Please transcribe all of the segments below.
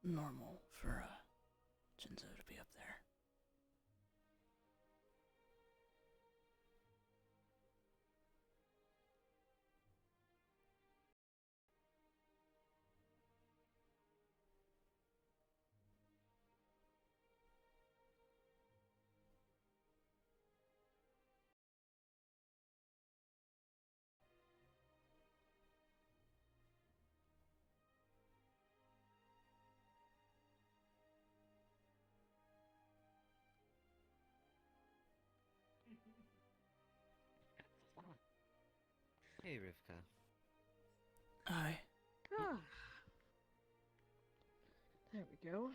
normal for Jinzo to be up there. Hey, Rivkah. Hi. Ah, there we go.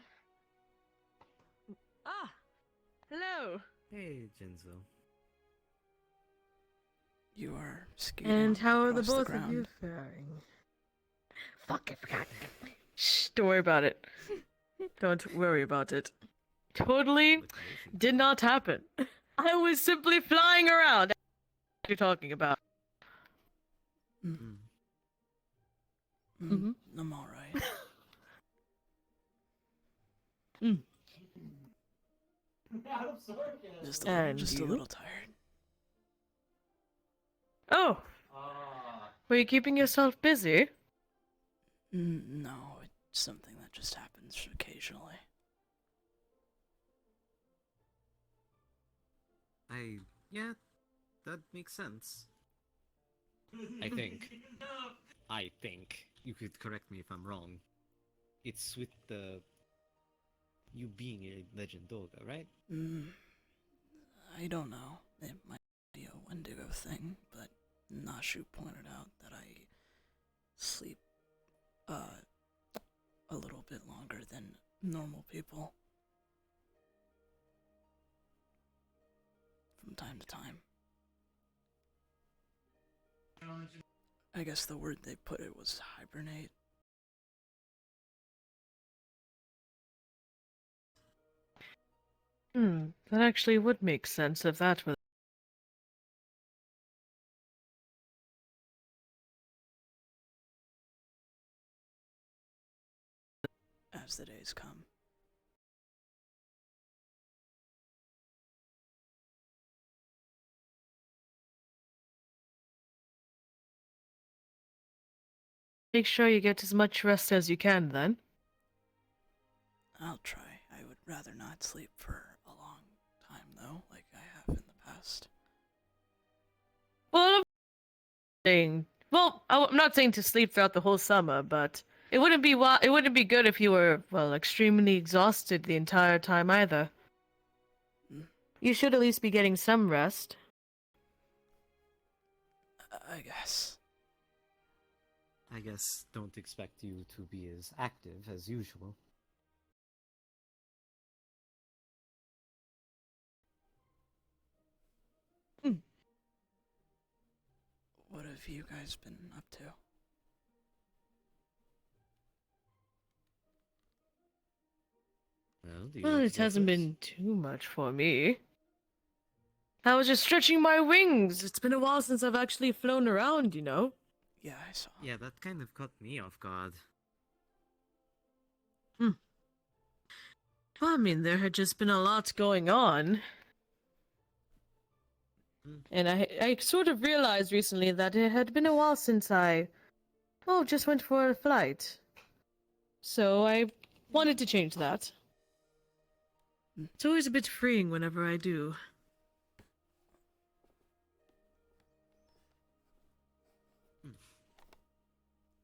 Ah, hello. Hey, Jinzo. You are skating And how are the across the both of ground. you faring? Fuck, I forgot. Shh, don't worry about it. Don't worry about it. Totally With motion did not happen. I was simply flying around. What are you talking about? Mm. Mm. Mm, I'm alright. Mm. Just And just a you? little tired. Oh, were you keeping yourself busy? No, it's something that just happens occasionally. Yeah, that makes sense. I think. I think. You could correct me if I'm wrong. It's with you being a legend Dolga, right? I don't know. It might be a Wendigo thing, but Nashu pointed out that I sleep a little bit longer than normal people from time to time. I guess the word they put it was hibernate. That actually would make sense if that was. As the days come. Make sure you get as much rest as you can then. I'll try. I would rather not sleep for a long time, though, like I have in the past. Well, I'm not saying to sleep throughout the whole summer, but it wouldn't be it wouldn't be good if you were, well, extremely exhausted the entire time either. Mm, You should at least be getting some rest. I guess. I guess don't expect you to be as active as usual. What have you guys been up to? Well, do you Well, want it to go hasn't first? been too much for me. I was just stretching my wings. It's been a while since I've actually flown around, you know? Yeah, I saw. Yeah, that kind of caught me off guard. Well, I mean, there had just been a lot going on. And I sort of realized recently that it had been a while since just went for a flight. So I wanted to change that. It's always a bit freeing whenever I do.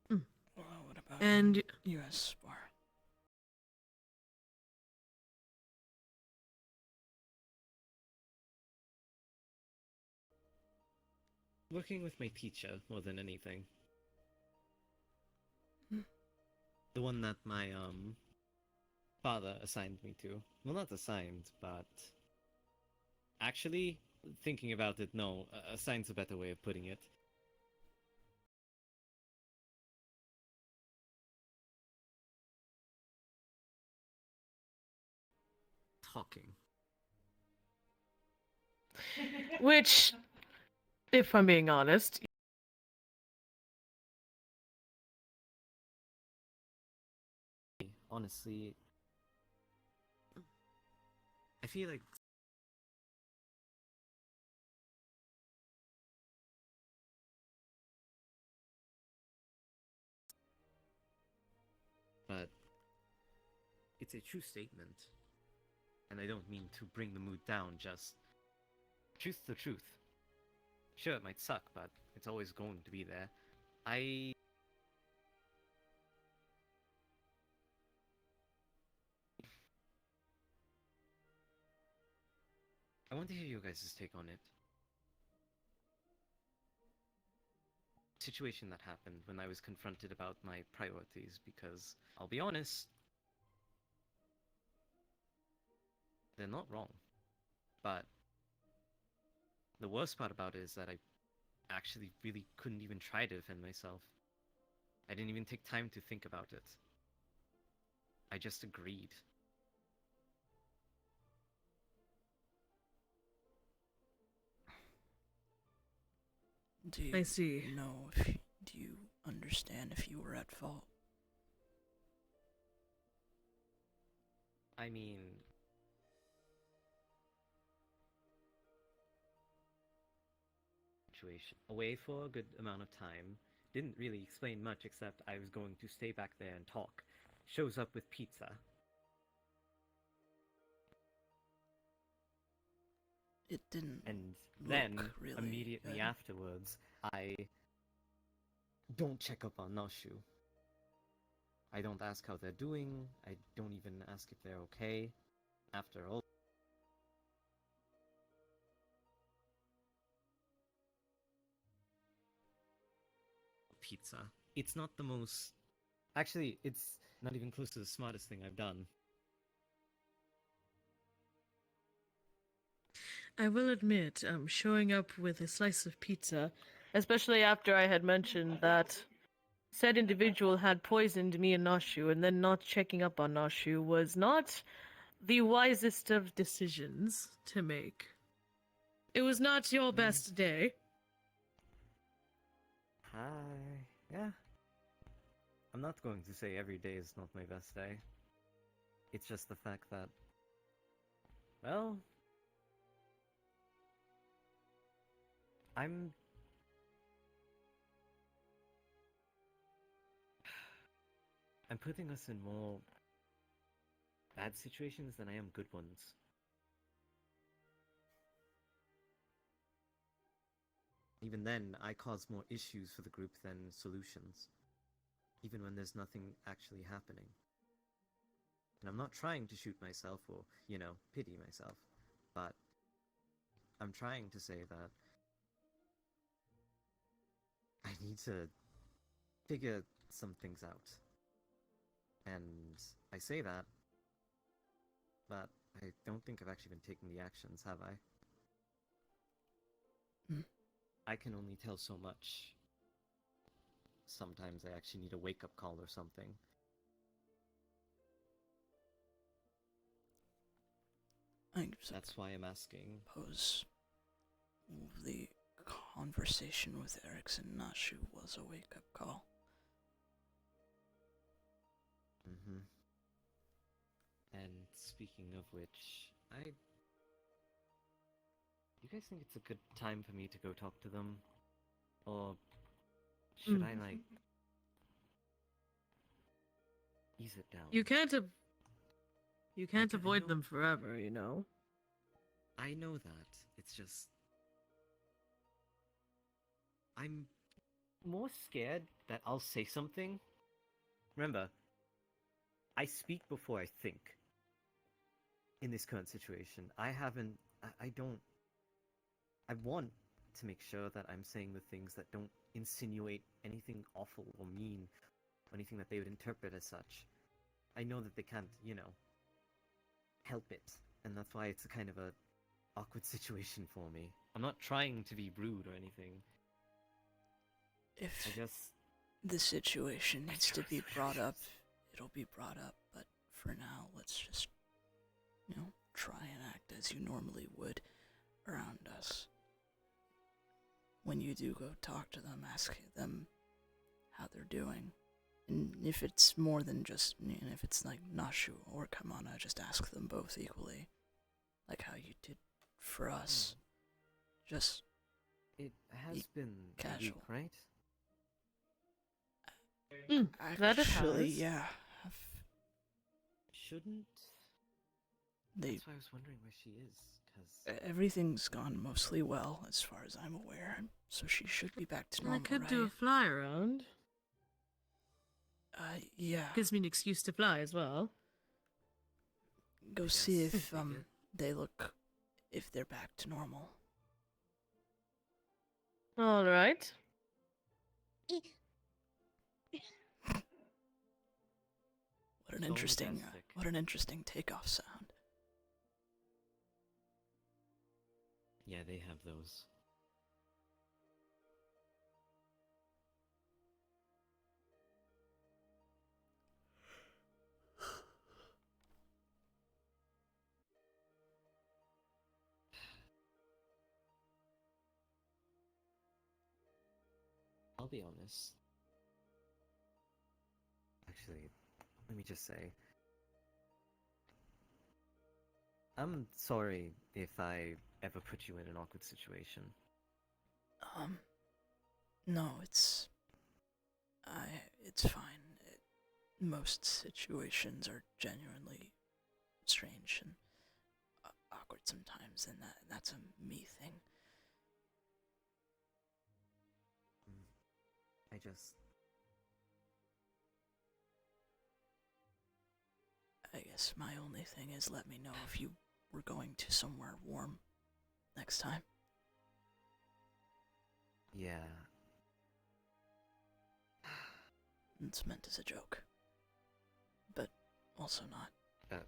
Well, what about And U.S. Spar? Working with my teacher more than anything. Hmm. The one that my father assigned me to. Well, not assigned, but actually, thinking about it, no, assigned's a better way of putting it. Talking. which, if I'm being honest, honestly, I feel like but it's a true statement. And I don't mean to bring the mood down, just truth's the truth. Sure, it might suck, but it's always going to be there. I want to hear your guys' take on it. Situation that happened when I was confronted about my priorities, because I'll be honest, they're not wrong. But the worst part about it is that I actually really couldn't even try to defend myself. I didn't even take time to think about it. I just agreed. Do you I see. know if do you understand if you were at fault? I mean, situation away for a good amount of time. Didn't really explain much except I was going to stay back there and talk. Shows up with pizza. It didn't. And look then, really immediately good. afterwards, I don't check up on Nashu. I don't ask how they're doing. I don't even ask if they're okay. After all, pizza. It's not the most... Actually, it's not even close to the smartest thing I've done. I will admit, showing up with a slice of pizza, especially after I had mentioned that said individual had poisoned me and Nashu, and then not checking up on Nashu was not the wisest of decisions to make. It was not your best day. Hi. Yeah. I'm not going to say every day is not my best day. It's just the fact that... Well... I'm putting us in more bad situations than I am good ones. Even then, I cause more issues for the group than solutions. Even when there's nothing actually happening. And I'm not trying to shoot myself or, pity myself. But I'm trying to say that I need to figure some things out. And I say that, but I don't think I've actually been taking the actions, have I? Hmm. I can only tell so much. Sometimes I actually need a wake-up call or something. That's why I'm asking. Suppose the conversation with Erickson Nashu was a wake-up call. Mm-hmm. And speaking of which, you guys think it's a good time for me to go talk to them? Or should I, ease it down? You can't avoid know- them forever, you know? I know that. It's just... I'm more scared that I'll say something. Remember, I speak before I think. In this current situation, I want to make sure that I'm saying the things that don't insinuate anything awful or mean, or anything that they would interpret as such. I know that they can't, help it, and that's why it's a kind of a awkward situation for me. I'm not trying to be rude or anything. If I just... the situation needs to be brought up, it'll be brought up, but for now, let's just, try and act as you normally would around us. When you do go talk to them, ask them how they're doing. And if it's more than just, if it's like Nashu or Kamana, just ask them both equally. Like how you did for us. Just It has been a week, casual. right? That it Actually, has. yeah. Shouldn't. They That's why I was wondering where she is, because everything's gone mostly well as far as I'm aware, so she should be back to I normal, could right? do a fly around. Yeah. Gives me an excuse to fly as well. Go I see guess. if Take it. they look, if they're back to normal. All right. So majestic. What an interesting takeoff sound. Yeah, they have those. I'll be honest. Actually, let me just say. I'm sorry if I ever put you in an awkward situation. No, it's fine. Most situations are genuinely strange and awkward sometimes, and that's a me thing. I just. I guess my only thing is let me know if you were going to somewhere warm next time. Yeah. It's meant as a joke, but also not. Uh,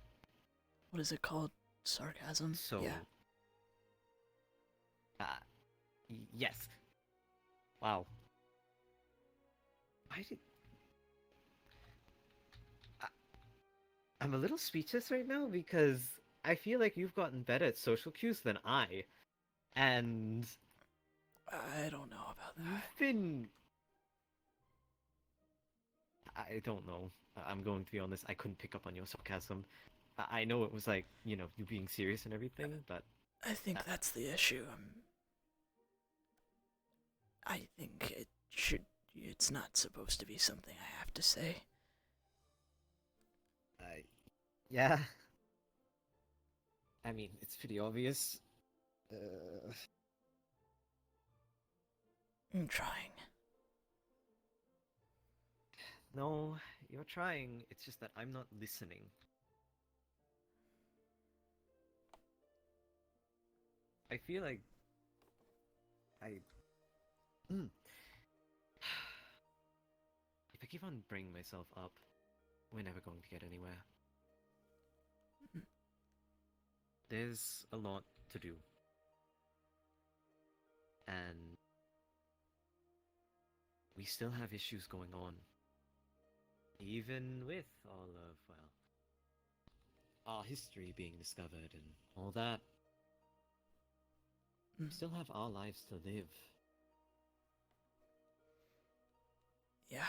What is it called? Sarcasm? So. Yeah. Yes. Wow. I did. I'm a little speechless right now because I feel like you've gotten better at social cues than I. And I don't know about that. you've been. I don't know. I'm going to be honest, I couldn't pick up on your sarcasm. I know it was like, you being serious and everything, but. I think that's the issue. I think it's not supposed to be something I have to say. Yeah. I mean, it's pretty obvious. I'm trying. No, you're trying. It's just that I'm not listening. I feel like if I keep on bringing myself up, we're never going to get anywhere. There's a lot to do. And we still have issues going on. Even with all of, our history being discovered and all that. We still have our lives to live. Yeah.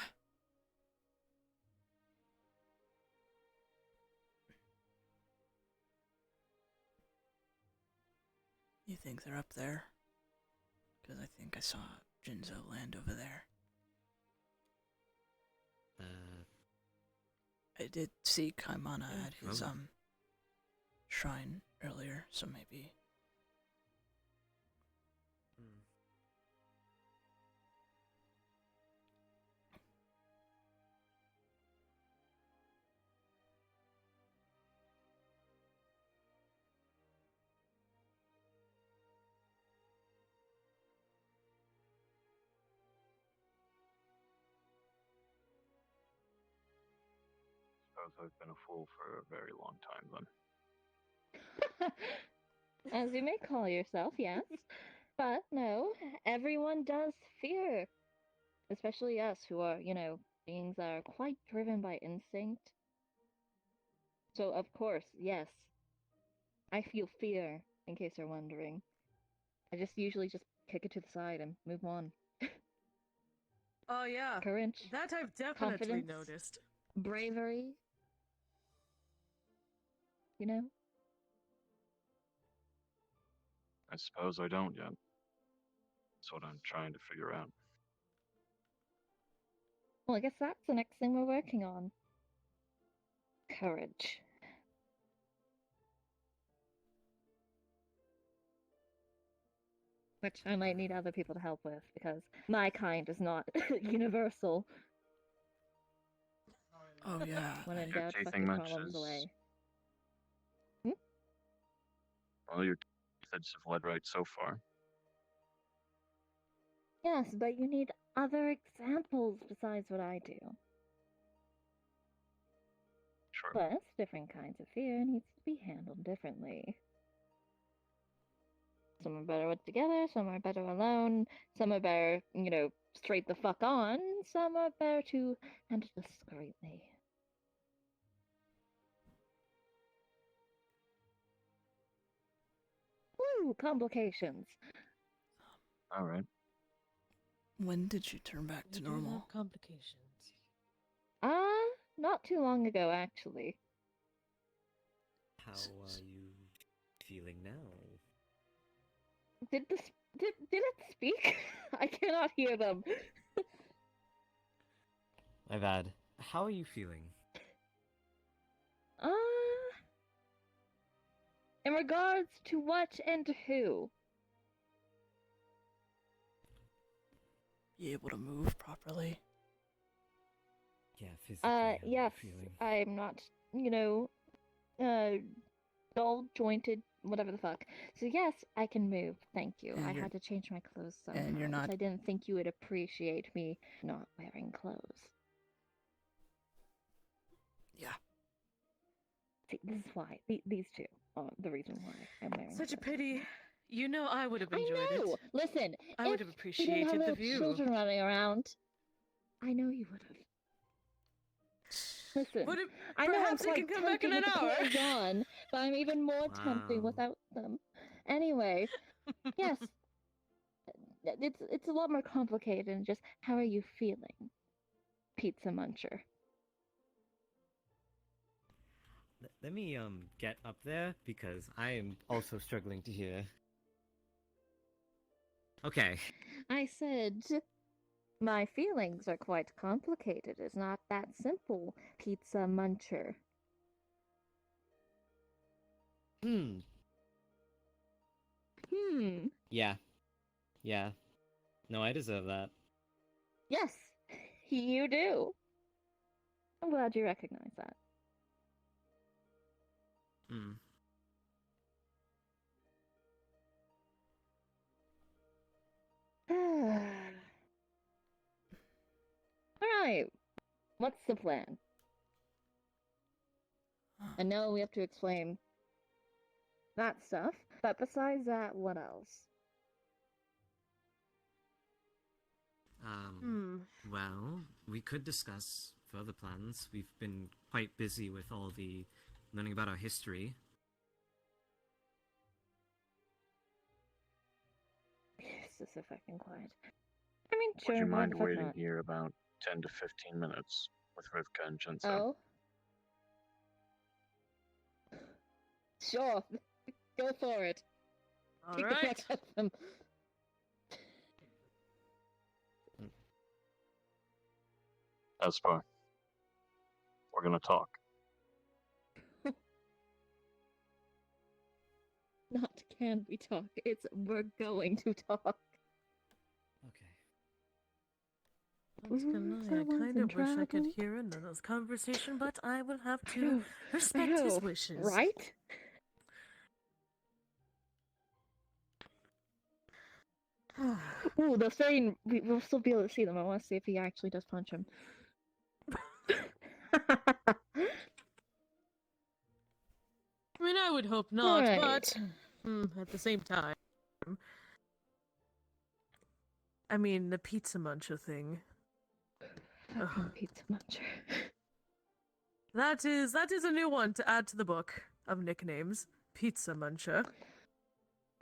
You think they're up there? Because I think I saw Jinzo land over there. I did see Kaimana at his shrine earlier, so maybe. Suppose I've been a fool for a very long time then. As you may call yourself, yes. But no, everyone does fear. Especially us, who are, beings that are quite driven by instinct. So, of course, yes, I feel fear, in case you're wondering. I just usually just kick it to the side and move on. Oh yeah, courage, that I've definitely confidence. noticed. bravery. You know? I suppose I don't yet. That's what I'm trying to figure out. Well, I guess that's the next thing we're working on. Courage. Which I might need other people to help with, because my kind is not universal. Oh yeah. When in Your doubt, fuck teething your much problems is- away. Well, your methods have led right so far. Yes, but you need other examples besides what I do. Sure. Plus, different kinds of fear needs to be handled differently. Some are better with together, some are better alone, some are better, straight the fuck on, some are better to handle discreetly. Woo! Complications. All right. When did you turn back to We do normal? have complications. Not too long ago, actually. How are you feeling now? Did it speak? I cannot hear them. My bad. How are you feeling? Uh, in regards to what and who? Be able to move properly? Yeah, physically. How are you Yes, feeling? I'm not, dull jointed, whatever the fuck. So yes, I can move. Thank you. And I you're- had to change my clothes somehow. and you're not- because I didn't think you would appreciate me not wearing clothes. Yeah. See, this is why these two are the reason why I'm wearing. Such a clothes. pity. You know I would have I enjoyed know. it. Listen, I would if have we didn't have appreciated the little view. children running around, I know you would have. Listen, Would it, I know I'm perhaps they quite can come back in tempting an with hour. the clothes on, but I'm even more tempting Wow. without them. Anyway, yes, it's a lot more complicated than just how are you feeling, pizza muncher. Let me get up there because I am also struggling to hear. Okay. I said my feelings are quite complicated. It's not that simple, pizza muncher. Hmm. Yeah. Yeah. No, I deserve that. Yes, you do. I'm glad you recognize that. Hmm. Alright, what's the plan? I know we have to explain that stuff, but besides that, what else? Well, we could discuss further plans. We've been quite busy with all the learning about our history. It's just so fucking quiet. I mean, Would sure, you why mind the fuck waiting not? here about 10 to 15 minutes with Rivkah and Jinso? Oh? Sure, go for it. Take the Alright. fuck out of them. Espar, we're gonna talk. Not can we talk, it's we're going to talk. Okay. Once again, Ooh, I someone's kind in of wish I could trouble. hear another conversation, but I will have I to know, respect I his know, wishes. right? Ooh, the thing, we'll still be able to see them. I want to see if he actually does punch him. I mean, I would hope not, Right. but at the same time, I mean, the pizza muncher thing. Fucking pizza muncher. That is a new one to add to the book of nicknames. Pizza muncher.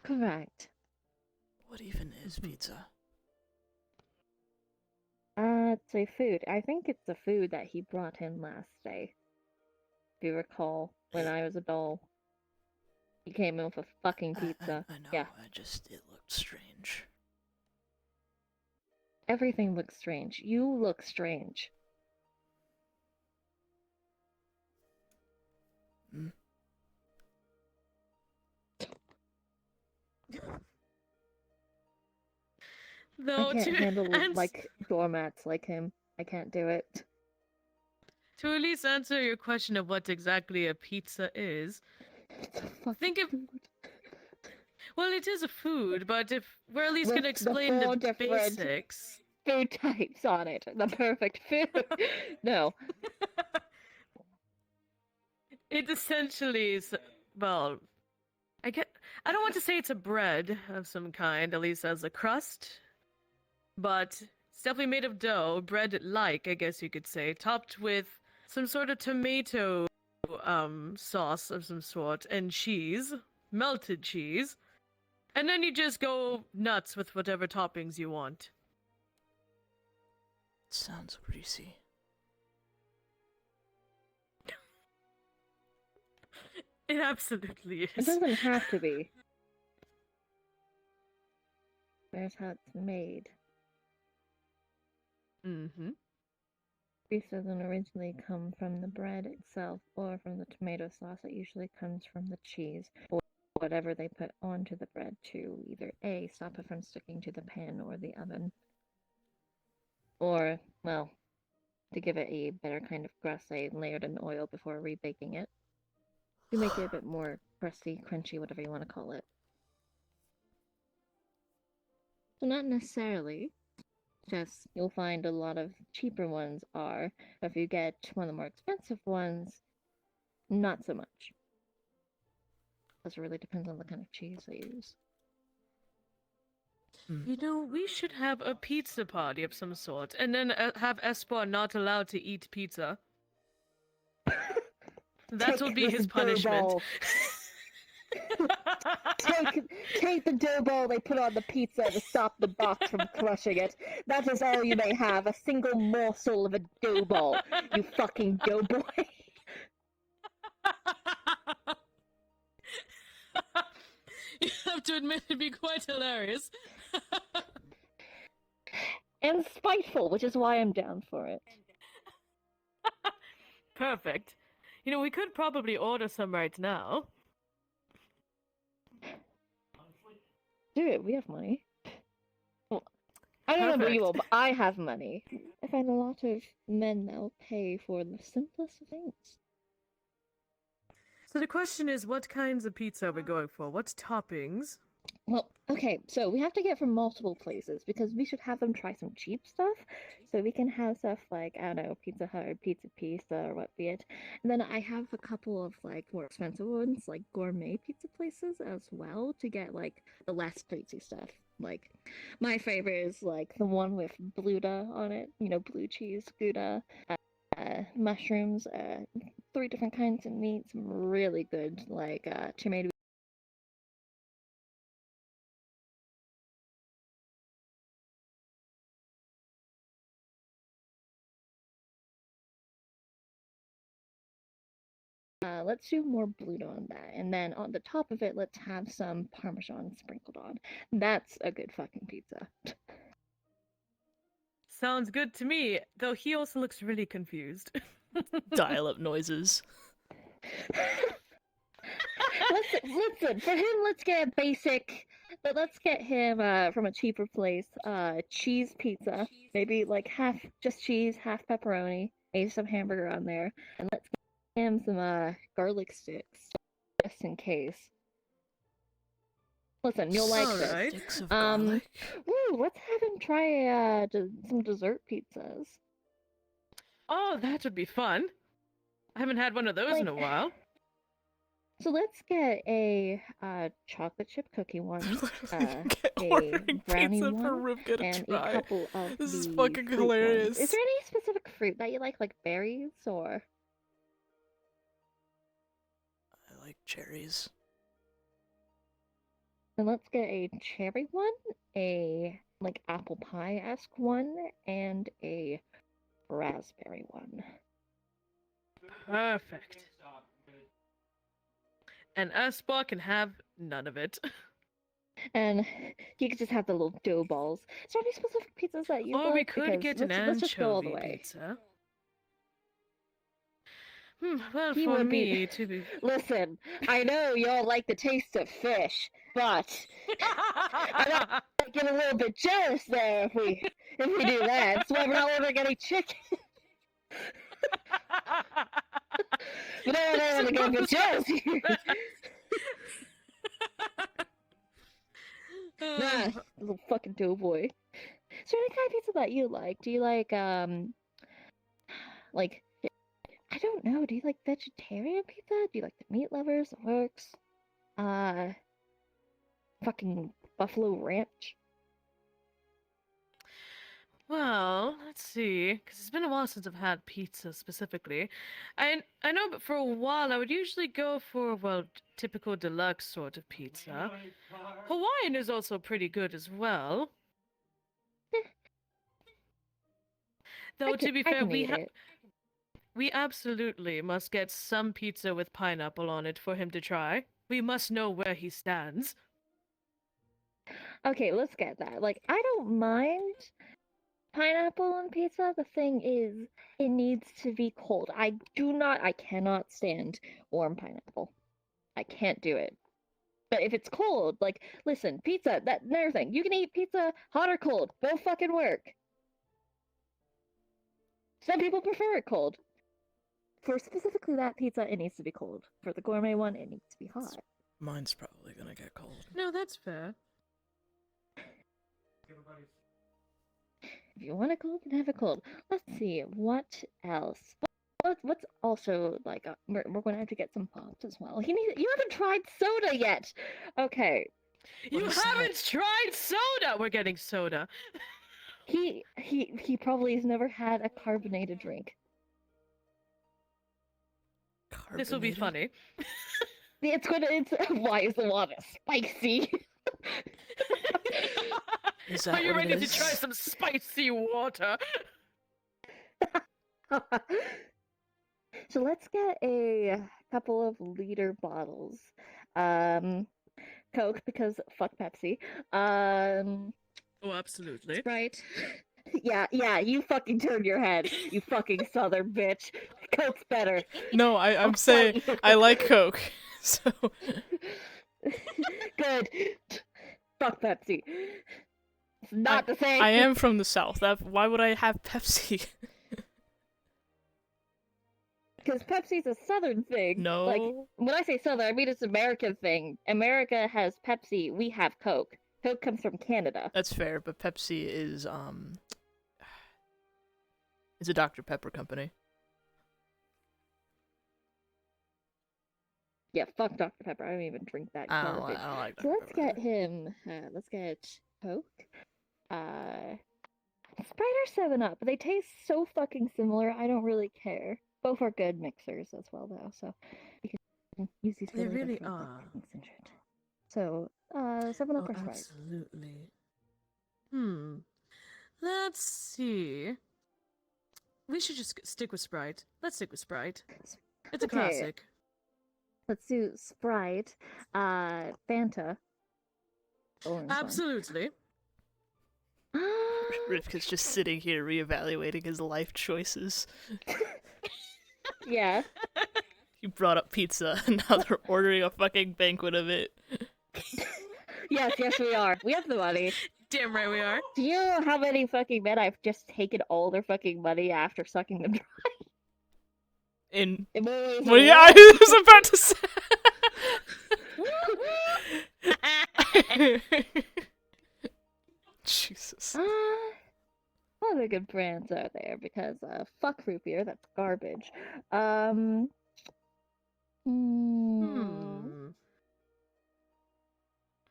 Correct. What even is pizza? It's a food. I think it's a food that he brought in last day. If you recall, when I was a doll, he came in with a fucking pizza. I know, Yeah, it looked strange. everything looks strange. You look strange. Hmm? Though I can't to handle ans- like doormats like him. I can't do it. to at least answer your question of what exactly a pizza is, It's a fucking think of food. well, it is a food, but if we're at least With gonna the explain 4 the different basics. food types on it. The perfect food. No. It essentially is, well, I don't want to say it's a bread of some kind, at least as a crust, but it's definitely made of dough, bread-like, I guess you could say, topped with some sort of tomato sauce of some sort and cheese, melted cheese, and then you just go nuts with whatever toppings you want. Sounds greasy. It absolutely It is. doesn't have to be. There's how it's made. Mm-hmm. Grease doesn't originally come from the bread itself or from the tomato sauce. It usually comes from the cheese or whatever they put onto the bread to either A, stop it from sticking to the pan or the oven, or, well, to give it a better kind of crust, they layered in oil before rebaking it to make it a bit more crusty, crunchy, whatever you want to call it. So not necessarily. Just you'll find a lot of cheaper ones are, but if you get one of the more expensive ones, not so much. Because it really depends on the kind of cheese they use. You know, we should have a pizza party of some sort, and then have Espoir not allowed to eat pizza. That will be his punishment. Take the dough ball they put on the pizza to stop the box from crushing it. That is all you may have, a single morsel of a dough ball, you fucking doughboy. You have to admit it'd be quite hilarious. And spiteful, which is why I'm down for it. Perfect. You know, we could probably order some right now. Do it, we have money. Well, I don't know about you all, but I have money. I find a lot of men now pay for the simplest of things. So the question is, what kinds of pizza are we going for? What toppings? Well, okay, so we have to get from multiple places because we should have them try some cheap stuff. So we can have stuff like, I don't know, Pizza Hut or Pizza Pizza or what be it. And then I have a couple of like more expensive ones, like gourmet pizza places as well, to get like the less crazy stuff. Like my favorite is like the one with Gouda on it, you know, blue cheese, Gouda, mushrooms, 3 different kinds of meat, some really good like tomato. Let's do more Bluto on that. And then on the top of it, let's have some Parmesan sprinkled on. That's a good fucking pizza. Sounds good to me, though he also looks really confused. Dial up noises. Listen, for him, let's get a basic. But let's get him from a cheaper place. Cheese pizza, maybe like half just cheese, half pepperoni, maybe some hamburger on there, and let's get him some garlic sticks, just in case. Listen, you'll like this. Alright. Sticks of garlic. Ooh, let's have him try some dessert pizzas. Oh, that would be fun. I haven't had one of those in a while. So let's get a chocolate chip cookie one, Ordering a brownie pizza one, for Rivkah to and try. a couple of This is the fucking fruit hilarious. ones. Is there any specific fruit that you like berries or? I like cherries. Then let's get a cherry one, a like apple pie-esque one and a raspberry one. Perfect. And Espar can have none of it. And you could just have the little dough balls. Is there any specific pizzas that you Or like? we could Because get an let's just go all the anchovy way. pizza. Well, He for would be- me, to be... Listen, I know y'all like the taste of fish, but I get a little bit jealous there if we do that. That's why we're not ordering any chicken. But I don't want to get a bit jealous here. Nah, little fucking doughboy. Is there any kind of pizza that you like? Do you like I don't know. Do you like vegetarian pizza? Do you like the meat lovers? It works. Fucking Buffalo Ranch. Well, let's see, because it's been a while since I've had pizza specifically. I know, but for a while I would usually go for, well, typical deluxe sort of pizza. Hawaiian is also pretty good as well. Though, to be fair, we absolutely must get some pizza with pineapple on it for him to try. We must know where he stands. Okay, let's get that. Like, I don't mind pineapple on pizza. The thing is, it needs to be cold. I cannot stand warm pineapple. I can't do it. But if it's cold, like, listen, pizza, that another thing. You can eat pizza hot or cold. Both fucking work. Some people prefer it cold. For specifically that pizza, it needs to be cold. For the gourmet one, it needs to be hot. Mine's probably gonna get cold. No, that's fair. If you want it cold, then have it cold. Let's see, what else? What's also like we're going to have to get some pops as well. You haven't tried soda yet. Okay. You haven't tried soda. We're getting soda. He probably has never had a carbonated drink. This will be funny. It's why is the water spicy? Is that Are you what ready it to is? try some spicy water? So let's get a couple of liter bottles. Coke, because fuck Pepsi. Oh, absolutely. Sprite. Yeah, you fucking turn your head, you fucking southern bitch. Coke's better. No, I'm I'll saying fight you. I like Coke. So Good. Fuck Pepsi. It's not the same. I am from the South. Why would I have Pepsi? Because Pepsi's a southern thing. No. Like, when I say southern, I mean it's an American thing. America has Pepsi, we have Coke. Coke comes from Canada. That's fair, but Pepsi is it's a Dr. Pepper company. Yeah, fuck Dr. Pepper. I don't even drink that I don't garbage. like So Dr. let's Pepper. get him. Let's get Coke. Sprite or 7-Up. They taste so fucking similar. I don't really care. Both are good mixers as well, though. So you can use these for They later really for, like, are. things and shit. So 7-Up or Sprite. Absolutely. Let's see. We should just stick with Sprite. Let's stick with Sprite. It's a Okay. classic. Let's do Sprite. Fanta. Orange one. Absolutely. Rivkah's just sitting here reevaluating his life choices. Yeah. You brought up pizza, and now they're ordering a fucking banquet of it. Yes, we are. We have the money. Damn right we are. Do you know how many fucking men I've just taken all their fucking money after sucking them dry? In It was well, yeah, I was about to say. Jesus. What other good brands are there? Because fuck root beer, that's garbage.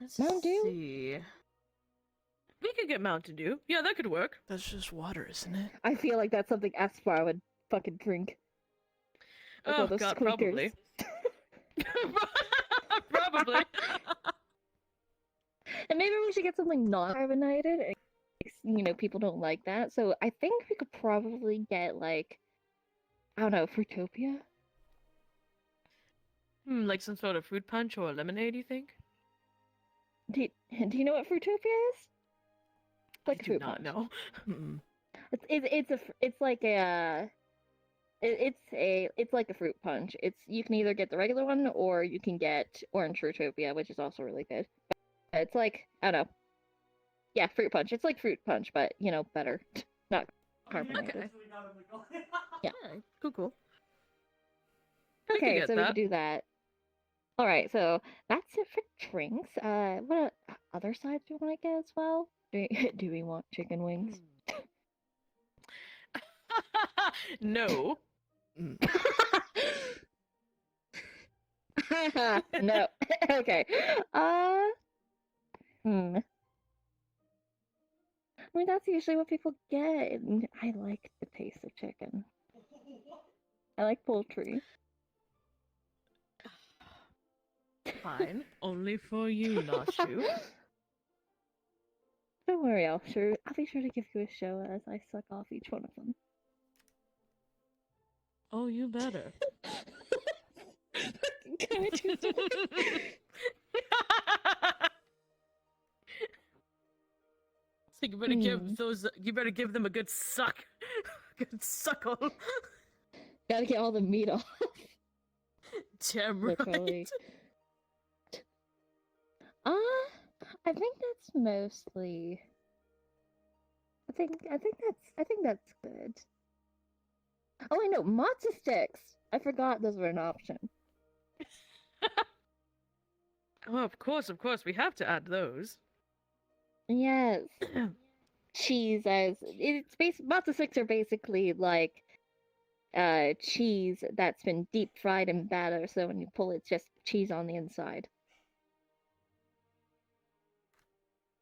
Let's Mountain Dew? see. We could get Mountain Dew. Yeah, that could work. That's just water, isn't it? I feel like that's something Aspar would fucking drink. Like all Oh those god, squeakers. probably. Probably. And maybe we should get something non-carbonated. people don't like that. So I think we could probably get like, I don't know, Fruitopia. Like some sort of fruit punch or lemonade, you think? Do you know what Fruitopia is? Like I a do fruit not punch. know. It's like a it's like a fruit punch. You can either get the regular one or you can get Orange Fruitopia, which is also really good. But it's like, I don't know. Yeah, fruit punch. It's like fruit punch, but better. Not carbonated. Okay. Yeah. Alright, cool. We could Okay, get so we that. could do that. All right, so that's it for drinks. What other sides do we want to get as well? Do we want chicken wings? No. No. Okay. I mean, that's usually what people get, and I like the taste of chicken. I like poultry. Fine. Only for you, Nashu. Don't worry, I'll be sure to give you a show as I suck off each one of them. Oh, you better. So you better give them a good suck. Good suckle. Gotta get all the meat off. Damn Literally. right. I think that's mostly. I think that's good. Oh, I know, matzo sticks. I forgot those were an option. Oh, of course, we have to add those. Yes. Cheese matzo sticks are basically like cheese that's been deep fried in batter, so when you pull it's just cheese on the inside.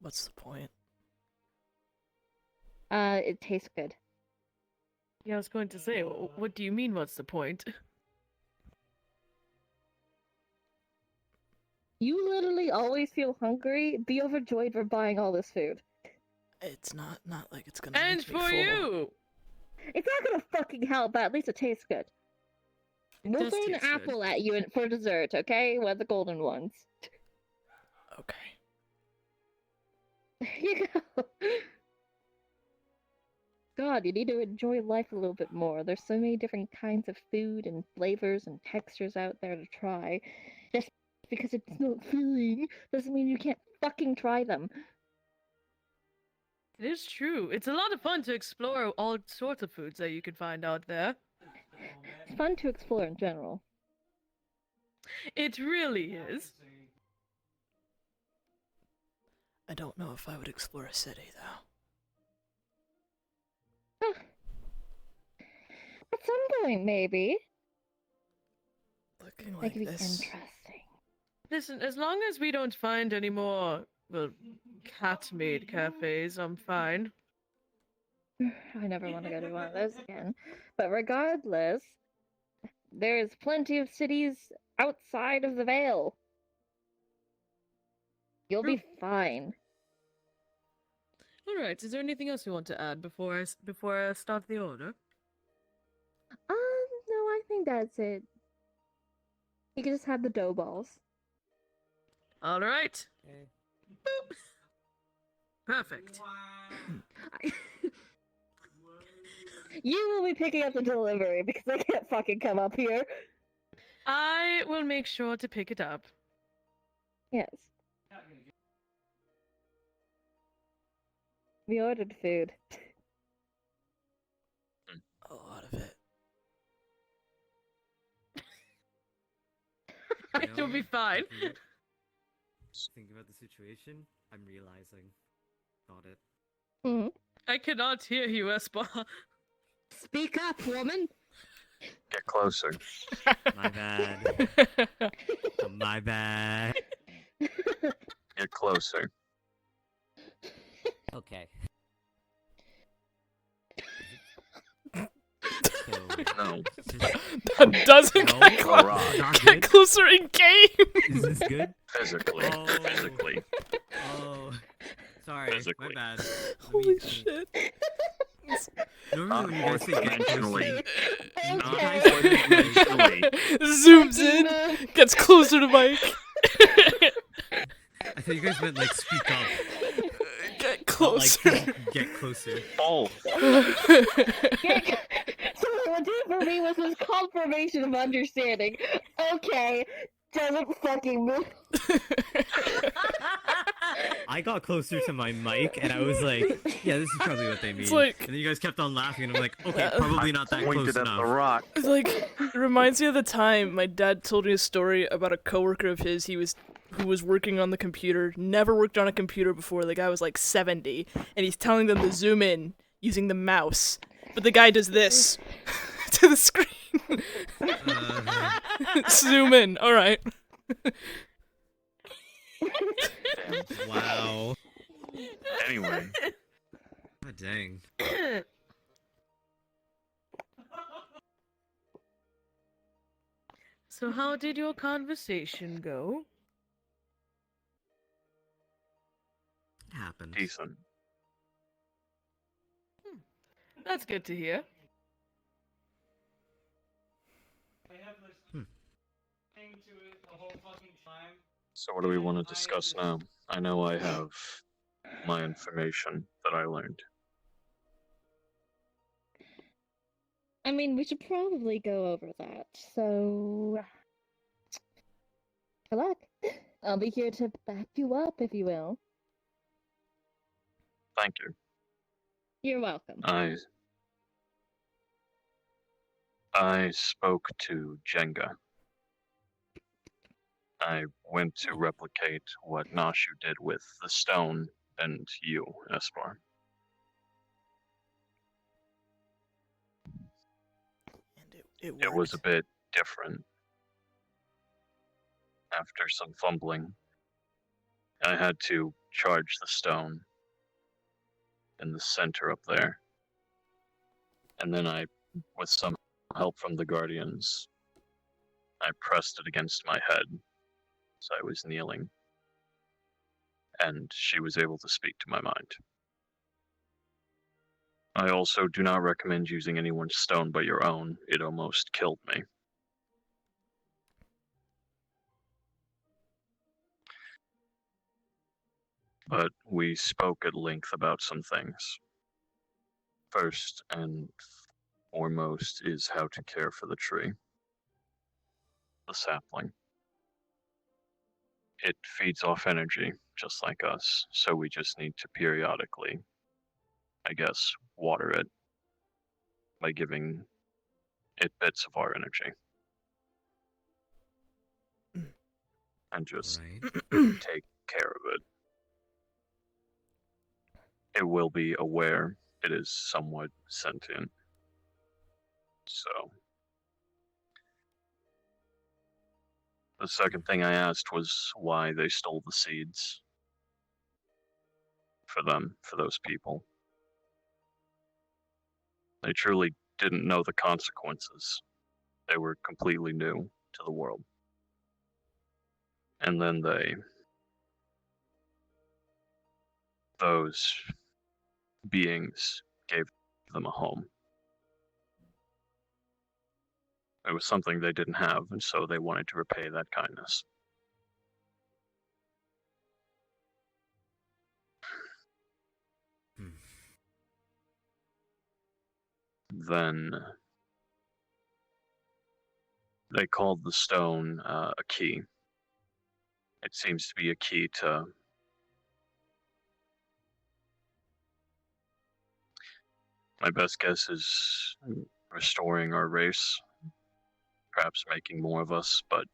What's the point? It tastes good. Yeah, I was going to say, what do you mean, what's the point? You literally always feel hungry. Be overjoyed for buying all this food. It's not like it's gonna And make me for full. you! It's not gonna fucking help, but at least it tastes good. We'll does throw an taste good. apple at you for dessert, okay? One of the golden ones. Okay. There you go. God, you need to enjoy life a little bit more. There's so many different kinds of food and flavors and textures out there to try. Just because it's not filling doesn't mean you can't fucking try them. It is true. It's a lot of fun to explore all sorts of foods that you can find out there. It's fun to explore in general. It really is. I don't know if I would explore a city though. At some point, maybe. Looking That like could be this. interesting. Listen, as long as we don't find any more, well, cat-made cafes, I'm fine. I never want to go to one of those again. But regardless, there's plenty of cities outside of the Vale. You'll be fine. All right. Is there anything else you want to add before I start the order? No, I think that's it. You can just have the dough balls. All right. Okay. Boop. Perfect. You will be picking up the delivery because I can't fucking come up here. I will make sure to pick it up. Yes. We ordered food. A lot of it. It'll be fine. Thinking about the situation, I'm realizing. Got it. Mm-hmm. I cannot hear you, Espa. Speak up, woman! Get closer. My bad. My bad. Get closer. Okay. No. That doesn't No, get, alright. Not get good? closer in game. Is this good? Physically. Oh. Physically. Oh. Sorry, physically. my bad. Holy shit. Normally when you guys say get Fourth-dimensionally. Okay. Fourth-dimensionally. Zooms in, gets closer to Mike. I thought you guys meant like speak up, Get not closer. like get closer. Both. So what did for me was this confirmation of understanding. Okay, doesn't fucking move. I got closer to my mic and I was like, yeah, this is probably what they mean. It's like- and then you guys kept on laughing and I'm like, okay, probably not that close Pointed at enough. the rock. It's like, it reminds me of the time my dad told me a story about a coworker of his who was working on the computer, never worked on a computer before. The guy was like 70, and he's telling them to zoom in using the mouse. But the guy does this to the screen. Zoom in, alright. Wow. Anyway, God dang. So how did your conversation go? It happened. decent. That's good to hear. So what do we want to discuss now? I know I have my information that I learned. I mean, we should probably go over that. So, good luck. I'll be here to back you up, if you will. Thank you. You're welcome. I spoke to Jenga. I went to replicate what Nashu did with the stone and you, Espar. And it It was a worked. bit different. After some fumbling, I had to charge the stone in the center up there. And then with some help from the Guardians, I pressed it against my head as I was kneeling. And she was able to speak to my mind. I also do not recommend using anyone's stone but your own. It almost killed me. But we spoke at length about some things. First and foremost is how to care for the tree, the sapling. It feeds off energy, just like us, so we just need to periodically, I guess, water it by giving it bits of our energy. And just Right. take care of it. It will be aware it is somewhat sentient. So, the second thing I asked was why they stole the seeds. For them, for those people. They truly didn't know the consequences. They were completely new to the world. And then those beings gave them a home. It was something they didn't have, and so they wanted to repay that kindness. Then they called the stone a key. It seems to be a key to my best guess is restoring our race, perhaps making more of us, but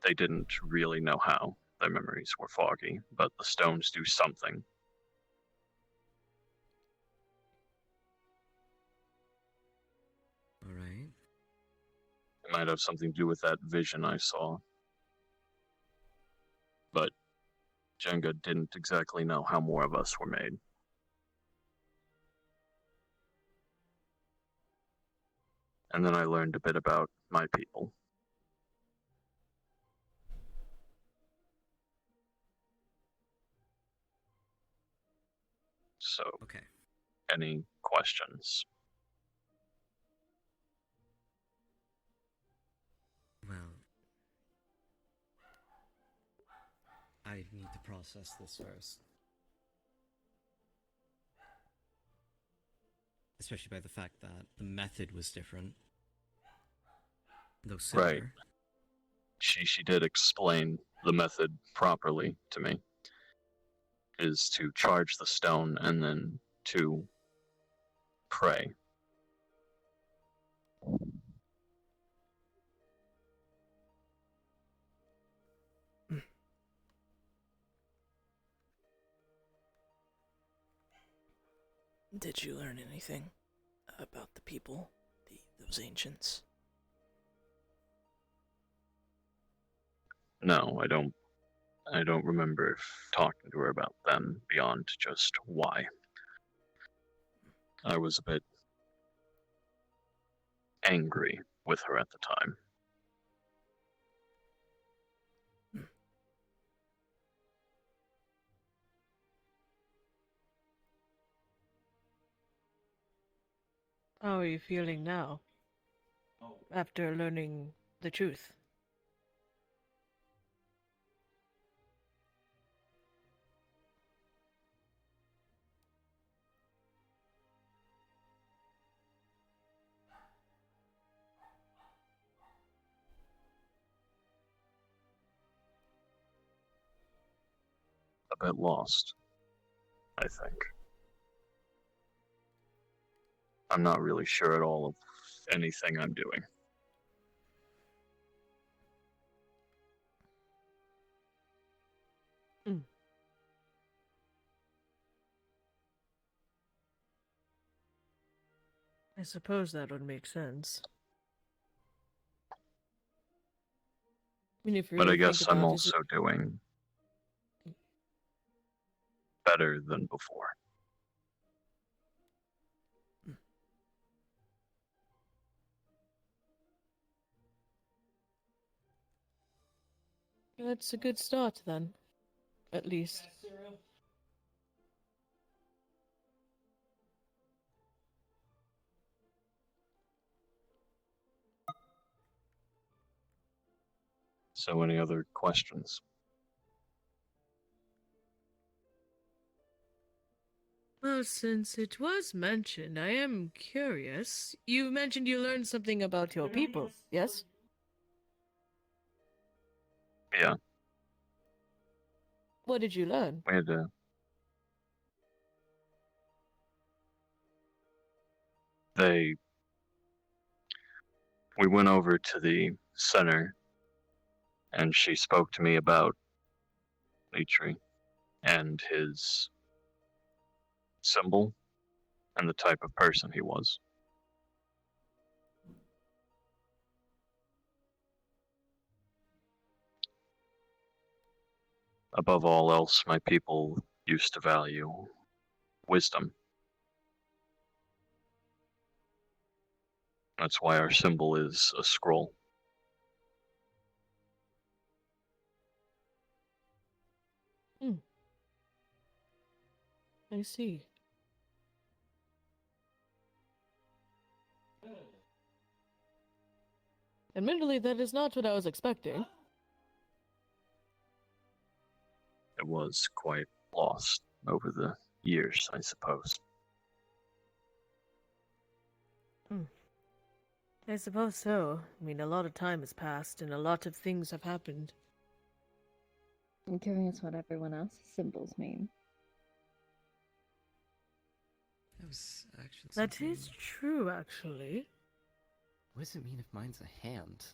they didn't really know how. Their memories were foggy, but the stones do something. Alright. It might have something to do with that vision I saw. But Jenga didn't exactly know how more of us were made. And then I learned a bit about my people. So, Okay. any questions? Well, I need to process this first. Especially by the fact that the method was different. Though similar. Right. She did explain the method properly to me. Is to charge the stone and then to pray. Did you learn anything about the people, those ancients? No, I don't remember talking to her about them beyond just why. I was a bit angry with her at the time. How are you feeling now? After learning the truth? A bit lost, I think. I'm not really sure at all of anything I'm doing. I suppose that would make sense. I mean, if you But I really think guess I'm about it, also doing better than before. that's a good start then, at least. So, any other questions? Well, since it was mentioned, I am curious. You mentioned you learned something about your people, yes? Yeah, What did you learn? we had to. We went over to the center, and she spoke to me about Leetri and his symbol and the type of person he was. Above all else, my people used to value wisdom. That's why our symbol is a scroll. I see. Admittedly, that is not what I was expecting. It was quite lost over the years, I suppose. I suppose so. I mean, a lot of time has passed and a lot of things have happened. I'm curious what everyone else's symbols mean. That was actually That something... is true, actually. What does it mean if mine's a hand?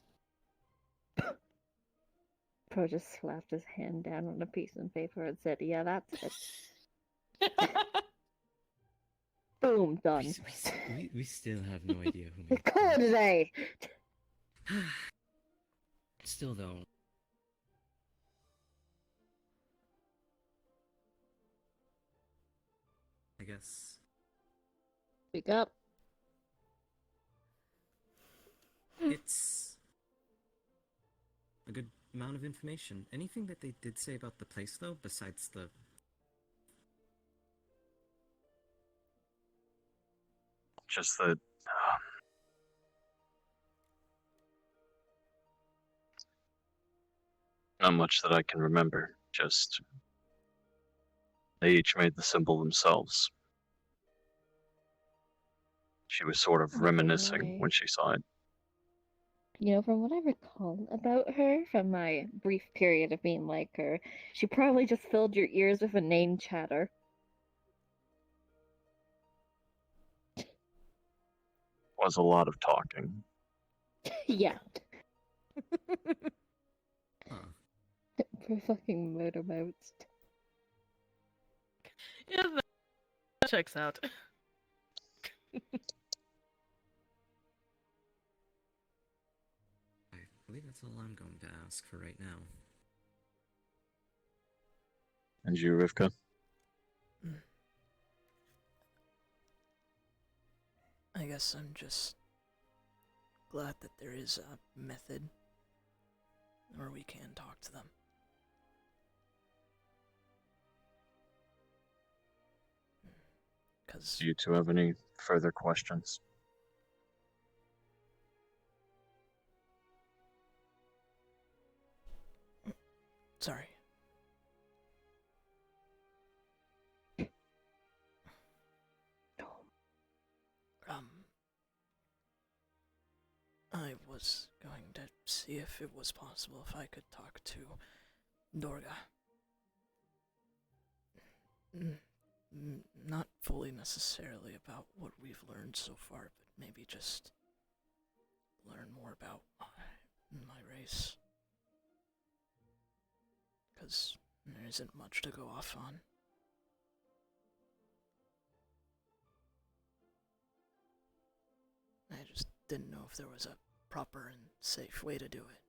Pro just slapped his hand down on a piece of paper and said, "Yeah, that's it." Boom, done. We still have no idea who made Call it a day. Still though. I guess Speak up. it's a good amount of information. Anything that they did say about the place though, besides the Just that not much that I can remember. Just they each made the symbol themselves. She was sort of reminiscing Okay. when she saw it. You know, from what I recall about her, from my brief period of being like her, she probably just filled your ears with inane chatter. Was a lot of talking. Yeah, Huh. for fucking motorboats. Yeah, that checks out. I believe that's all I'm going to ask for right now. And you, Rivka? I guess I'm just glad that there is a method where we can talk to them. Because Do you two have any further questions? sorry. Um, I was going to see if it was possible if I could talk to Dorga. Not fully necessarily about what we've learned so far, but maybe just learn more about my race. Because there isn't much to go off on. I just didn't know if there was a proper and safe way to do it.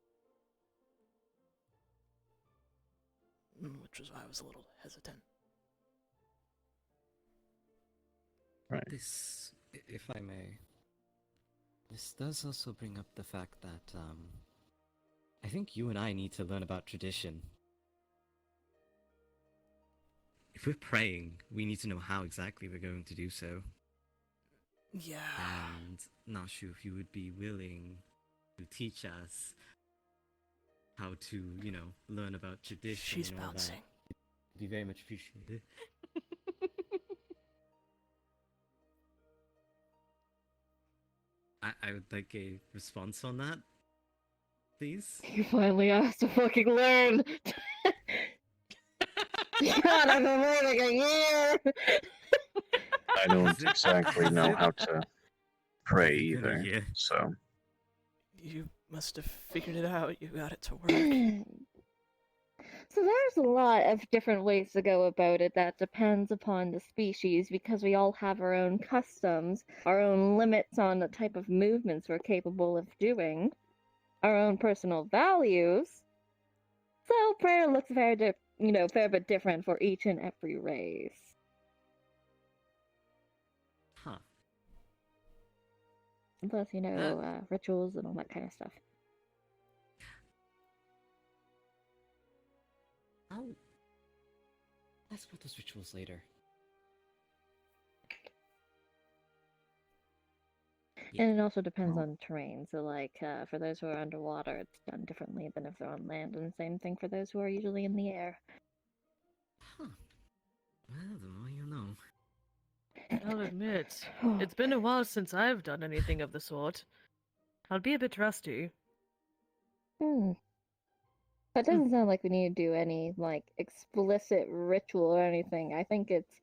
Which was why I was a little hesitant. Right. This, if I may, this does also bring up the fact that, I think you and I need to learn about tradition. If we're praying, we need to know how exactly we're going to do so. Yeah. And not sure if you would be willing to teach us how to, learn about tradition. She's and all bouncing. that. It'd be very much appreciated. I would like a response on that, please. You finally asked to fucking learn! God, I've been waiting a year! I don't Is it- exactly is know it- how to pray Is it gonna either, hear? so You must have figured it out. You got it to work. So there's a lot of different ways to go about it that depends upon the species because we all have our own customs, our own limits on the type of movements we're capable of doing, our own personal values. So prayer looks fair bit different for each and every race. Huh. Plus, rituals and all that kind of stuff. I'll ask about those rituals later. Yeah. And it also depends Oh. on terrain. So, for those who are underwater, it's done differently than if they're on land, and the same thing for those who are usually in the air. Huh. Well, the more you know. I'll admit, it's been a while since I've done anything of the sort. I'll be a bit rusty. That doesn't sound like we need to do any, explicit ritual or anything. I think it's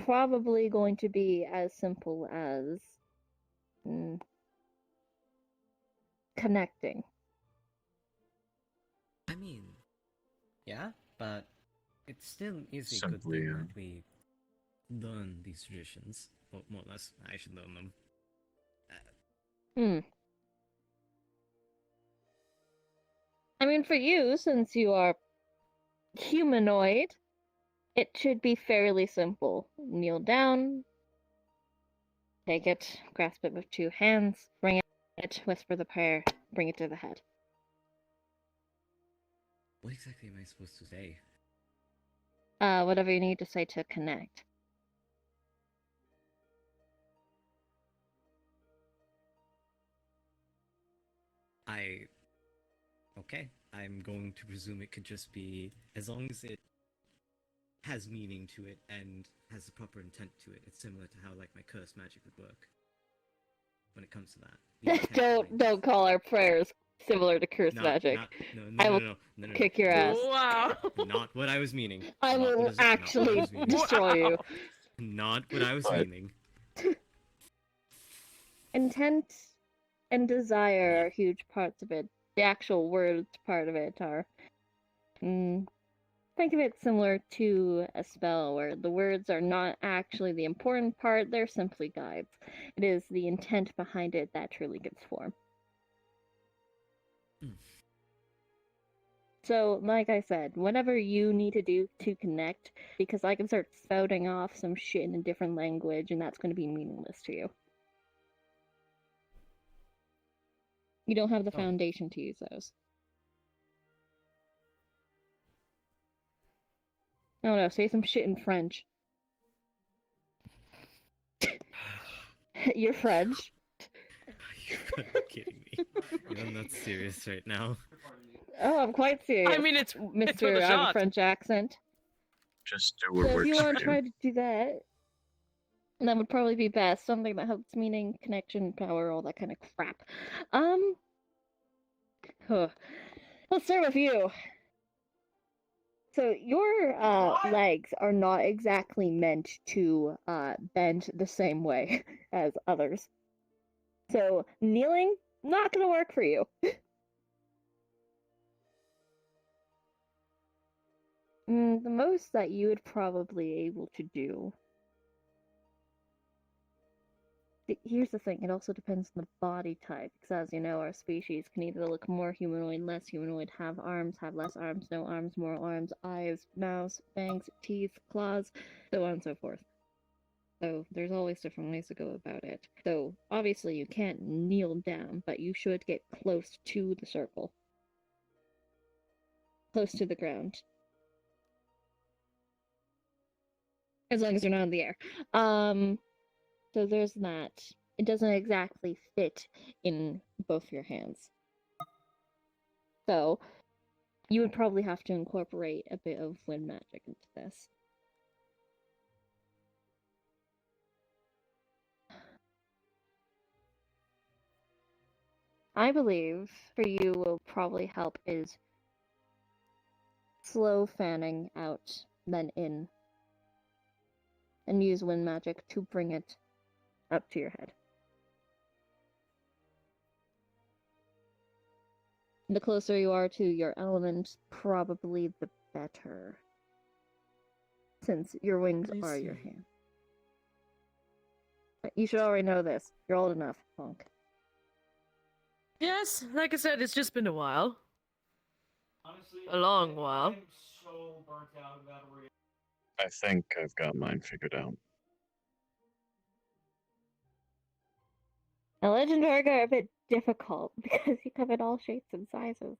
probably going to be as simple as connecting. I mean, yeah, but it still is a good Simply, thing that we learn these traditions. Or more or less, I should learn them. I mean, for you, since you are humanoid, it should be fairly simple. Kneel down, take it, grasp it with 2 hands, bring it, whisper the prayer, bring it to the head. What exactly am I supposed to say? Whatever you need to say to connect. Okay, I'm going to presume it could just be, as long as it has meaning to it and has the proper intent to it. It's similar to how like my curse magic would work when it comes to that. The intent behind it. Don't call our prayers similar to curse Not- magic. not- no, I no, will no, no, no, no, no. kick your ass. Wow. Not what I was meaning. I Not what will is- not what I actually was meaning. destroy you. Not what I was But- meaning. Intent and desire are huge parts of it. The actual words part of it are. Think of it similar to a spell where the words are not actually the important part, they're simply guides. It is the intent behind it that truly gives form. So, like I said, whatever you need to do to connect, because I can start spouting off some shit in a different language and that's going to be meaningless to you. You don't have the Oh. foundation to use those. I don't know, say some shit in French. You're French. You've got to be kidding me. I'm not serious right now. Oh, I'm quite serious. I mean, it's worth Mr. a I have a shot. French accent. Just do what So if works you for want to you. try to do that, that would probably be best. Something that helps meaning, connection, power, all that kind of crap. Huh. Let's start with you. So your legs are not exactly meant to bend the same way as others. So kneeling, not gonna work for you. The most that you would probably able to do. Here's the thing, it also depends on the body type, because as you know, our species can either look more humanoid, less humanoid, have arms, have less arms, no arms, more arms, eyes, mouths, fangs, teeth, claws, so on and so forth. So there's always different ways to go about it. So obviously you can't kneel down, but you should get close to the circle. Close to the ground. As long as you're not in the air. So there's that. It doesn't exactly fit in both your hands. So you would probably have to incorporate a bit of wind magic into this. I believe for you will probably help is slow fanning out, then in. And use wind magic to bring it up to your head. The closer you are to your element, probably the better. Since your wings I are your see. hand. You should already know this. You're old enough, punk. Yes, like I said, it's just been a while. Honestly, A long while. I'm so burnt out about it. I think I've got mine figured out. Now, Legend Org are a bit difficult because you come in all shapes and sizes.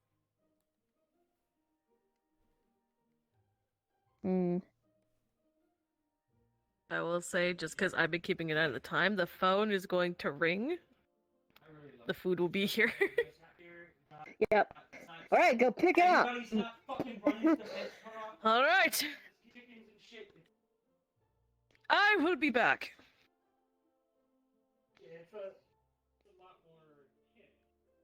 I will say, just because I've been keeping it out of the time, the phone is going to ring. The food will be here. Yep. Alright, go pick it up! Everybody's not fucking running to the restaurant. All right, Chickens and shit. I will be back. Yeah, it's a lot more.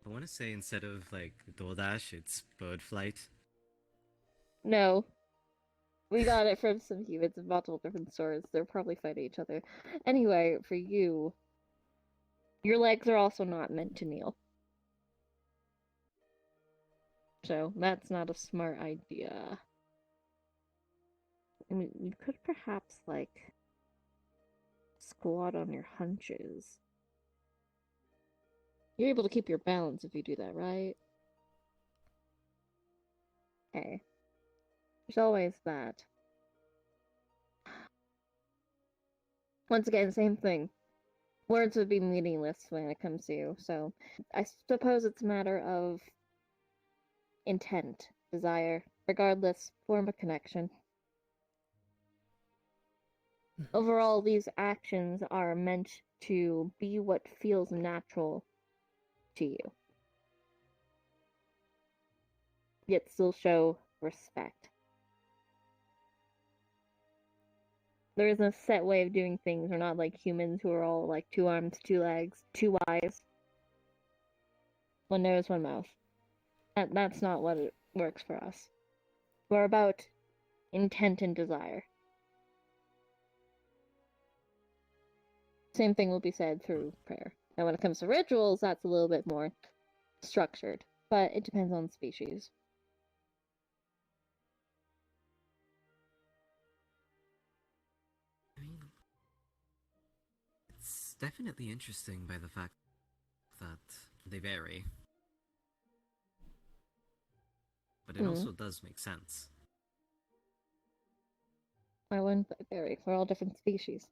I want to say instead of like DoorDash, it's bird flight. No. We got it from some humans in multiple different stores. They're probably fighting each other. Anyway, for you, your legs are also not meant to kneel. So, that's not a smart idea. I mean, you could perhaps, like, squat on your hunches. You're able to keep your balance if you do that, right? Okay. There's always that. Once again, same thing. Words would be meaningless when it comes to you, so I suppose it's a matter of intent, desire, regardless, form a connection. Overall, these actions are meant to be what feels natural to you. yet still show respect. There isn't a set way of doing things. We're not like humans who are all like 2 arms, 2 legs, 2 eyes, 1 nose, 1 mouth. That's not what it works for us. We're about intent and desire. Same thing will be said through prayer. And when it comes to rituals, that's a little bit more structured, but it depends on the species. I mean, it's definitely interesting by the fact that they vary. But it also does make sense. Why wouldn't they vary? We're all different species.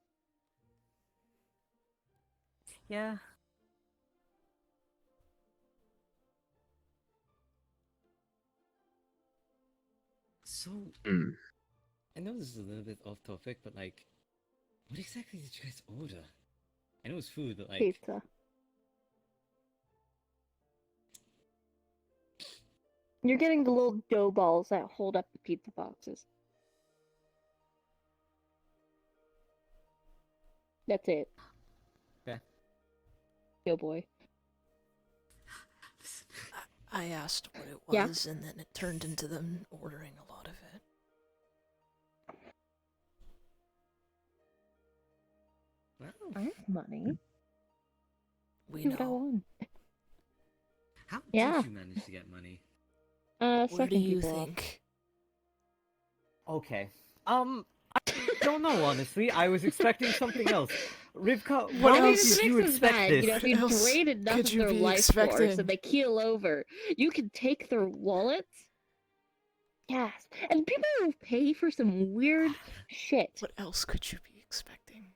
Yeah. So, I know this is a little bit off topic, but like, what exactly did you guys order? I know it's food, but like, Pizza. You're getting the little dough balls that hold up the pizza boxes. That's it. Okay. Yo boy. I asked what it Yeah? was, and then it turned into them ordering a lot of it. Well, I have money. We Do what I know. want. how Yeah. did you manage to get money? Where do Sucking you people off. think? Okay. I don't know, honestly. I was expecting something else. Rivkah, What why else? did you Makes us expect mad, this? You know, if What you else drain enough could of you their be life force expecting? and they keel over, you can take their wallets. Yes. And people will pay for some weird shit. What else could you be expecting?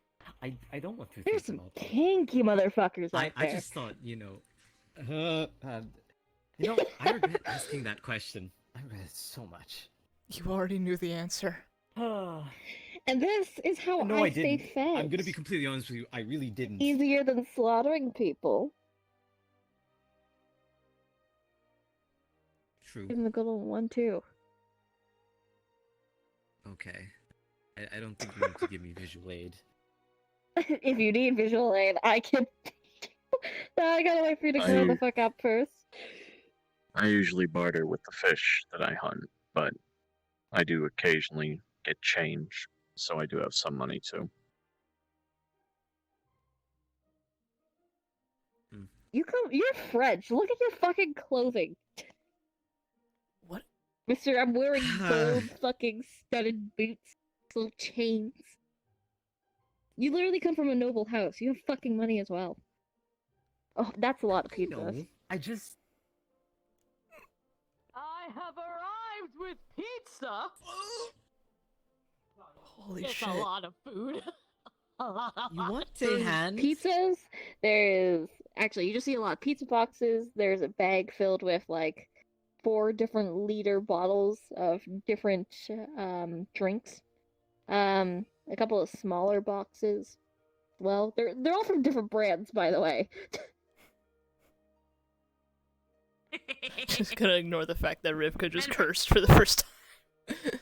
I don't want to There's think some about that. kinky motherfuckers out I there. just thought, you know, I regret asking that question. I read it so much. You already knew the answer. And this is how No, I stay didn't. fed. I'm gonna be completely honest with you, I really didn't. Easier than slaughtering people. True. In the good old one too. Okay. I don't think you need to give me visual aid. If you need visual aid, I can. No, I gotta wait for you to grow the fuck up first. I usually barter with the fish that I hunt, but I do occasionally get change, so I do have some money too. You're French. Look at your fucking clothing. What? Mister, I'm wearing gold fucking studded boots, little chains. You literally come from a noble house. You have fucking money as well. Oh, that's a lot of pizzas. No, I just... I have arrived with pizza. Holy It's shit. a lot of food. A lot of you want There's a hand? pizzas. There's actually, you just see a lot of pizza boxes. There's a bag filled with like 4 different liter bottles of different drinks. A couple of smaller boxes. Well, they're all from different brands, by the way. Just gonna ignore the fact that Rivkah just cursed for the first time.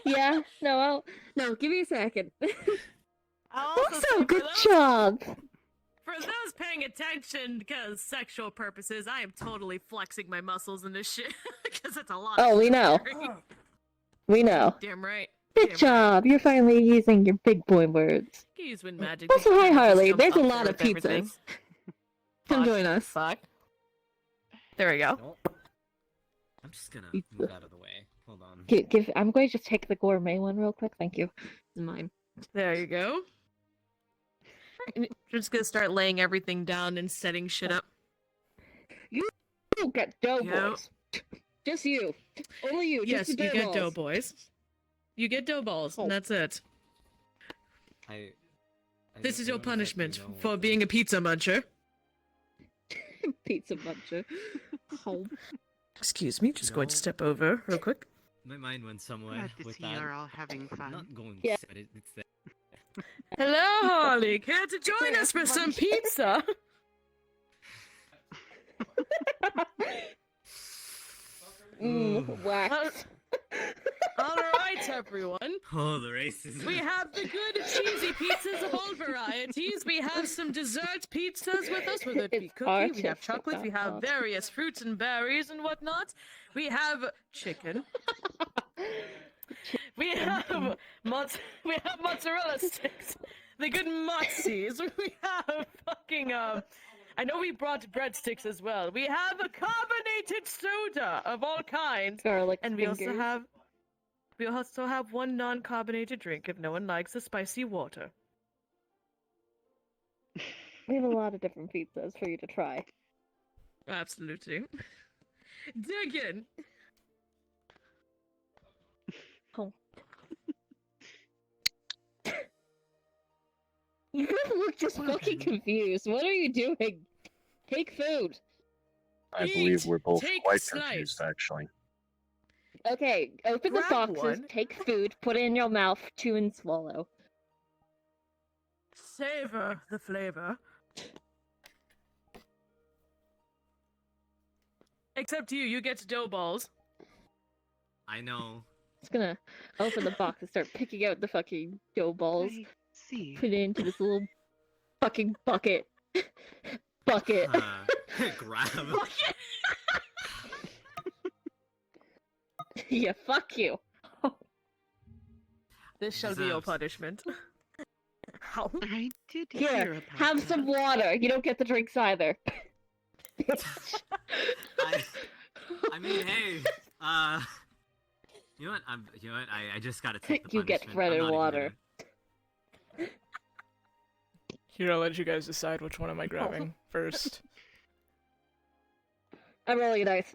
Yeah. No, give me a second. Also, Good job. For those paying attention, because sexual purposes, I am totally flexing my muscles in this shit. Because it's a lot. Oh, of we know. carrying. We know. Damn right. Good job. You're finally using your big boy words. Use when magic. Also, hi just Harley. comes There's a up lot there of with everything. pizzas. Come join us. Fuck. There we go. No. I'm just gonna Pizza. move out of the way. Hold on. I'm going to just take the gourmet one real quick. Thank you. This is mine. There you go. We're just gonna start laying everything down and setting shit up. You get dough Yep. boys. Just you. Only you. Yes, just you the get balls. dough boys. You get dough balls, and that's it. I This don't- is I your don't exactly punishment know for what being a pizza muncher. Pizza muncher. Oh. Excuse me, just going to step over real quick. My mind went somewhere Glad to with see that. you're all having I'm fun. not going Yeah. to set it. It's there. Hello, Harley. Care to join us for some pizza? Wax. All right, everyone. Oh, the racism. We have the good cheesy pizzas of all varieties. We have some dessert pizzas with us, whether it be It's cookie, we have artistic, chocolate, we that's have all. various fruits and berries and whatnot. We have chicken. We have mozzarella sticks. The good mozzies. We have fucking I know we brought breadsticks as well. We have a carbonated soda of all kinds. Garlic And fingers. we also have one non-carbonated drink if no one likes the spicy water. We have a lot of different pizzas for you to try. Absolutely. Dig in. Oh. You both look just fucking confused. What are you doing? Take food. I believe Eat, we're both take quite slice. confused, actually. Okay, open the Grab boxes, one. take food, put it in your mouth, chew and swallow. Savor the flavor. Except you get dough balls. I know. Just gonna open the box and start picking out the fucking dough balls. I see. Put it into this little fucking bucket. Bucket. Grab. Yeah, fuck you. This shall be your Deserves. punishment. How? I did hear Here, about have that. some water. You don't get the drinks either. I mean, hey, you know what? I just gotta take the You get punishment. bread I'm and not even water. Here, I'll let you guys decide which one am I grabbing first. I'm rolling a dice.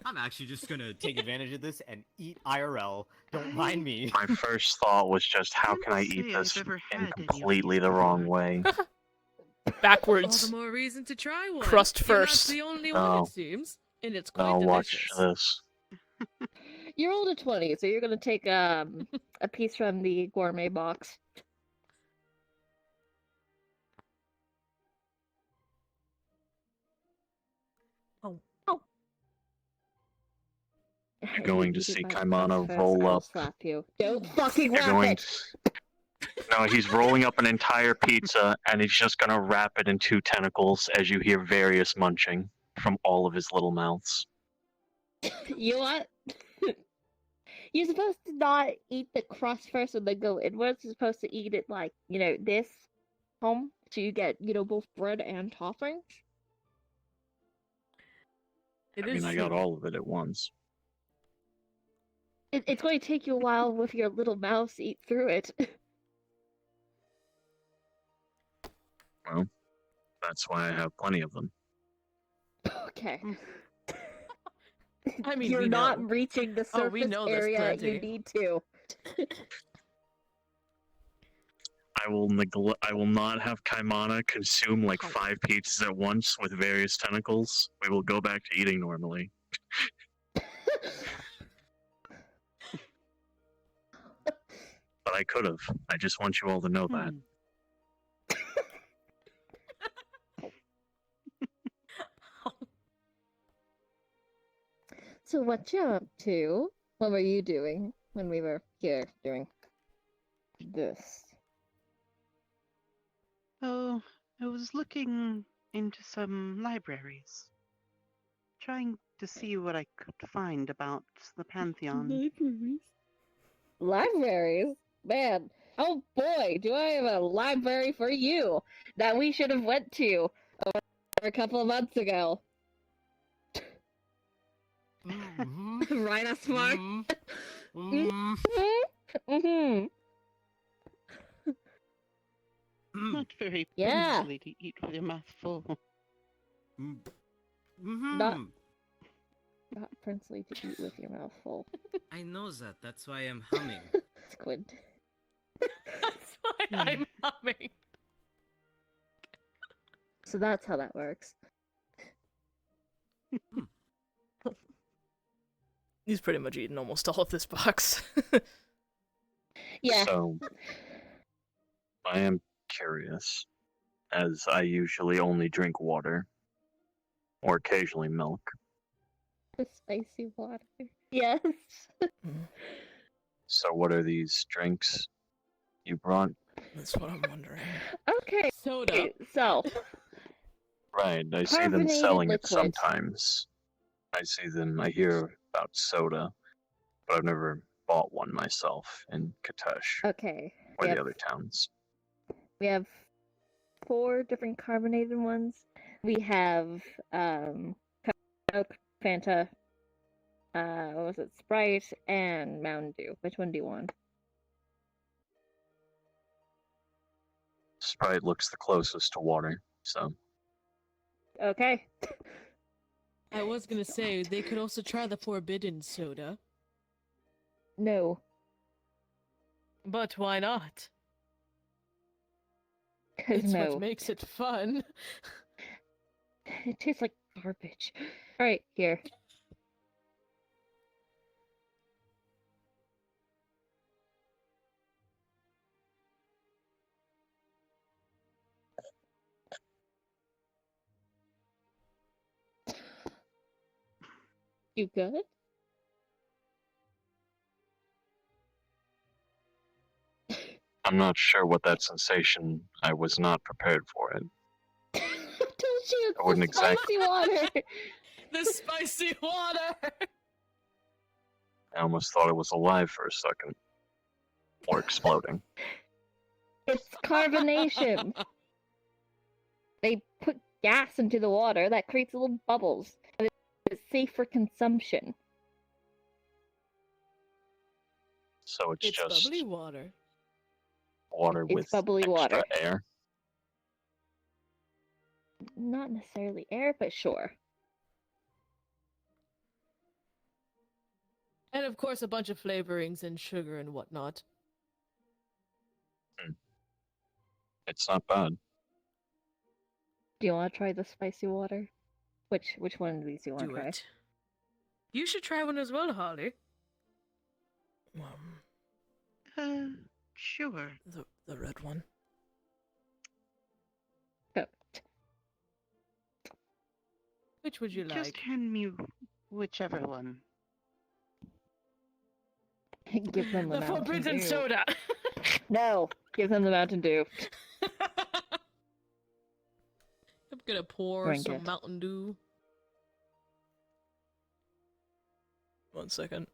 I'm actually just gonna take advantage of this and eat IRL. Don't mind me. My first thought was just how Can't can I say eat I've this ever in had any of completely these the wrong before. way? All Backwards. the more reason to try one. Crust You're first. not the only Oh. one, it seems. And it's quite I'll watch delicious. this. You rolled a 20, so you're gonna take a piece from the gourmet box. You're going to You did see my Kaimana first, roll I'll up. slap you. Don't fucking You're wrap going it! No, he's rolling up an entire pizza, and he's just gonna wrap it in two tentacles as you hear various munching from all of his little mouths. You know what? You're supposed to not eat the crust first and then go inwards. You're supposed to eat it like, this. So you get, both bread and toppings. It I is mean, I got true. all of it at once. It's going to take you a while with your little mouth to eat through it. Well, that's why I have plenty of them. Okay. I mean, You're we not know. reaching the Oh, we surface know there's area you plenty. need to. I will not have Kaimana consume like 5 pizzas at once with various tentacles. We will go back to eating normally. But I could have. I just want you all to know that. So what you up to? What were you doing when we were here doing this? Oh, I was looking into some libraries, trying to see what I could find about the Pantheon. Libraries? Man, oh boy, do I have a library for you that we should have went to a couple of months ago. Right, Asmar? Mm-hmm. Not very Yeah. friendly to eat with your mouth full. Not princely to eat with your mouth full. I know that. That's why I'm humming. Squid. That's why I'm humming. So that's how that works. He's pretty much eaten almost all of this box. Yeah. So, I am curious, as I usually only drink water, or occasionally milk. The spicy water. Yes. So, what are these drinks you brought? That's what I'm wondering. Okay, Soda. so Right, I see them Carbonated selling it liquid. sometimes. I hear about soda, but I've never bought one myself in Katesh okay, or the other towns. we have 4 different carbonated ones. We have Coke, Fanta, what was it, Sprite, and Mountain Dew. Which one do you want? Sprite looks the closest to water, so Okay. I was gonna say they could also try the forbidden soda, No. but why not? Cause It's no. what makes it fun. It tastes like garbage. Alright, here. You good? I'm not sure what that sensation. I was not prepared for it. I told you it's I wouldn't the exact- spicy water. The spicy water. I almost thought it was alive for a second. Or exploding. It's carbonation. They put gas into the water that creates little bubbles. And it's safe for consumption. So it's just bubbly water. water It's with bubbly extra water. air. Not necessarily air, but sure. And of course a bunch of flavorings and sugar and whatnot. It's not bad. Do you want to try the spicy water? Which one of these do you want to Do try? it. You should try one as well, Holly. Sure. The red one. Go. Which would you Just like? hand me whichever one. Give them the The Mountain forbidden Dew. soda. No, give them the Mountain Dew. I'm gonna pour Drink some it. Mountain Dew. 1 second.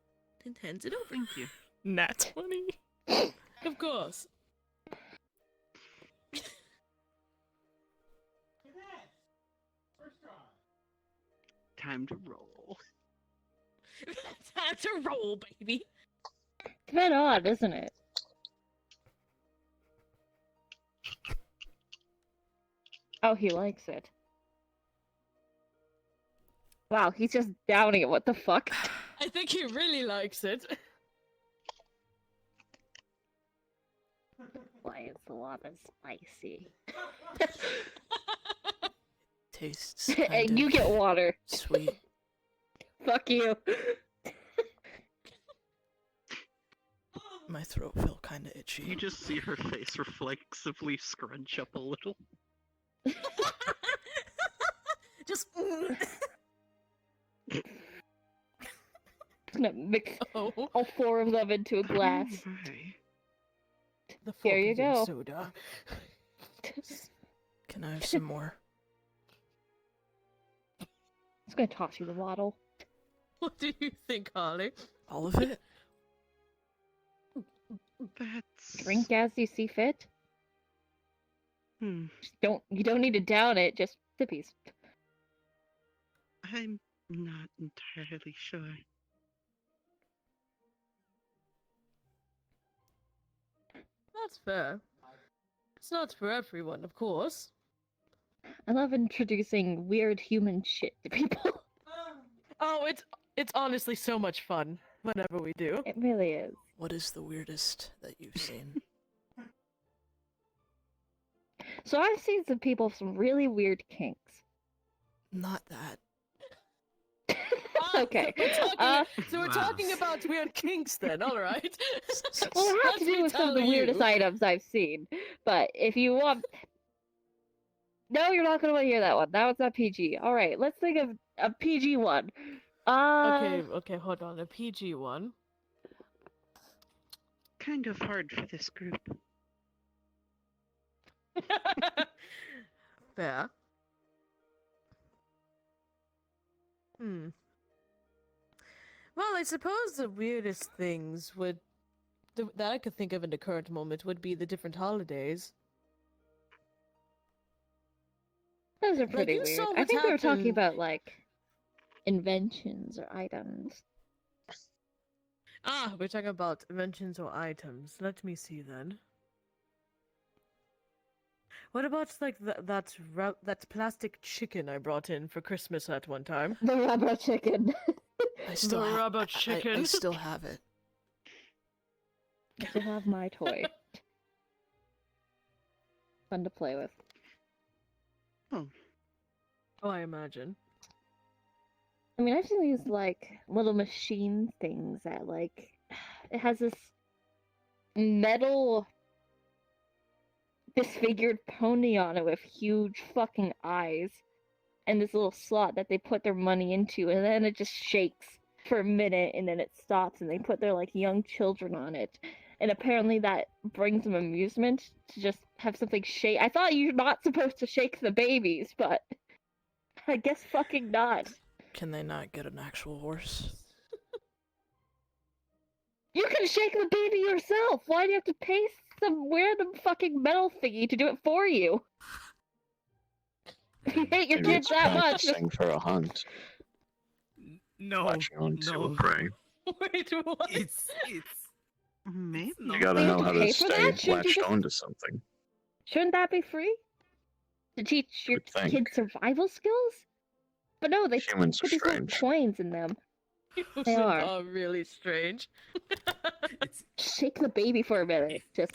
And hands it over. Thank you. Nat 20. Of course. Time to roll. Time to roll, baby. It's a bit odd, isn't it? Oh, he likes it. Wow, he's just downing it. What the fuck? I think he really likes it. Why is the lava spicy? Tastes And kind you of get water. sweet. Fuck you. My throat felt kind of itchy. You just see her face reflexively scrunch up a little. Just. Gonna mix Oh, all 4 of them into a glass. Alright. the Here you forbidden go. soda. Can I have some more? Just gonna toss you the bottle. What do you think, Harley? All of it? That's... Drink as you see fit. Hmm. You don't need to down it, just sippies. I'm not entirely sure. That's fair. It's not for everyone, of course. I love introducing weird human shit to people. Oh, it's honestly so much fun whenever we do. It really is. What is the weirdest that you've seen? So I've seen some people with some really weird kinks. Not that. Okay. So we're talking about weird kinks then, alright? Well, it has to Let do me with some of the tell weirdest you. items I've seen. But if you want... No, you're not going to want to hear that one. That one's not PG. Alright, let's think of a PG one. Okay, hold on. A PG one. Kind of hard for this group. Fair. Hmm. Well, I suppose the weirdest things that I could think of in the current moment would be the different holidays. Those are Like, pretty you weird. saw I what's think they were talking happened. about like inventions or items. Ah, we're talking about inventions or items. Let me see then. What about like that plastic chicken I brought in for Christmas at one time? The rubber chicken. I still The rubber I chicken. still have it. You should have my toy. Fun to play with. Oh, I imagine. I mean, I've seen these like little machine things that like it has this metal disfigured pony on it with huge fucking eyes and this little slot that they put their money into, and then it just shakes for a minute and then it stops, and they put their like young children on it, and apparently that brings them amusement to just have something shake. I thought you're not supposed to shake the babies, but I guess fucking not. Can they not get an actual horse? You can shake the baby yourself. Why do you have to pay some random fucking metal thingy to do it for you? If you hate your Maybe kids it's that much, just practicing for a hunt, No, latching onto no. a prey. Wait, what? It's Maybe. You gotta They know have to how pay to for stay that? Shouldn't you latched just- onto something. shouldn't that be free? To teach your would think. kids survival skills? But no, they Humans are put these little strange. coins in them. They are. really strange. it's. Shake the baby for a minute. Just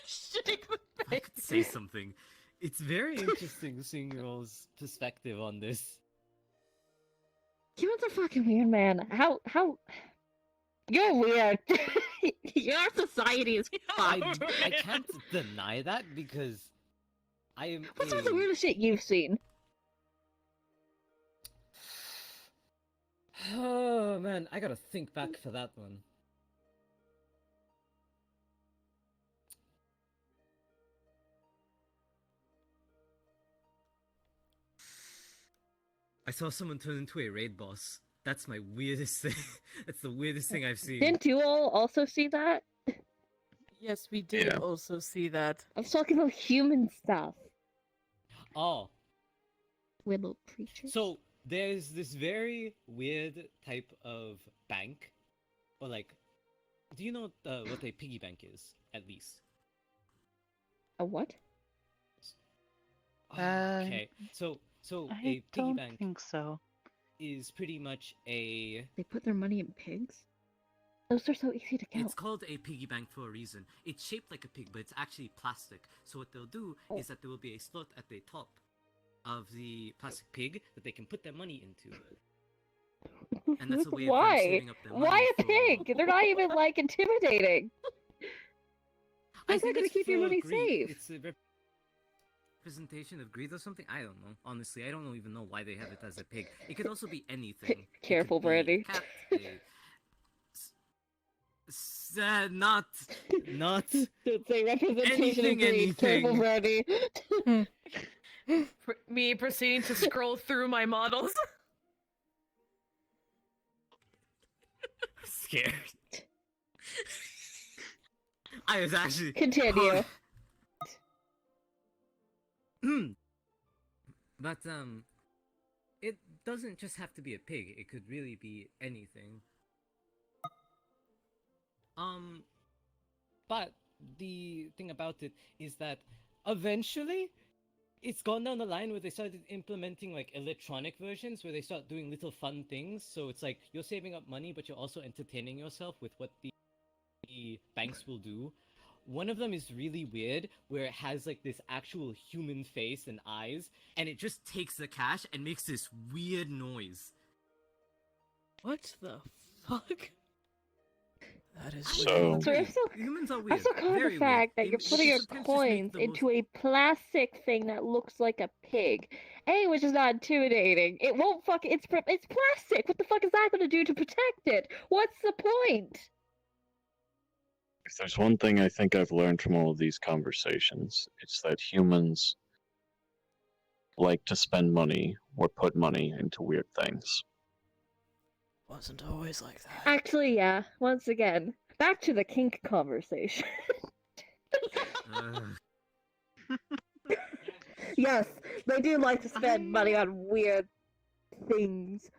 Shake the I could say something. It's very interesting seeing your all's perspective on this. humans are fucking weird, man. How you're weird. Your society is I fucked. can't deny that because I am. What's some of the weirdest shit you've seen? Oh man, I gotta think back for that one. I saw someone turn into a raid boss. That's my weirdest thing. That's the weirdest thing I've seen. Didn't you all also see that? Yes, we did Yeah. also see that. I was talking about human stuff. Oh, Weird little creatures. so there's this very weird type of bank, or like, do you know what a piggy bank is? At least. A what? Okay, so a I piggy don't bank think so. is pretty much a. They put their money in pigs? Those are so easy to count. It's called a piggy bank for a reason. It's shaped like a pig, but it's actually plastic. So what they'll do is that there will be a slot at the top of the plastic pig that they can put their money into. And that's a way of them Why? saving up their money Why a for- pig? They're not even like intimidating. I How's that think gonna it's keep your for money greed. safe? It's a representation of greed or something. I don't know. Honestly, I don't even know why they have it as a pig. It could also be anything. It could Careful, be Brandy. a cat, not. Don't say representation of Anything, greed. Careful, anything. Brody. Me proceeding to scroll through my models. Scared. I was actually Continue. But it doesn't just have to be a pig. It could really be anything. But the thing about it is that eventually it's gone down the line where they started implementing like electronic versions where they start doing little fun things. So it's like you're saving up money, but you're also entertaining yourself with what the banks will do. One of them is really weird, where it has like this actual human face and eyes, and it just takes the cash and makes this weird noise. What the fuck? That is So- weird. So I'm still, Humans are I'm weird. still caught on very the fact weird. that you're It putting your tends to just make coins the most- into a plastic thing that looks like a pig, which is not intimidating. It won't it's plastic. What the fuck is that gonna do to protect it? What's the point? If there's one thing I think I've learned from all of these conversations, it's that humans like to spend money or put money into weird things. Wasn't always like that. Actually, yeah. Once again, back to the kink conversation. Yes, they do like to spend money on weird things.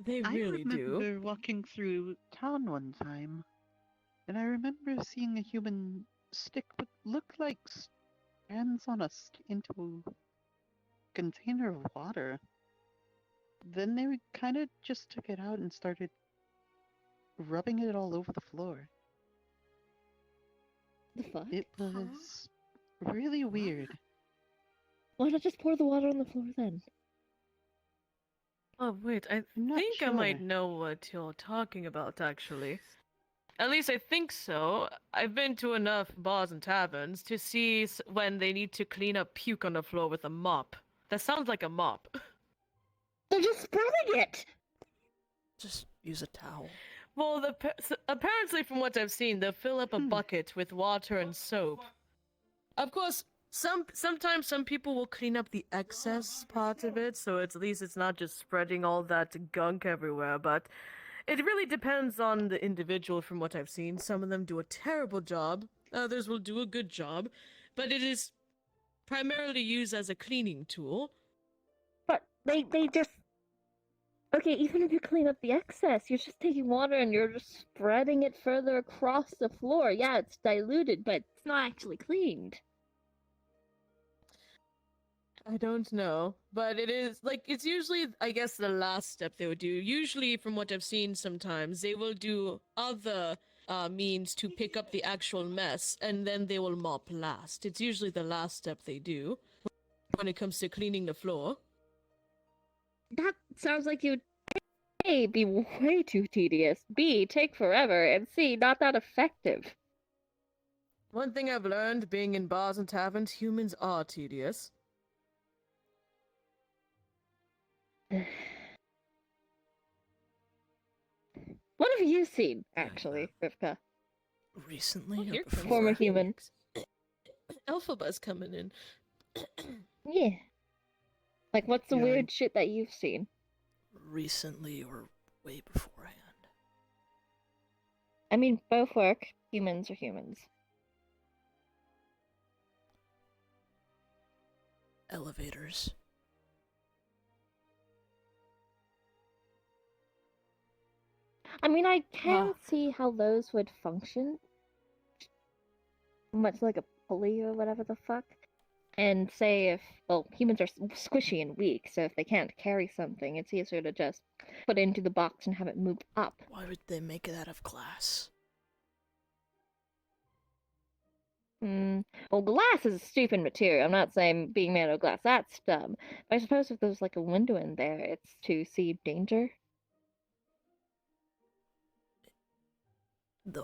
They I really do. remember walking through town one time, and I remember seeing a human stick what looked like strands on into a container of water. Then they kind of just took it out and started rubbing it all over the floor. The fuck? It was really weird. Why not just pour the water on the floor then? Oh wait, I I'm not think I might sure. know what you're talking about, actually. At least I think so. I've been to enough bars and taverns to see when they need to clean up puke on the floor with a mop. That sounds like a mop. They're just spreading it! Just use a towel. Well, apparently from what I've seen, they'll fill up a bucket with water and soap. Of course, sometimes some people will clean up the excess part of it, so at least it's not just spreading all that gunk everywhere, but it really depends on the individual from what I've seen. Some of them do a terrible job, others will do a good job, but it is primarily used as a cleaning tool. But they just... Okay, even if you clean up the excess, you're just taking water and you're just spreading it further across the floor. Yeah, it's diluted, but it's not actually cleaned. I don't know, but it is, like, it's usually, I guess, the last step they would do. Usually, from what I've seen sometimes, they will do other means to pick up the actual mess, and then they will mop last. It's usually the last step they do when it comes to cleaning the floor. That sounds like you'd A, be way too tedious, B, take forever, and C, not that effective. One thing I've learned being in bars and taverns, humans are tedious. What have you seen, actually, Rivkah? Recently? Oh, or here before? comes Former the human. Alphabet's coming in. Yeah. Like, what's the Yeah, weird shit that you've seen? Recently or way beforehand? I mean, both work. Humans are humans. Elevators. I mean, I can see how those would function. Much like a pulley or whatever the fuck. And say if, well, humans are squishy and weak, so if they can't carry something, it's easier to just put it into the box and have it move up. Why would they make it out of glass? Well, glass is a stupid material. I'm not saying being made of glass, that's dumb. But I suppose if there's like a window in there, it's to see danger.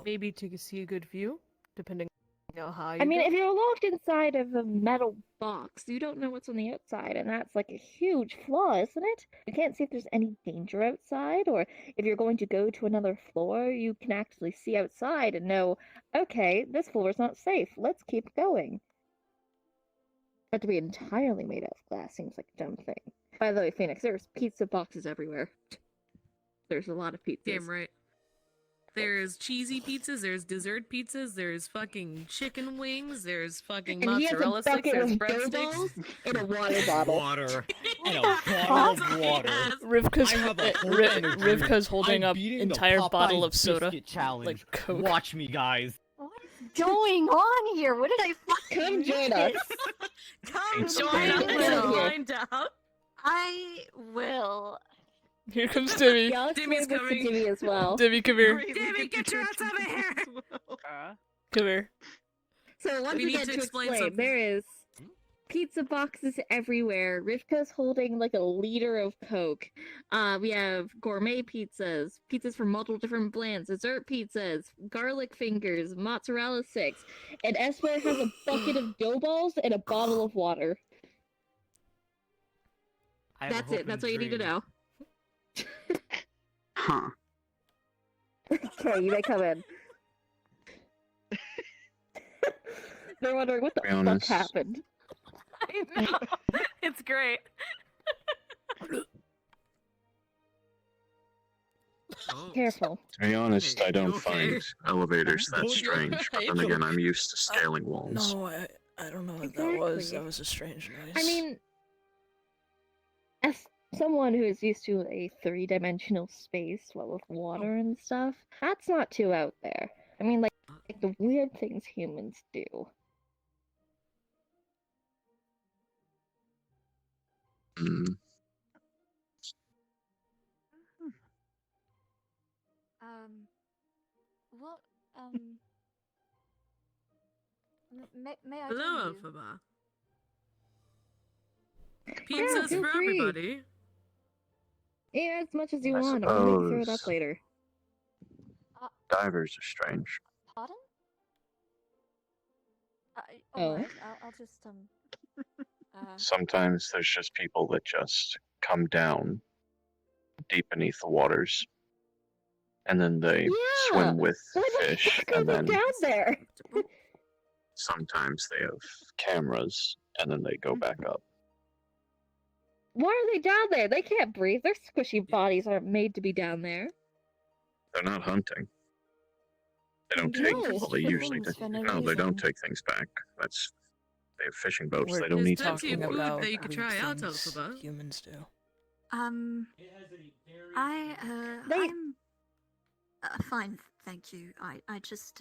Maybe to see a good view, depending on how high you I mean, go. if you're locked inside of a metal box, you don't know what's on the outside, and that's like a huge flaw, isn't it? You can't see if there's any danger outside, or if you're going to go to another floor, you can actually see outside and know, okay, this floor is not safe, let's keep going. But to be entirely made out of glass seems like a dumb thing. By the way, Phoenix, there's pizza boxes everywhere. There's a lot of pizzas. Damn right. There's cheesy pizzas, there's dessert pizzas, there's fucking chicken wings, there's fucking And he has a mozzarella sticks, bucket there's with dough breadsticks. balls in a water bottle. Water. And a bottle of water. Rivkah's, I have a whole energy. Rivkah's holding I'm up beating the entire bottle Popeyes of soda. biscuit challenge. Like Coke. Watch me, guys. What is going on here? What did I Come fucking join us. Come It's join okay. us Get and over here. find out. I will. Here comes Dimmy. Yeah, I'll Dimmy's explain this to coming. Dimmy as well. Dimmy, come here. Damn it, get your ass out of here! Come here. So once We need again, to to explain explain, something. there is pizza boxes everywhere. Rivka's holding like a liter of Coke. We have gourmet pizzas, pizzas from multiple different blends, dessert pizzas, garlic fingers, mozzarella sticks, and Esper has a bucket of dough balls and a bottle of water. I have a That's hope it. That's and what you need to dream. know. Huh. Okay, you may come in. They're wondering what the be fuck honest. happened. I know. It's great. Oh, Careful. To be honest, Hey, I don't you okay? find elevators that Don't- strange. But then Right. again, I'm used to scaling walls. No, I don't know what that was. Exactly. That was a strange noise. I mean, as someone who is used to a three-dimensional space, what with water and stuff, that's not too out there. I mean, like the weird things humans do. Mm, What, may I Hello, join you? Alphaba. Yeah, Pizzas feel for free. everybody. Yeah, as much as you I want. I'll maybe throw it up suppose- later. divers are strange. Pardon? Oh. Alright, I'll just, Sometimes there's just people that just come down deep beneath the waters, and then they Yeah! swim with Why the fish, fuck are and they then down there? sometimes they have cameras, and then they go back up. Why are they down there? They can't breathe. Their squishy bodies aren't made to be down there. They're not hunting. They don't No. take. Well, they usually Things for no no, they don't reason. take things back. That's they have fishing boats. We're They don't There's need plenty things of for food water. that you could weird try out, things Alphaba. humans do. It has a very They- I'm fine, thank you. I just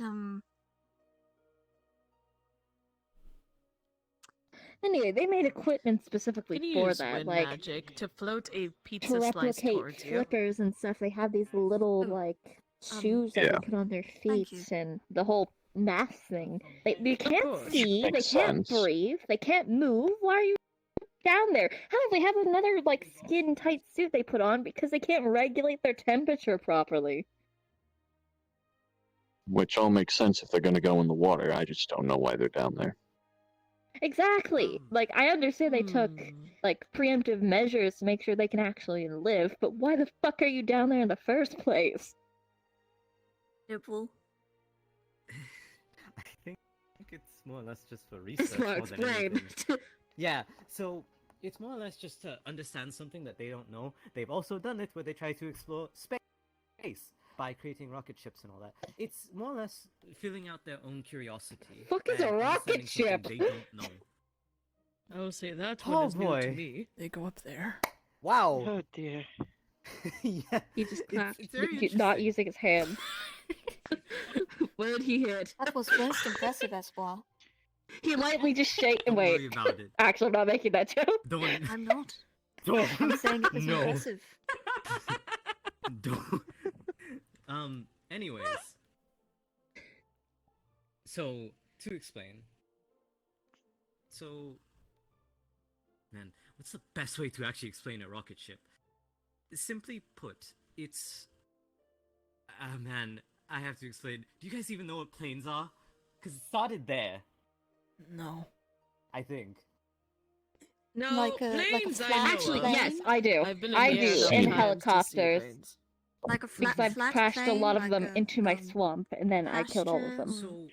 Anyway, they made equipment specifically Can you for use that, wind like magic to float a to pizza slice replicate towards you? flippers and stuff. They have these little like shoes that Yeah. they put on their Thank feet and the whole mask thing. They can't course. see, they Makes can't sense. breathe, they can't move. Why are you down there? Hell, they have another like skin tight suit they put on because they can't regulate their temperature properly. Which all makes sense if they're going to go in the water. I just don't know why they're down there. Exactly. Like I understand they took Hmm. like preemptive measures to make sure they can actually live, but why the fuck are you down there in the first place? nibble. I think it's more or less just for research Well, more than explain. anything. Yeah, so it's more or less just to understand something that they don't know. They've also done it where they try to explore space by creating rocket ships and all that. It's more or less filling out their own curiosity. Fuck is a and rocket understanding something ship? They don't know. I will say that Oh, one is new to boy. me. They go up there. wow. Oh dear. Yeah, He just clapped, it's very not interesting. using his hand. Where did he hit? That was most impressive, Espoir. He lightly just shake. Don't worry Wait, about it. actually, I'm not making that joke. Don't. I'm not. Don't. I'm saying it was No. impressive. Don't. Anyways. So, to explain. So. Man, what's the best way to actually explain a rocket ship? Simply put, it's. Ah, man, I have to explain. Do you guys even know what planes are? Because it started there, No. I think. No, Like a planes I flat know Actually, of. plane? yes, I do. I've been in I the air do enough in times to see helicopters planes. Like a flat, because I've flat crashed a lot of plane, them like a, into my swamp, and then I killed all of them. pasture. So.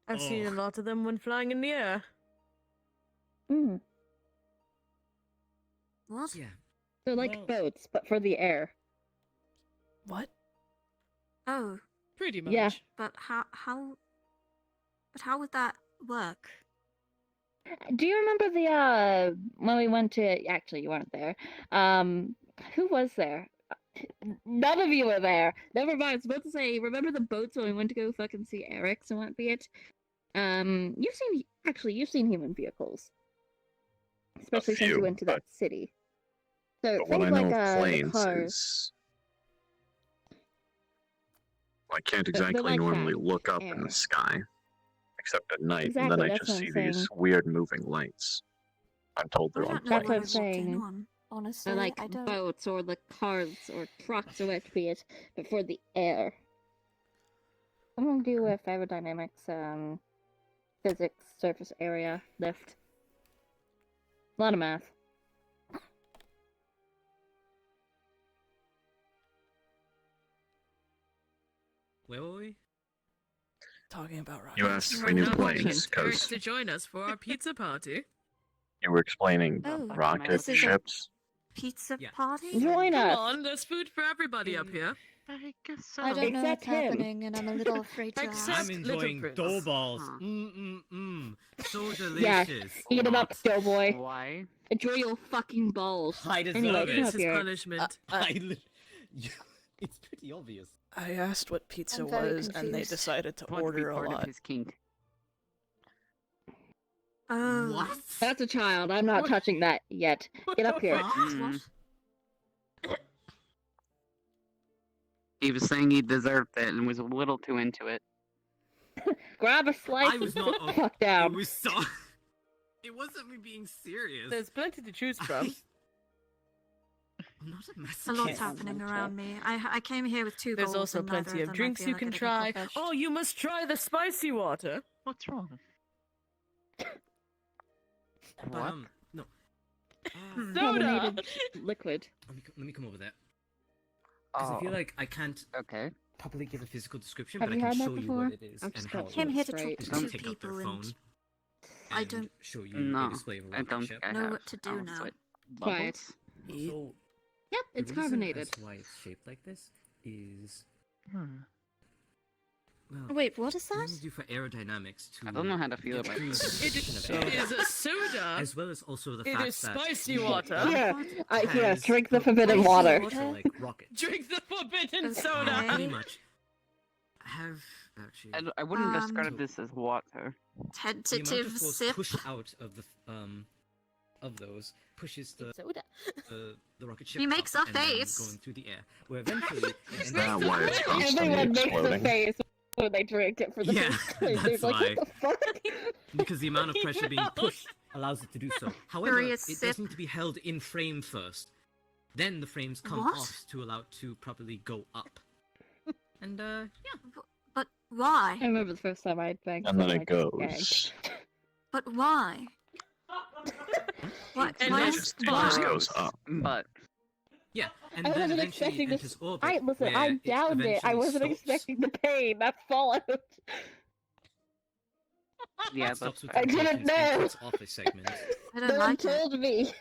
I've seen a Oh. lot of them when flying in the air. Mm. What? Yeah. They're like Well- boats, but for the air. What? Oh, Pretty much. Yeah. but but how would that work? Do you remember the when we went to actually you weren't there. Who was there? None of you were there. Never mind. I was about to say, remember the boats when we went to go fucking see Eric's and what be it? You've seen human vehicles. Especially since you few, went to that but- city. So But what I things know like of the planes cars. is. I can't They're exactly like normally that, look up in air. the sky, except at night, and then Exactly, I that's just what see I'm these saying. weird moving lights. I'm told I they're on don't know That's what what I I'm walked in saying. on. Honestly, They're like I don't. boats or the cars or trucks or what be it, but for the air. Something to do with aerodynamics, physics, surface area, lift. A lot of math. Where were we? Talking about rockets. You asked if we knew Now planes mentions Eric because to join us for our pizza party. you were explaining Oh, rocket this is a- ships. Pizza Yeah. party? Join Come us. on, there's food for everybody up here. I guess so. I don't know Except what's him. happening, and I'm a little afraid to Except- ask. I'm Little enjoying Prince. dough balls. Huh. So delicious. Yes, eat them up, Doughboy. Why? Enjoy your fucking balls. I deserve Anyway, it. come This up is here. punishment. It's pretty obvious. I asked what pizza I'm very was, and they confused. decided to Want to be order a part lot. of his kink. Oh. What? That's a child. I'm not What? touching that yet. Get up here. What? Mm. He was saying he deserved it and was a little too into it. Grab a slice I was and not. sit the fuck down. It was so. It wasn't me being serious. There's plenty to choose from. I'm not a A masochist. lot's happening around me. I came here with 2 There's goals also and neither plenty of them I drinks feel you like can I did try. accomplished. Oh, you must try the spicy water. What's wrong? But, What? no. Soda! Carbonated liquid. Let me come over there. Because I feel like I can't Okay. properly give a physical description, Have but I you can had that show you before? what it is I'm and just how gonna it Came works. here to Right. talk Just to gonna 2 take out their people phone and and I don't show you No, a display of a I rocket don't ship. think I know have. what to do Oh, now. so it Quiet. bubbles? So Yep, the it's reason carbonated. as why it's shaped like this is Hmm. well. Wait, what is we that? need you for aerodynamics to I don't know how to feel get about through this. the It friction of It air, is a soda. as well as also the It fact is that spicy the water. Here, has here, drink the built forbidden parts water. into, like rockets. Drink the forbidden Okay. soda. Pretty much. Have actually I wouldn't Um, describe this as water. the amount Tentative of force sip. pushed out of the of those pushes the Soda. the rocket ship He makes up a and then face. going through the air, where eventually it ends that up why it's constantly Everyone makes a exploding? face when they drink it for the Yeah, first time. They're that's like, why. what the fuck? because the amount of pressure being pushed allows it to do so. However, it Furious does sip. need to be held in frame first. Then the frames come What? off to allow it to properly go up. And yeah. But why? I remember the first time I banged And then someone it like this gang. goes. But why? What? And Why? then It just Why? goes up. But Yeah, and I then wasn't eventually expecting it this. enters orbit. I listen. where I it downed it. I eventually wasn't stops. expecting the pain. That's fallout. yeah, It stops with I the didn't rotations know. and cuts off a segment, I No don't one like it. told me.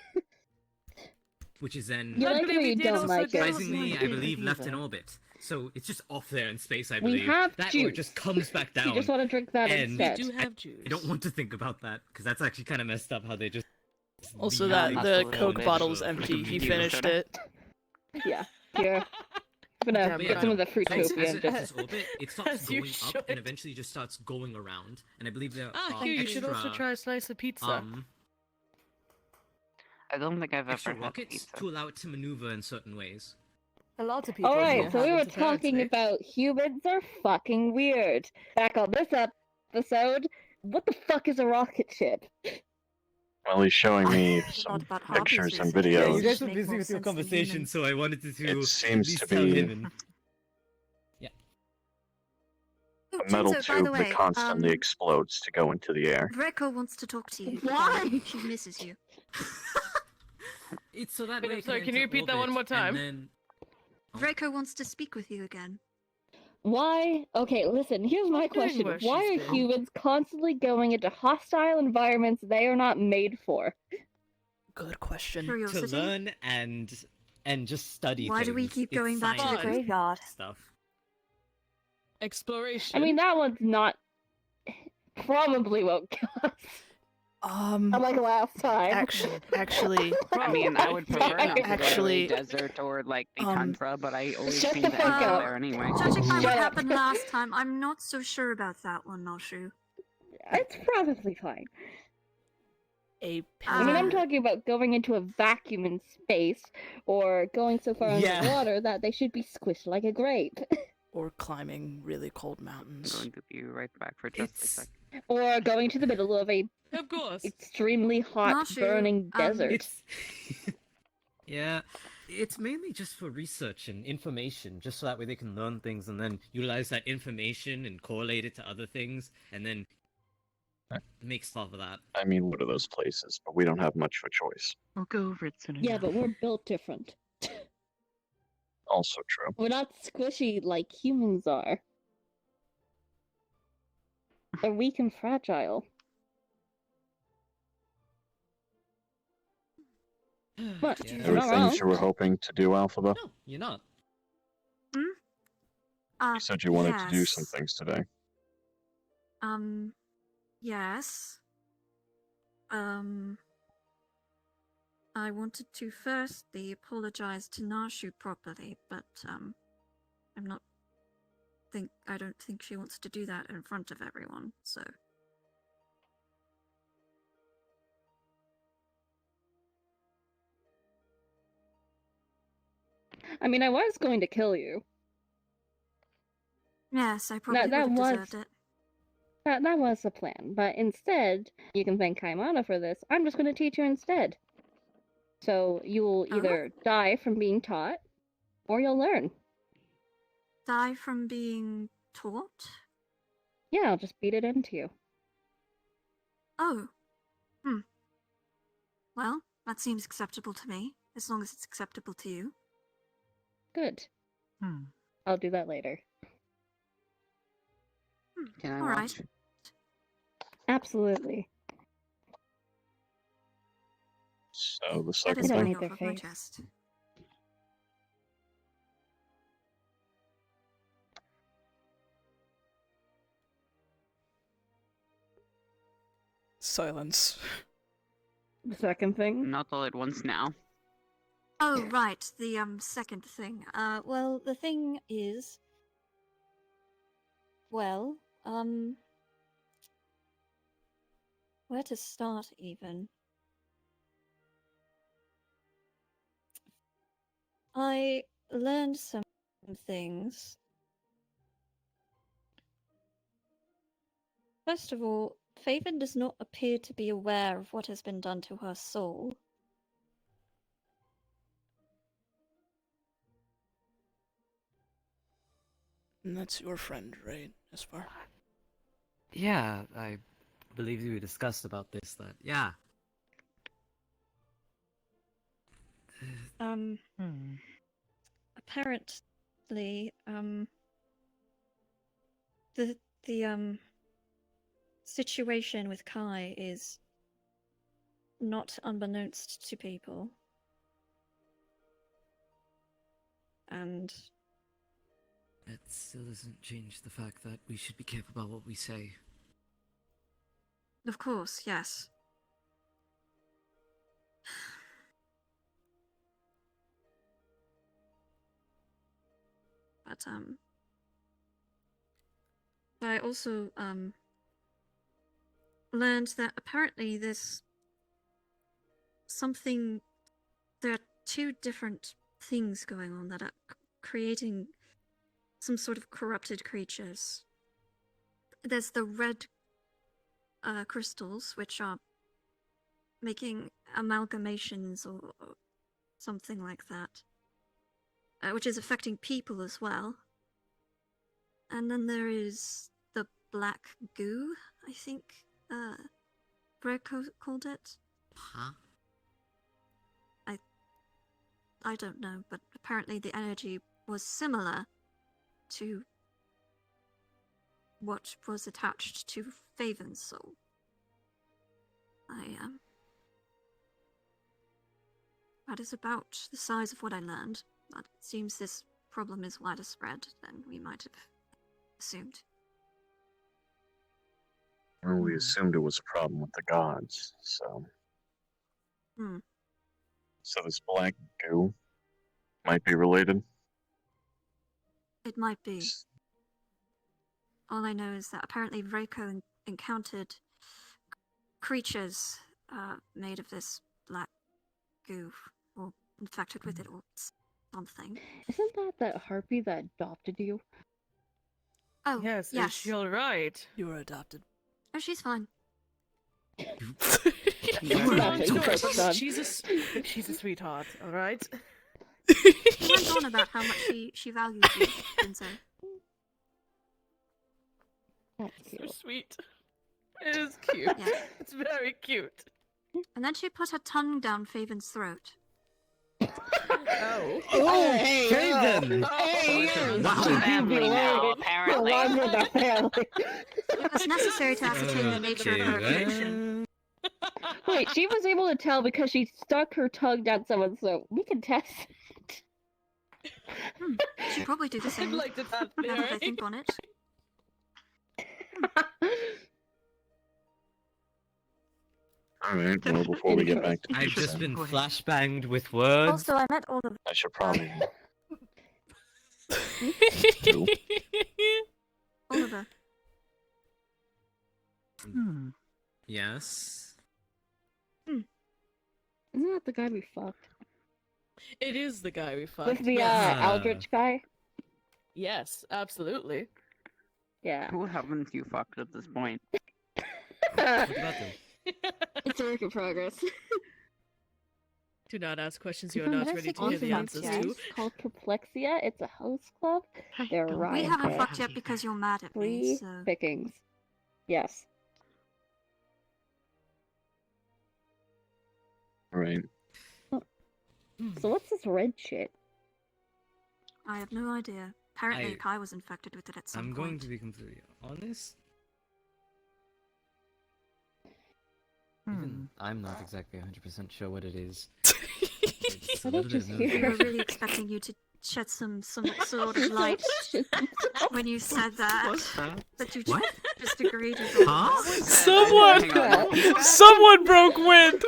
which is then You like it or you did don't also like go- it. surprisingly, I Like believe, left in either. orbit. So it's just off there in space, I We believe. have That or it juice. just comes back down. You just want to drink that And- instead. We do have juice. I don't want to think about that because that's actually kind of messed up how they just. Also, leave that it the for Coke the bottle's for empty. He convenience. finished it. Yeah. Here. I'm gonna Yeah, get but some of the fruit As copia it and just. enters orbit, it stops As you going up should. and eventually just starts going around. And I believe there Ah, are here, you extra, should also try a slice of pizza. I don't think I've extra ever had rockets pizza. to allow it to maneuver in certain ways. A lot of people. All here right, so we have were it, talking apparently. about humans are fucking weird. Back on this episode, what the fuck is a rocket ship? Well, he's showing me A some lot about hobbies pictures and recently. Yeah, videos. you guys were Make busy more with your sense than conversation, humans. so I wanted to It at seems least to tell be him and- Oh, a metal Jinzo, by the tube way, that constantly explodes to go into the air. Rivkah wants to talk to you. Why? She misses you. It's so that Wait, way I'm it sorry, can you enter repeat that one orbit, more time? And then... Oh. Rivkah wants to speak with you again. Why? Okay, listen, here's my I'm doing question. what Why she's are doing. humans constantly going into hostile environments they are not made for? Good question. to Curiosity. learn and just study Why do we things. keep It's going back to the science graveyard? stuff. Exploration. I mean, that one's not. Probably won't kill us. Unlike last time. Actually, I mean, I would prefer not to go to Actually, a desert or like the um, tundra, but I always shut seem the to fuck end up. up there anyway. Judging by Shut what up. happened last time, I'm not so sure about that one, Noshu. It's probably fine. a I mean, I'm Uh, talking about going into a vacuum in space, or going so far Yeah. underwater that they should be squished like a grape, or climbing really cold I'm mountains. going to be right back for just a It's sec. or going to the middle of a Of course. extremely hot, Noshu, burning desert. it's yeah, it's mainly just for research and information, just so that way they can learn things and then utilize that information and correlate it to other things, and then make stuff of that. I mean, what are those places? But we don't have much of a choice. We'll go over it soon Yeah, enough. but we're built different. Also true. We're not squishy like humans are. They're weak and fragile. What? Yeah. You're There were not things wrong. you were hoping to do, Alphaba. No, you're not. You said you wanted to do some Yes. things today. Yes. I wanted to firstly apologize to Nashu properly, but I don't think she wants to do that in front of everyone, so. I mean, I was going to kill you. Yes, I probably that would have was deserved it. that was the plan, but instead, you can thank Kaimana for this. I'm just going to teach you instead. So you will either die from being taught, or you'll learn. Die from being taught? Yeah, I'll just beat it into you. Oh. Well, that seems acceptable to me, as long as it's acceptable to you. Good. I'll do that later. Can I All right. watch? Absolutely. So the That second is don't right need off their of my face. chest. Silence. The second thing. Not all at once now. Oh, right, the second thing. Well, the thing is, well, where to start even? I learned some things. First of all, Faven does not appear to be aware of what has been done to her soul. And that's your friend, right, Aspar? Yeah, I believe we discussed about this. That yeah. Apparently, the situation with Kai is not unbeknownst to people. And It still doesn't change the fact that we should be careful about what we say. of course, yes. But I also learned that apparently there's something. There are two different things going on that are creating some sort of corrupted creatures. There's the red crystals, which are making amalgamations or something like that, which is affecting people as well. And then there is the black goo, I think Greg called it. Huh? I don't know, but apparently the energy was similar to what was attached to Faven's soul. That is about the size of what I learned, but it seems this problem is wider spread than we might have assumed. Well, we assumed it was a problem with the gods, so. So this black goo might be related. It might be. All I know is that apparently Rivkah encountered creatures made of this black goo, or infected with it, or something. Isn't that harpy that adopted you? Oh, Yes, yes. is she alright? You were adopted. Oh, she's fine. She's a sweetheart, alright? She went on about how much she values you, Vinzo. That's So cute. sweet. It is cute. Yeah. It's very cute. And then she put her tongue down Faven's throat. Oh. Hey, Faven! Hey, Wow. Family now, apparently. It was necessary to ascertain the nature of her affliction. Wait, she was able to tell because she stuck her tongue down someone's throat. We can test it. Should probably do the same. I'd like to tap now that I think on it. Alright, well, before we get back to I've pizza, just been flashbanged with words. Also, I met all of I should probably... Oliver. Yes. Isn't that the guy we fucked? It is the guy we fucked. With the Yeah. Aldrich guy? Yes, absolutely. Yeah. Who haven't you fucked at this point? What about them? It's a work in progress. Do not ask questions you are not ready to hear the answers to. It's called Perplexia. It's a host club. They're right. We haven't fucked yet because you're mad at me, Free so... pickings. Yes. Right. So what's this red shit? I have no idea. Apparently I- Kai was infected with it at some I'm point. going to be completely honest. Even I'm not exactly 100% sure what it is. It's a I little don't bit just of We hear- were really expecting you to shed some sort of light when you said that. That you just agreed with all Huh? this. Someone broke wind.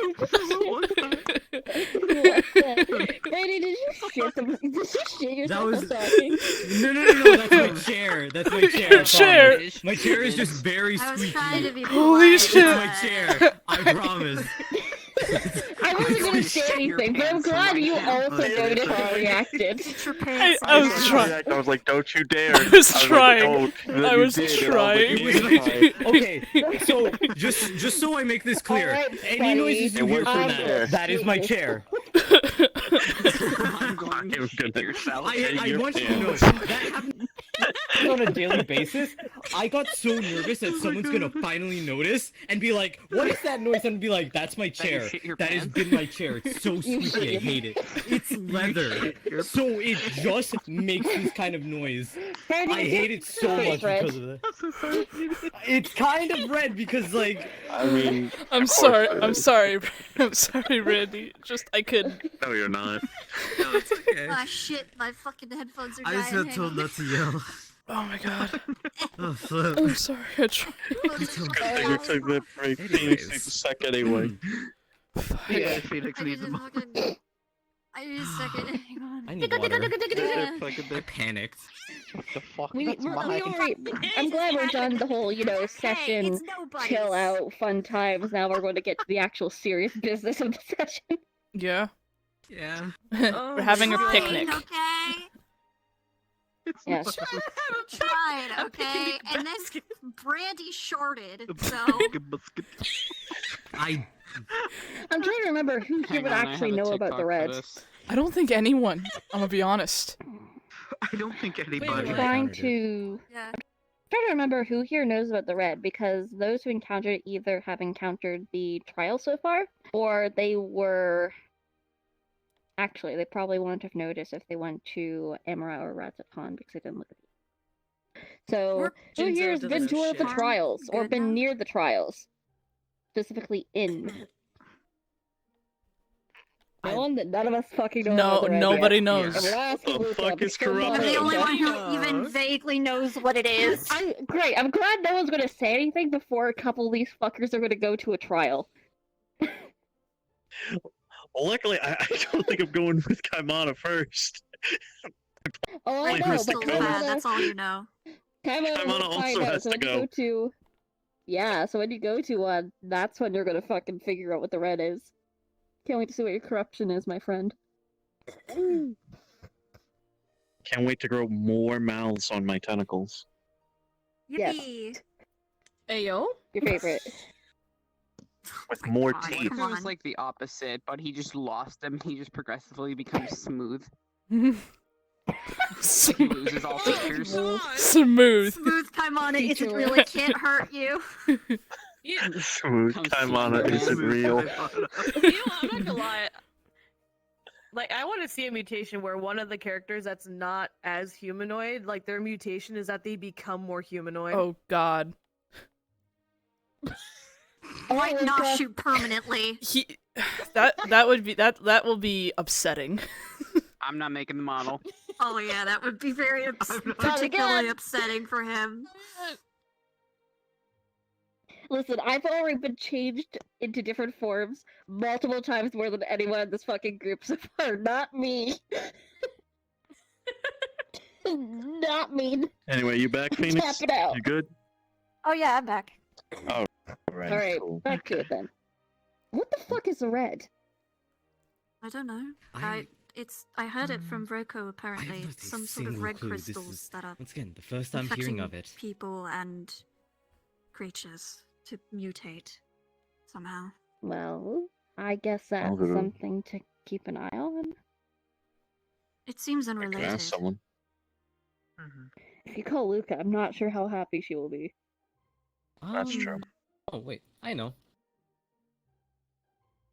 Brady, did you shit did you shit That yourself was while talking? no. That's my chair. That's my chair. Your I chair. promise. My chair is just very I was squeaky. trying to be Holy polite, shit. It's my but- chair. I promise. I wasn't gonna say anything, but I'm glad you also noticed how I reacted. Get your pants I was on. trying. I was like, don't you dare. I was like, trying. "Don't." And then I you was did, and trying. I was like, Okay, so just so I make this clear, Alright, any buddy. noises you It hear was from my that, chair. that is my chair. I'm going to shit yourself. I want you to know that happens on a daily basis. I got so nervous that someone's gonna finally notice and be like, "What is that noise?" And be like, "That's my That you chair. shit your That has pants?" been my chair. It's so squeaky. I hate it. It's leather, so it just makes this kind of noise. Brady, I hate it so much because of that. It's kind of red because like I mean, I'm of course sorry. it I'm is. sorry. I'm sorry, Randy. Just I couldn't. No, you're not. no, it's okay. Ah, shit, my fucking headphones are I dying. just got hang told on. not to yell. Oh my god. Oh, flip. I'm sorry. I tried. Close it Good down. thing we took that break. Phoenix Anyways. needs a sec anyway. Yeah, Phoenix I needs need a a fucking... I need a second, hang on. I need water. Yeah. I panicked. What the fuck? We That's mine. I'm glad we're done the whole, session, it's nobody's. chill out, fun times. Now we're going to get to the actual serious business of the session. Yeah. Yeah. We're having a Trying, picnic. Okay? It's Yes. not Tried, A okay? picnic And then basket. Brandy shorted, a so... fucking biscuit. I I'm trying to remember who here Hang would on, I actually have a know about TikTok the for Reds. this. I don't think anyone. I'm gonna be honest. I don't think anybody. wait. Trying encountered to Yeah. trying to remember who here knows about the Red, because those who encountered it either have encountered the trial so far, or they were... Actually, they probably wouldn't have noticed if they went to Emra or Razakhan, because they didn't look at it. So, We're- who Jinzo here has does been that to one of the shit. trials, or Good been now? near the trials? Specifically in. I- No one that none of us fucking know No, about the Red nobody yet. knows. And we're asking What the Rivkah, fuck is because corrupt? I'm the Rivkah- only one who even vaguely knows what it is. Great, I'm glad no one's gonna say anything before a couple of these fuckers are gonna go to a trial. Well, luckily, I don't think I'm going with Kaimana first. Oh, I Like know, Mr. but Cohen. Bad, that's all you know. Kaimana Kaimana will also find out, has so to when you go. go to... Yeah, so when you go to one, that's when you're gonna fucking figure out what the Red is. Can't wait to see what your corruption is, my friend. Can't wait to grow more mouths on my tentacles. Yes. Yippee! Ayo? Your favorite. With my more God, teeth. What if come it was on. like the opposite, but he just lost them, he just progressively becomes smooth. He loses all features. Smooth. Smooth Kaimana isn't Feature really can't hurt you. Smooth Kaimana isn't real. You know, I'm not gonna lie. Like, I want to see a mutation where one of the characters that's not as humanoid, like their mutation is that they become more humanoid. Oh god. Might not shoot permanently. That will be upsetting. I'm not making the model. Oh yeah, that would be very particularly upsetting for him. Listen, I've already been changed into different forms multiple times more than anyone in this fucking group so far. Not me. Not me. Anyway, you back, Phoenix? Tap it out. You good? Oh yeah, I'm back. Oh, right. Alright, Cool. back to it then. What the fuck is red? I don't know. I heard it from Roko apparently. not a Some sort of single red clue. This crystals is, that are once again, the first I'm hearing affecting of it. people and creatures to mutate somehow. Well, I guess that's Okay. something to keep an eye on. It seems I can unrelated. ask someone. If you call Luca, I'm not sure how happy she will be. That's true. Oh wait, I know.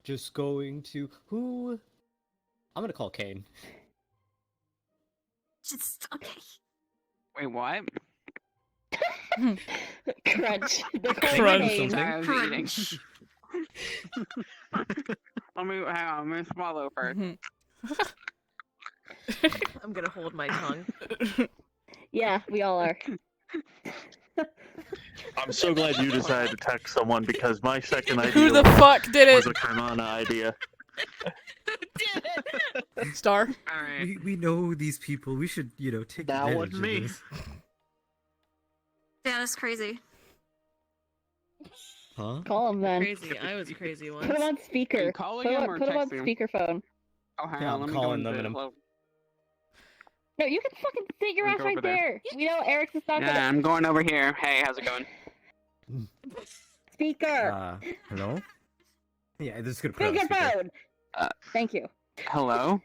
Just going to who? I'm gonna call Kane. Just okay. Wait, what? Crunch. Crunch. Sorry, I was eating. Crunch. Hang on, let me swallow first. I'm gonna hold my tongue. Yeah, we all are. I'm so glad you decided to text someone because my second idea Who the fuck did was it? a Carmana idea. Star? Alright. We know these people. We should, take That advantage was of me. this. Yeah, that's crazy. Huh? Call him then. Crazy. I was crazy once. Put him on speaker. Are you calling Put him him, or put him on texting him? speakerphone. Oh, hang Yeah, on, I'm let me go calling into them and I'm- hello. No, you can fucking sit your Let me ass go right over there. there. We know Eric's is not Yeah, gonna. I'm going over here. Hey, how's it going? Speaker! Hello? Yeah, this is gonna put on speaker. Speakerphone! Uh, Thank you. Hello?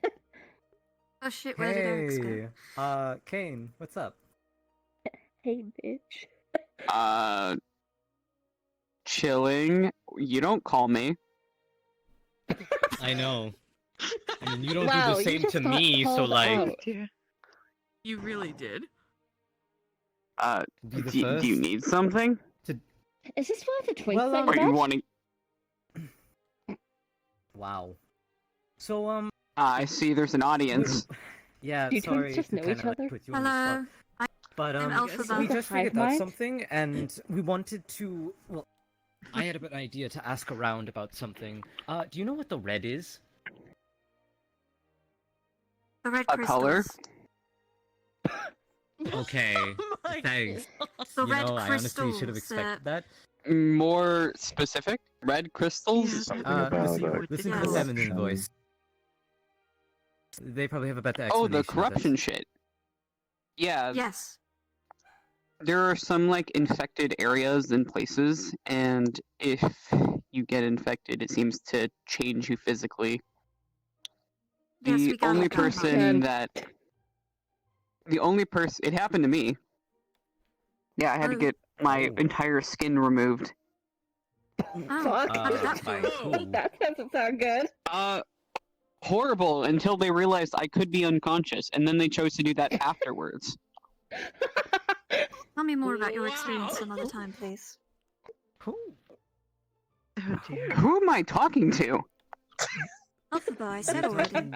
Oh shit, where did Eric go? Hey, Kane, what's up? Hey, bitch. Chilling. You don't call me. I know. I mean, you don't Wow, do the you same just to got me, so called like, out. You really did? be the Do first. you need something? Is this one of the twins Well, that Or you match? want to... Wow. So I see there's an audience. yeah, Do twins sorry just to know kinda, each like, other? put you on the spot. Hello. But I'm Alphabet. we Like a just hive figured out mind? something, and we wanted to. Well, I had an idea to ask around about something. Do you know what the red is? The red A crystals. color? Okay, Oh my thanks. The You red know, I honestly should have crystals expected that. More specific? Red crystals? Yeah. Something about Listen to Yes. the feminine voice. They probably have a better Oh, explanation. the of this. corruption shit. Yeah, Yes. there are some like infected areas and places, and if you get infected, it seems to change you physically. Yes, The we got only it. Got it. person that it happened to me. Yeah, I had to Oh. get my Oh. entire skin removed. Oh, Fuck. how did that Fine, feel? cool. That doesn't sound good. Horrible until they realized I could be unconscious, and then they chose to do that afterwards. Tell me more about your experience some other time, please. Cool. Oh dear. Who am I talking to? Alphabet, I said already.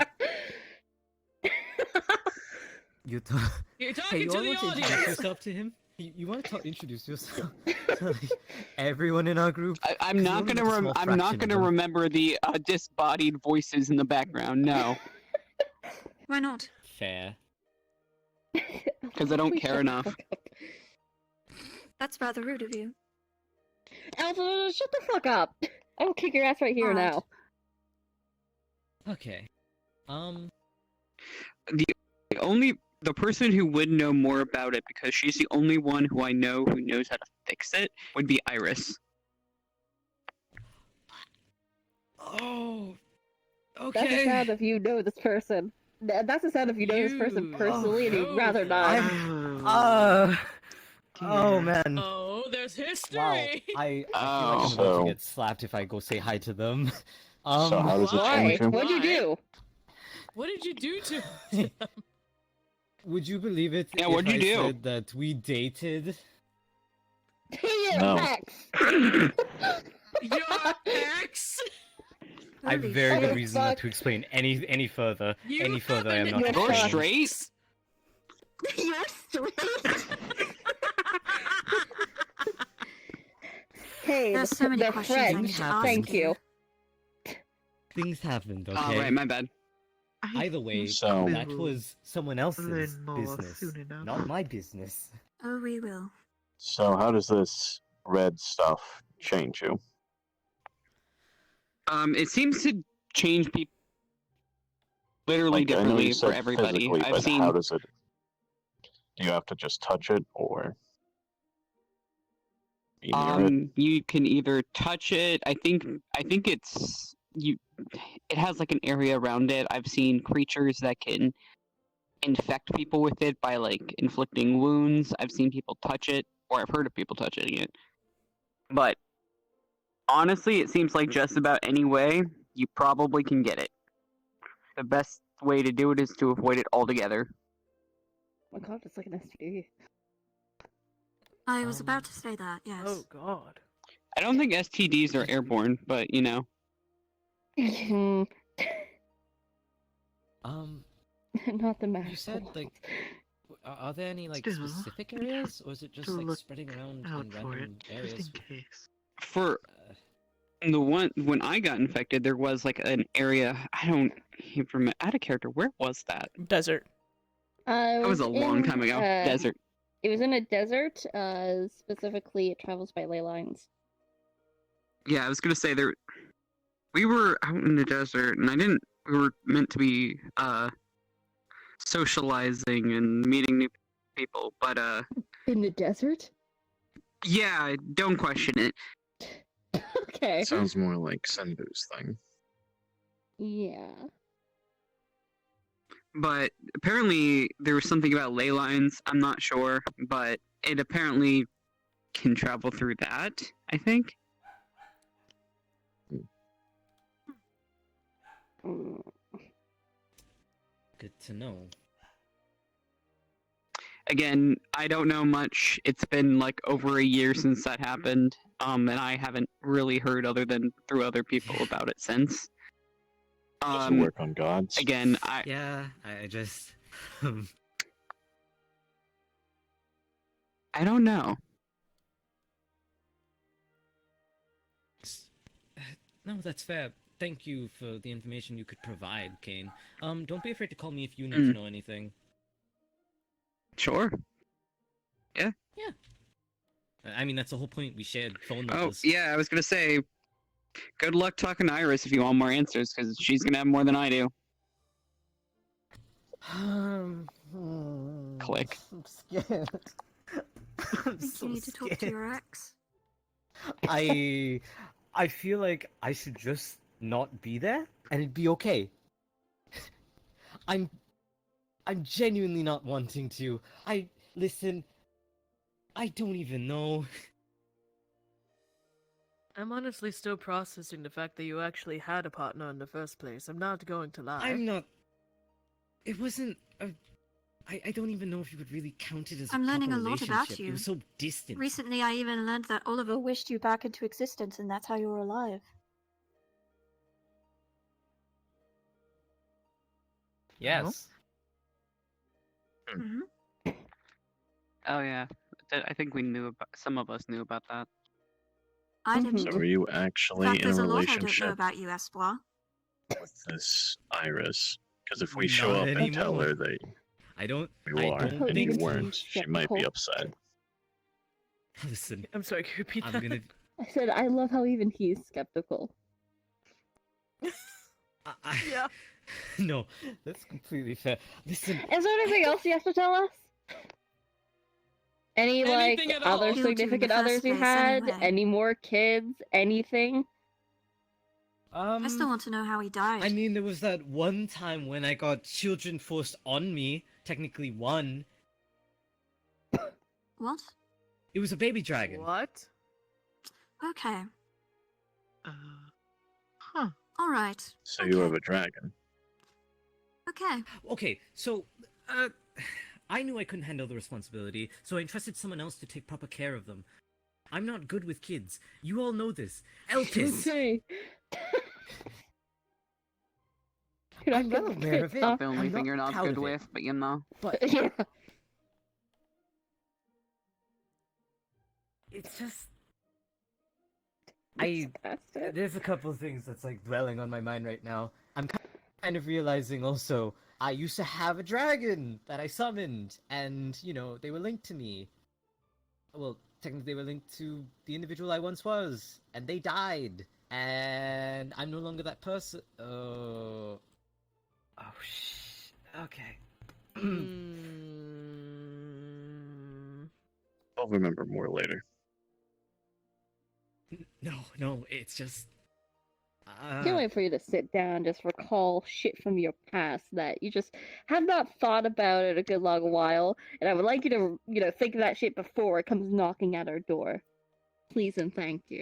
You talk. You're Hey, talking you to all the want to introduce audience. yourself to him? You want to introduce yourself to like, everyone in our group? I'm 'Cause not you only gonna met a small I'm not fraction of gonna them. remember the disembodied voices in the background. No, Why not? Fair. because I don't care enough. That's rather rude of you. Alpha, shut the fuck up. I will kick your ass right here Alright. now. Okay. The person who would know more about it, because she's the only one who I know who knows how to fix it, would be Iris. Oh. That's the Okay. sound if you know this person. That's the sound if you know this person You- personally and you'd rather not. Oh man. Oh, there's history. Wow. I feel like I'm about So- to get slapped if I go say hi to them. So how does it Why? change him? What'd you do? What did you do to? Would you believe it? Yeah, if what'd you I do? said that we dated? No. Your ex? I have Holy very good shit. reason not to explain any further. You Any further, I am haven't not. You're explaining. straight? You're straight. Hey, There's so many the questions I French. need to ask Thank you. Things happened, okay? Alright, my bad. Either way, So- that was someone else's learn more business, soon enough. not my business. Oh, we will. So how does this red stuff change you? It seems to change people literally Like, I know you differently for said everybody. physically, I've but seen how does it? Do you have to just touch it, or be near it? you can either touch it. I think it's you. It has like an area around it. I've seen creatures that can infect people with it by like inflicting wounds. I've seen people touch it, or I've heard of people touching it. But honestly, it seems like just about any way you probably can get it. The best way to do it is to avoid it altogether. Oh my god, it's like an STD. I was about to say that, yes. Oh god. I don't think STDs are airborne, but you know. Not the mask. You said like, are there any like Still, specific areas, or is it just to like look spreading around out in for random it, areas? just in case. For the one when I got infected, there was like an area. I don't even remember. Out of character. Where was that? Desert. That was a long time ago. Desert. It was in a desert. Specifically, it travels by ley lines. Yeah, I was gonna say there. We were out in the desert, and I didn't. We were meant to be socializing and meeting new people, but In the desert? yeah, don't question it. Okay. Sounds more like Senbu's thing. Yeah. But apparently there was something about ley lines. I'm not sure, but it apparently can travel through that. I think. Good to know. Again, I don't know much. It's been like over a year since that happened, and I haven't really heard other than through other people about it since. Does it work on gods? Again, Yeah, I just. I don't know. No, that's fair. Thank you for the information you could provide, Kane. Don't be afraid to call me if you need to know anything. Sure. Yeah. Yeah. I mean, that's the whole point. We shared phone Oh, numbers. yeah, I was gonna say, good luck talking to Iris if you want more answers, because she's gonna have more than I do. Click. I'm scared. I'm think so you need to talk to scared. your ex. I feel like I should just not be there and it'd be okay. I'm genuinely not wanting to. Listen, I don't even know. I'm honestly still processing the fact that you actually had a partner in the first place. I'm not going to lie. I'm not. It wasn't. I don't even know if you would really count it as a I'm learning proper a lot about relationship. you. It was so distant. Recently, I even learned that Oliver wished you back into existence, and that's how you were alive. Yes. Hmm. Oh yeah, I think we knew about. Some of us knew about that. I didn't. So are you In actually fact, in there's a a lot I don't know relationship about you, Espoir. with this Iris? Because if we Not show up and tell anymore. her that I don't. we I are don't and you think. weren't, she might be upset. Listen, I'm sorry, can you repeat I'm that? gonna. I said I love how even he's skeptical. Yeah. No, that's completely fair. Listen, Is there anything else you have to tell us? Any Anything like at all. other Killed you in the significant first others you place had? anyway. Any more kids? Anything? I still want to know how he died. I mean, there was that one time when I got children forced on me. Technically, one. What? It was a baby dragon. What? Okay. Huh. All right. So you have a dragon. Okay. Okay, so, I knew I couldn't handle the responsibility, so I entrusted someone else to take proper care of them. I'm not good with kids. You all know this. Elpis! Okay. I'm well aware of it. Not the only I'm thing you're not proud good of it. with, but you know. But Yeah. it's just there's a couple of things that's like dwelling on my mind right now. I'm kind of realizing also I used to have a dragon that I summoned, and you know they were linked to me. Well, technically they were linked to the individual I once was, and they died, and I'm no longer that person. Okay. I'll remember more later. No, it's just... Can't wait for you to sit down and just recall shit from your past that you just have not thought about in a good long while, and I would like you to, think of that shit before it comes knocking at our door. Please and thank you.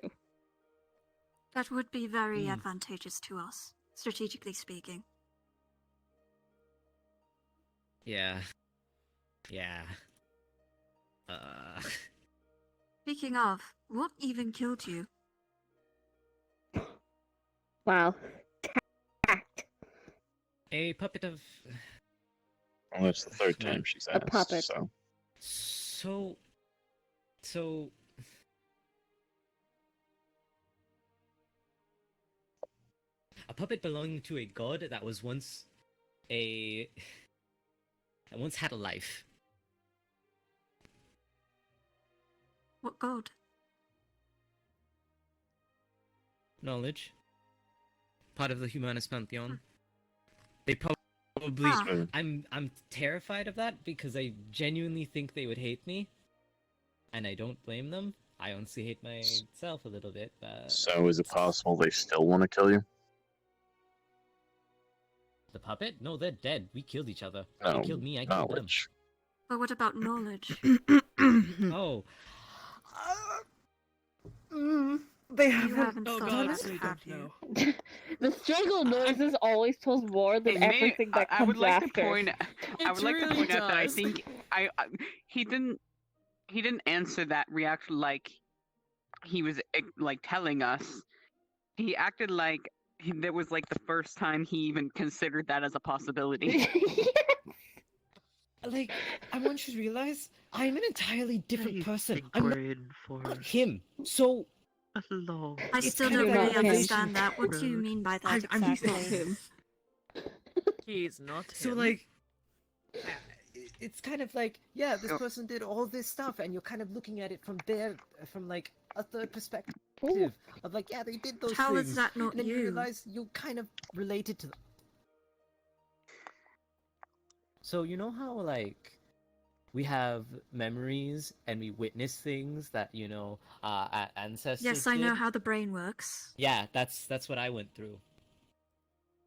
That would be very advantageous to us, strategically speaking. Yeah. Speaking of, what even killed you? Wow. Tact. A puppet of... Well, that's the third time she's asked, puppet. so... So... A puppet belonging to a god that was once that once had a life. What god? Knowledge. Part of the Humanist Pantheon. They probably... Ah. I'm terrified of that because I genuinely think they would hate me. And I don't blame them. I honestly hate myself a little bit, but... So is it possible they still want to kill you? The puppet? No, they're dead. We killed each other. No, They killed me, I killed them. knowledge. But what about knowledge? Oh. They You haven't. haven't Oh thought god, about I it, don't have you? know. The strangle noises always tells more than everything that comes I would like after. to point. I would like to really point out that I does. think he didn't answer that reaction like he was like telling us. He acted like that was like the first time he even considered that as a possibility. Like, I want you to realize I'm an entirely different I person. think I'm we're in for not him. So a long. I It's still kind don't of really like understand that. What do you road. mean by that I'm exactly? him. He's not him. So like, it's kind of like, yeah, this So- person did all this stuff, and you're kind of looking at it from like a third perspective Ooh. of like, yeah, they did those How things. is that not and then you you? realize you kind of related to them. So you know how like we have memories and we witness things that our ancestors Yes, I know did? how the brain works. Yeah, that's what I went through.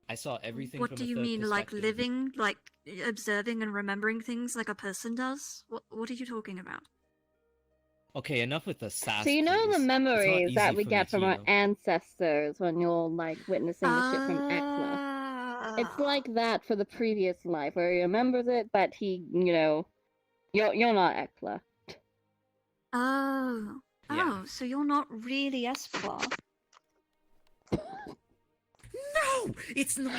I saw everything What from do a you third mean, like perspective. living, like observing and remembering things like a person does? What are you talking about? Okay, enough with the sass. So you know please. the It's not memories easy that we for me get to, from you our know- ancestors when you're like witnessing the shit from Ekla. It's like that for the previous life where he remembers it, but he, you're not Ekla. Oh. Yeah. Oh, so you're not really Espoir. No, it's not.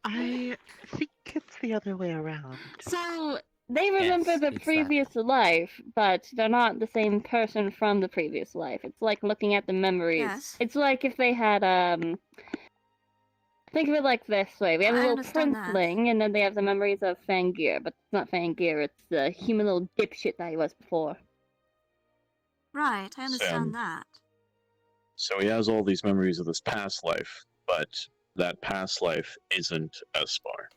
I think it's the other way around. So they remember Yes, the it's that. previous life, but they're not the same person from the previous life. It's like looking at the memories. Yes. It's like if they had think of it like this way. We have a I little understand that. princeling, and then they have the memories of Fangir, but it's not Fangir, it's the human little dipshit that he was before. Right, I understand Sam. that. So he has all these memories of this past life, but that past life isn't Espar.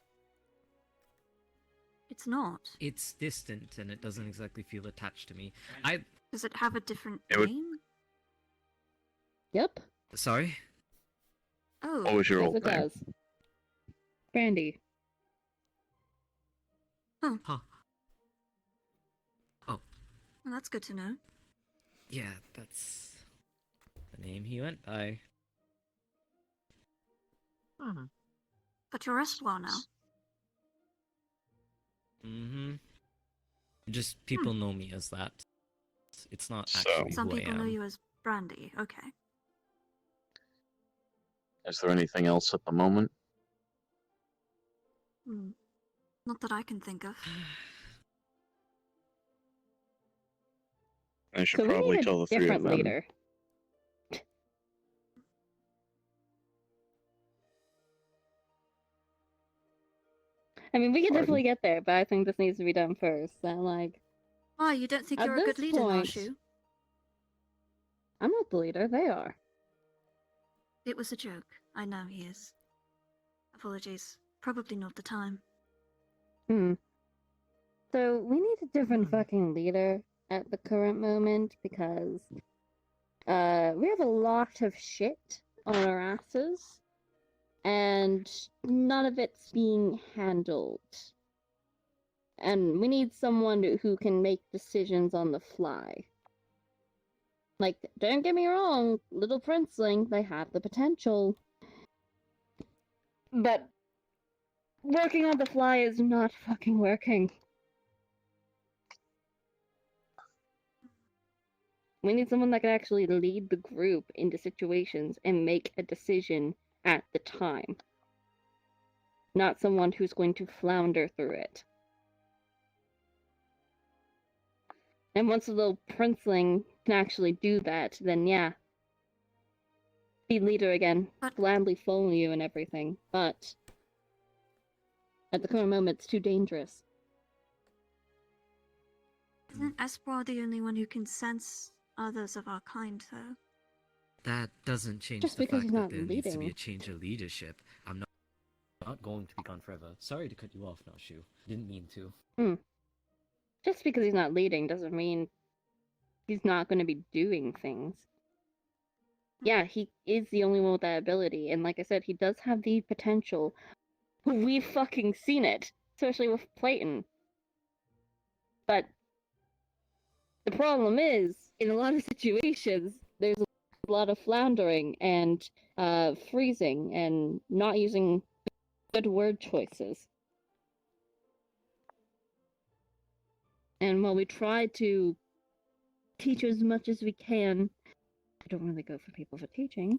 It's not. It's distant and it doesn't exactly feel attached to me. Does it have a different It would- name? Yep, Sorry? Oh. What was your yes old it name? does. Brandy. Well, that's good to know. Yeah, that's the name he went by. Hmm. But you're Espoir now. Mm-hmm. Just people know me as that. It's not So- actually Some who I people know am. you as Brandy. Okay. Is there anything else at the moment? Hmm. Not that I can think of. I should So we probably need tell a the three of different them. leader. I mean, we can Pardon? definitely get there, but I think this needs to be done first. And like, Why, you don't think At you're a good this leader, point- Nashu? I'm not the leader; they are. It was a joke. I know he is. Apologies. Probably not the time. Hmm. So we need a different Hmm. fucking leader at the current moment because we have a lot of shit on our asses and none of it's being handled. And we need someone who can make decisions on the fly. Like, don't get me wrong, Little Princeling, they have the potential. But working on the fly is not fucking working. We need someone that can actually lead the group into situations and make a decision at the time. Not someone who's going to flounder through it. And once a little princeling can actually do that, then yeah. Be leader again. But- Gladly follow you and everything. But at the current moment, it's too dangerous. Isn't Espoir the only one who can sense others of our kind, though? That doesn't change Just the because fact he's that not there needs to be a leading. change of leadership. I'm Not going to be gone forever. Sorry to cut you off, Nashu. Didn't mean to. Just because he's not leading doesn't mean he's not going to be doing things. Yeah, he is the only one with that ability, and like I said, he does have the potential. We've fucking seen it, especially with Clayton. But the problem is, in a lot of situations, there's a lot of floundering and freezing and not using good word choices. And while we try to teach as much as we can, I don't really go for people for teaching.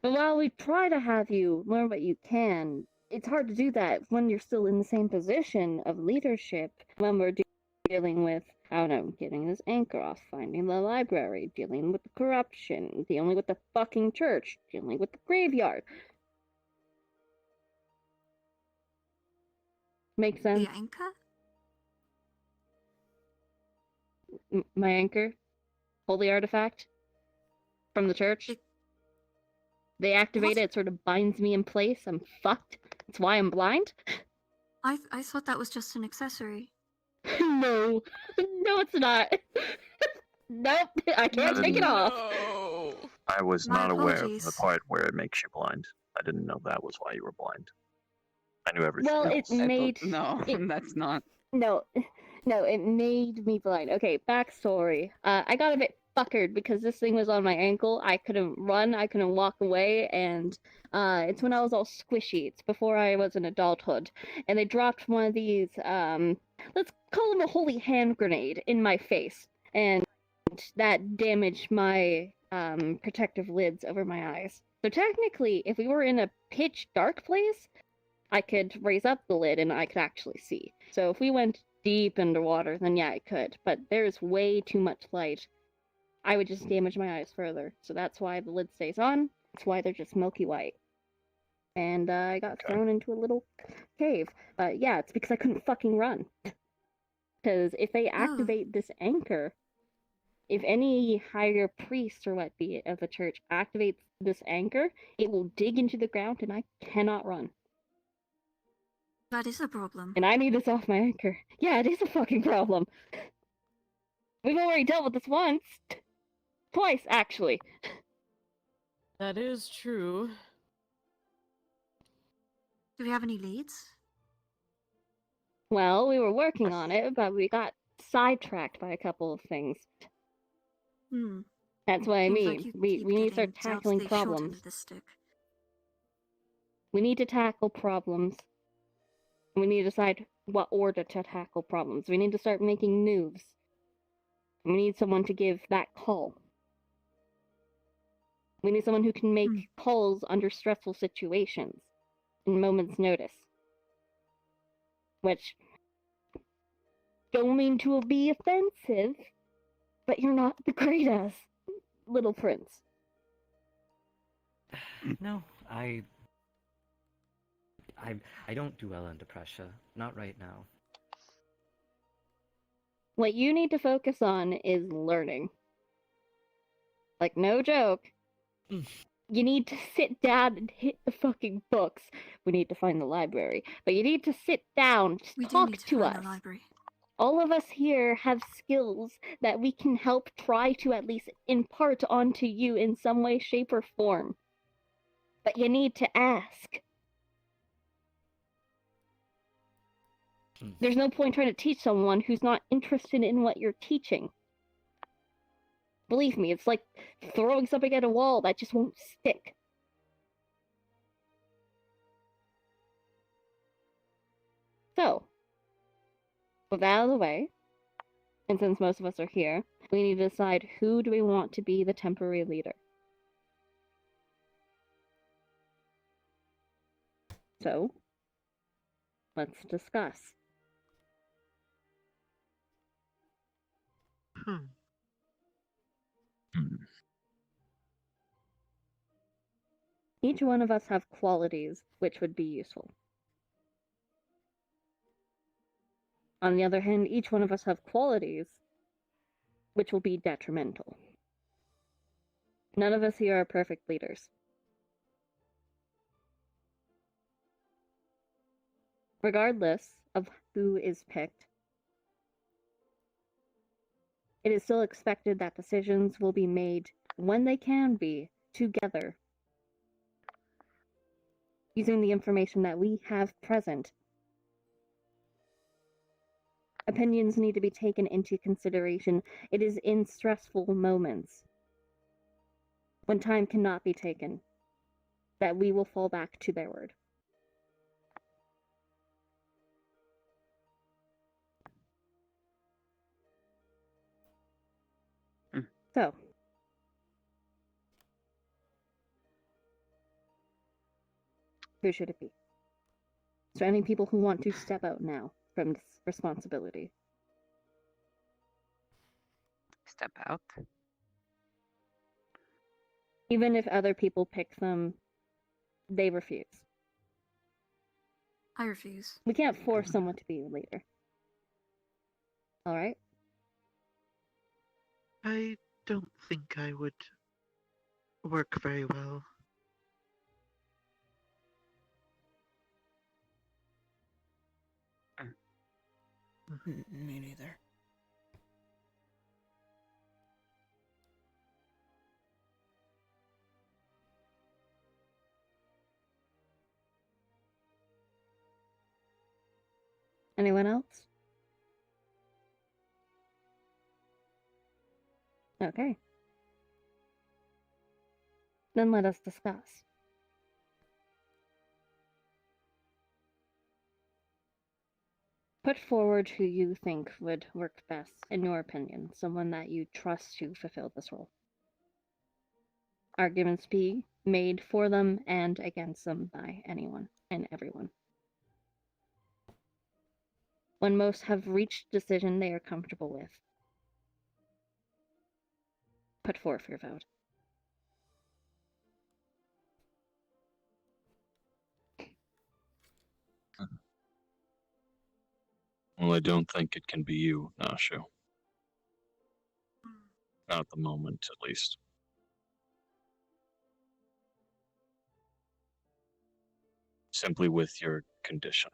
But while we try to have you learn what you can, it's hard to do that when you're still in the same position of leadership when we're dealing with, I don't know, getting this anchor off, finding the library, dealing with the corruption, dealing with the fucking church, dealing with the graveyard. Make sense? The anchor? My anchor? Holy artifact? From the church? It- They activate What? it, it sort of binds me in place. I'm fucked. That's why I'm blind? I thought that was just an accessory. No. No, it's not. Nope. I can't take it off. No. I was My not aware of the apologies. part where it makes you blind. I didn't know that was why you were blind. I knew everything Well, else. it made... No, it- that's not. No, it made me blind. Okay, backstory. I got a bit fuckered because this thing was on my ankle. I couldn't run, I couldn't walk away, and it's when I was all squishy. It's before I was in adulthood. And they dropped one of these, let's call them a holy hand grenade in my face. And that damaged my protective lids over my eyes. So technically, if we were in a pitch dark place, I could raise up the lid and I could actually see. So if we went deep underwater, then yeah, I could. But there's way too much light. I would just damage my eyes further. So that's why the lid stays on. That's why they're just milky white. And I got Okay. thrown into a little cave. But yeah, it's because I couldn't fucking run. Because if they activate this anchor, if any higher priest or what be it of the church activates this anchor, it will dig into the ground and I cannot run. That is a problem. And I need this off my anchor. Yeah, it is a fucking problem. We've already dealt with this once. Twice, actually. That is true. Do we have any leads? Well, we were working on it, but we got sidetracked by a couple of things. Hmm. That's what I Seems mean. like you we keep need to start getting dealt tackling the short end problems. of the stick. We need to tackle problems. We need to decide what order to tackle problems. We need to start making moves. We need someone to give that call. We need someone who can make calls under stressful situations in moments' notice. Which, don't mean to be offensive, but you're not the greatest, little prince. No, I don't do well under pressure. Not right now. What you need to focus on is learning. Like, no joke. You need to sit down and hit the fucking books. We need to find the library. But you need to sit down, just talk to us. The library. All of us here have skills that we can help try to at least impart onto you in some way, shape, or form. But you need to ask. There's no point trying to teach someone who's not interested in what you're teaching. Believe me, it's like throwing something at a wall that just won't stick. So, with that out of the way, and since most of us are here, we need to decide who do we want to be the temporary leader. So, let's discuss. Each one of us have qualities which would be useful. On the other hand, each one of us have qualities which will be detrimental. None of us here are perfect leaders. Regardless of who is picked, it is still expected that decisions will be made when they can be together, using the information that we have present. Opinions need to be taken into consideration. It is in stressful moments, when time cannot be taken, that we will fall back to their word. So, who should it be? Is there any people who want to step out now from this responsibility? Step out? Even if other people pick them, they refuse. I refuse. We can't force someone to be a leader. Alright? I don't think I would work very well. Me neither. Anyone else? Okay. Then let us discuss. Put forward who you think would work best, in your opinion, someone that you trust to fulfill this role. Arguments be made for them and against them by anyone and everyone. When most have reached a decision they are comfortable with, put forth your vote. Well, I don't think it can be you, Nashu. Not at the moment, at least. Simply with your condition.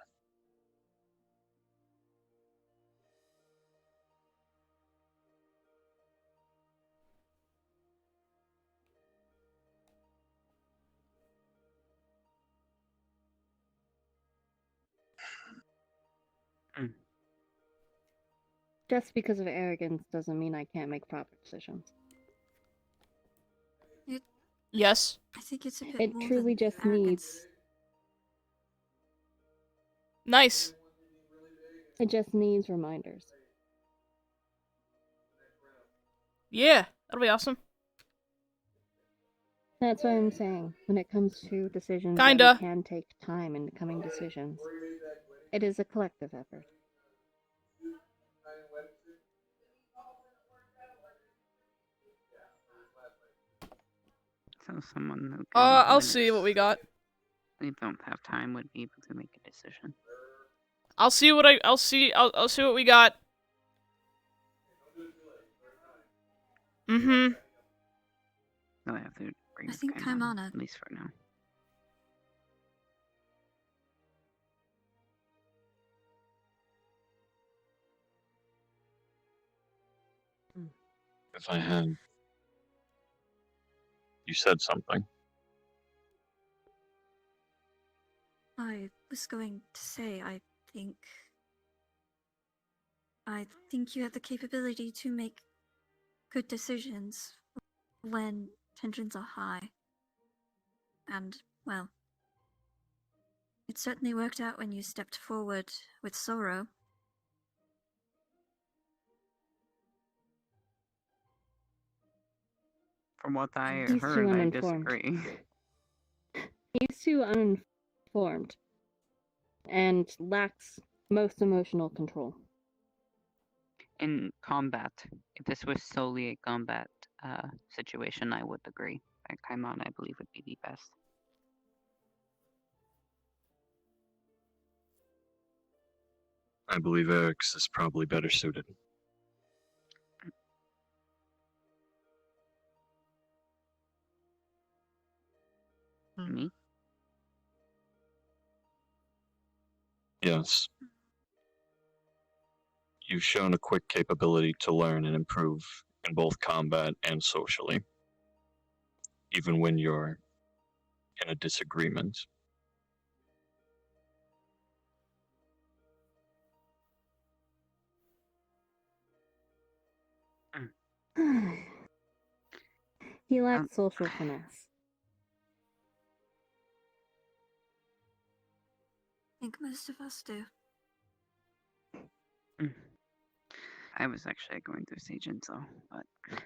Just because of arrogance doesn't mean I can't make proper decisions. Yes. I think it's a bit It more truly than just arrogance. needs. Nice. It just needs reminders. Yeah, that'll be awesome. That's what I'm saying. When it comes to decisions, that Kinda. we can take time in coming decisions. It is a collective effort. So someone who can, I'll when see what we got. they don't have time, would be able to make a decision. I'll see what we got. Mm-hmm. So I have to bring I think Kaimana. at least for now. If I had. You said something. I was going to say, I think you have the capability to make good decisions when tensions are high. And, well, it certainly worked out when you stepped forward with Sorrow. From what I He's too heard, I uninformed. disagree. He's too uninformed and lacks most emotional control. In combat, if this was solely a combat situation, I would agree. Kaimon, I believe, would be the best. I believe Eric's is probably better suited. Me? Yes. You've shown a quick capability to learn and improve in both combat and socially, even when you're in a disagreement. He lacks social finesse. I think most of us do. I was actually going to say Jinzo, but it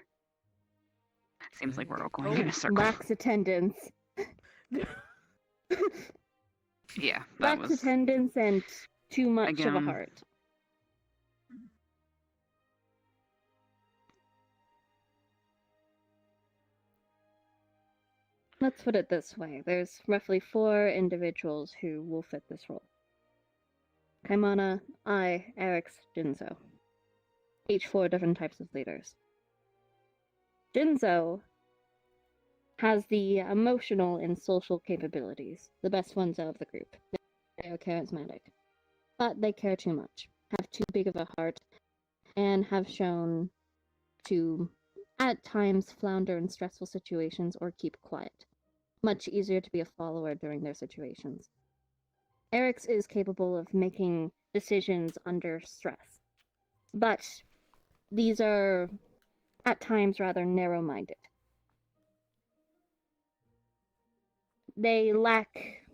seems like we're all going in a circle. Lacks attendance. Yeah, that Lacks was attendance and too much of a Again. heart. Let's put it this way. There's roughly 4 individuals who will fit this role. Kaimana, I, Eric's, Jinzo. Each 4 different types of leaders. Jinzo has the emotional and social capabilities, the best ones out of the group. They are charismatic, but they care too much, have too big of a heart, and have shown to, at times, flounder in stressful situations or keep quiet. Much easier to be a follower during their situations. Eric's is capable of making decisions under stress, but these are, at times, rather narrow-minded. They lack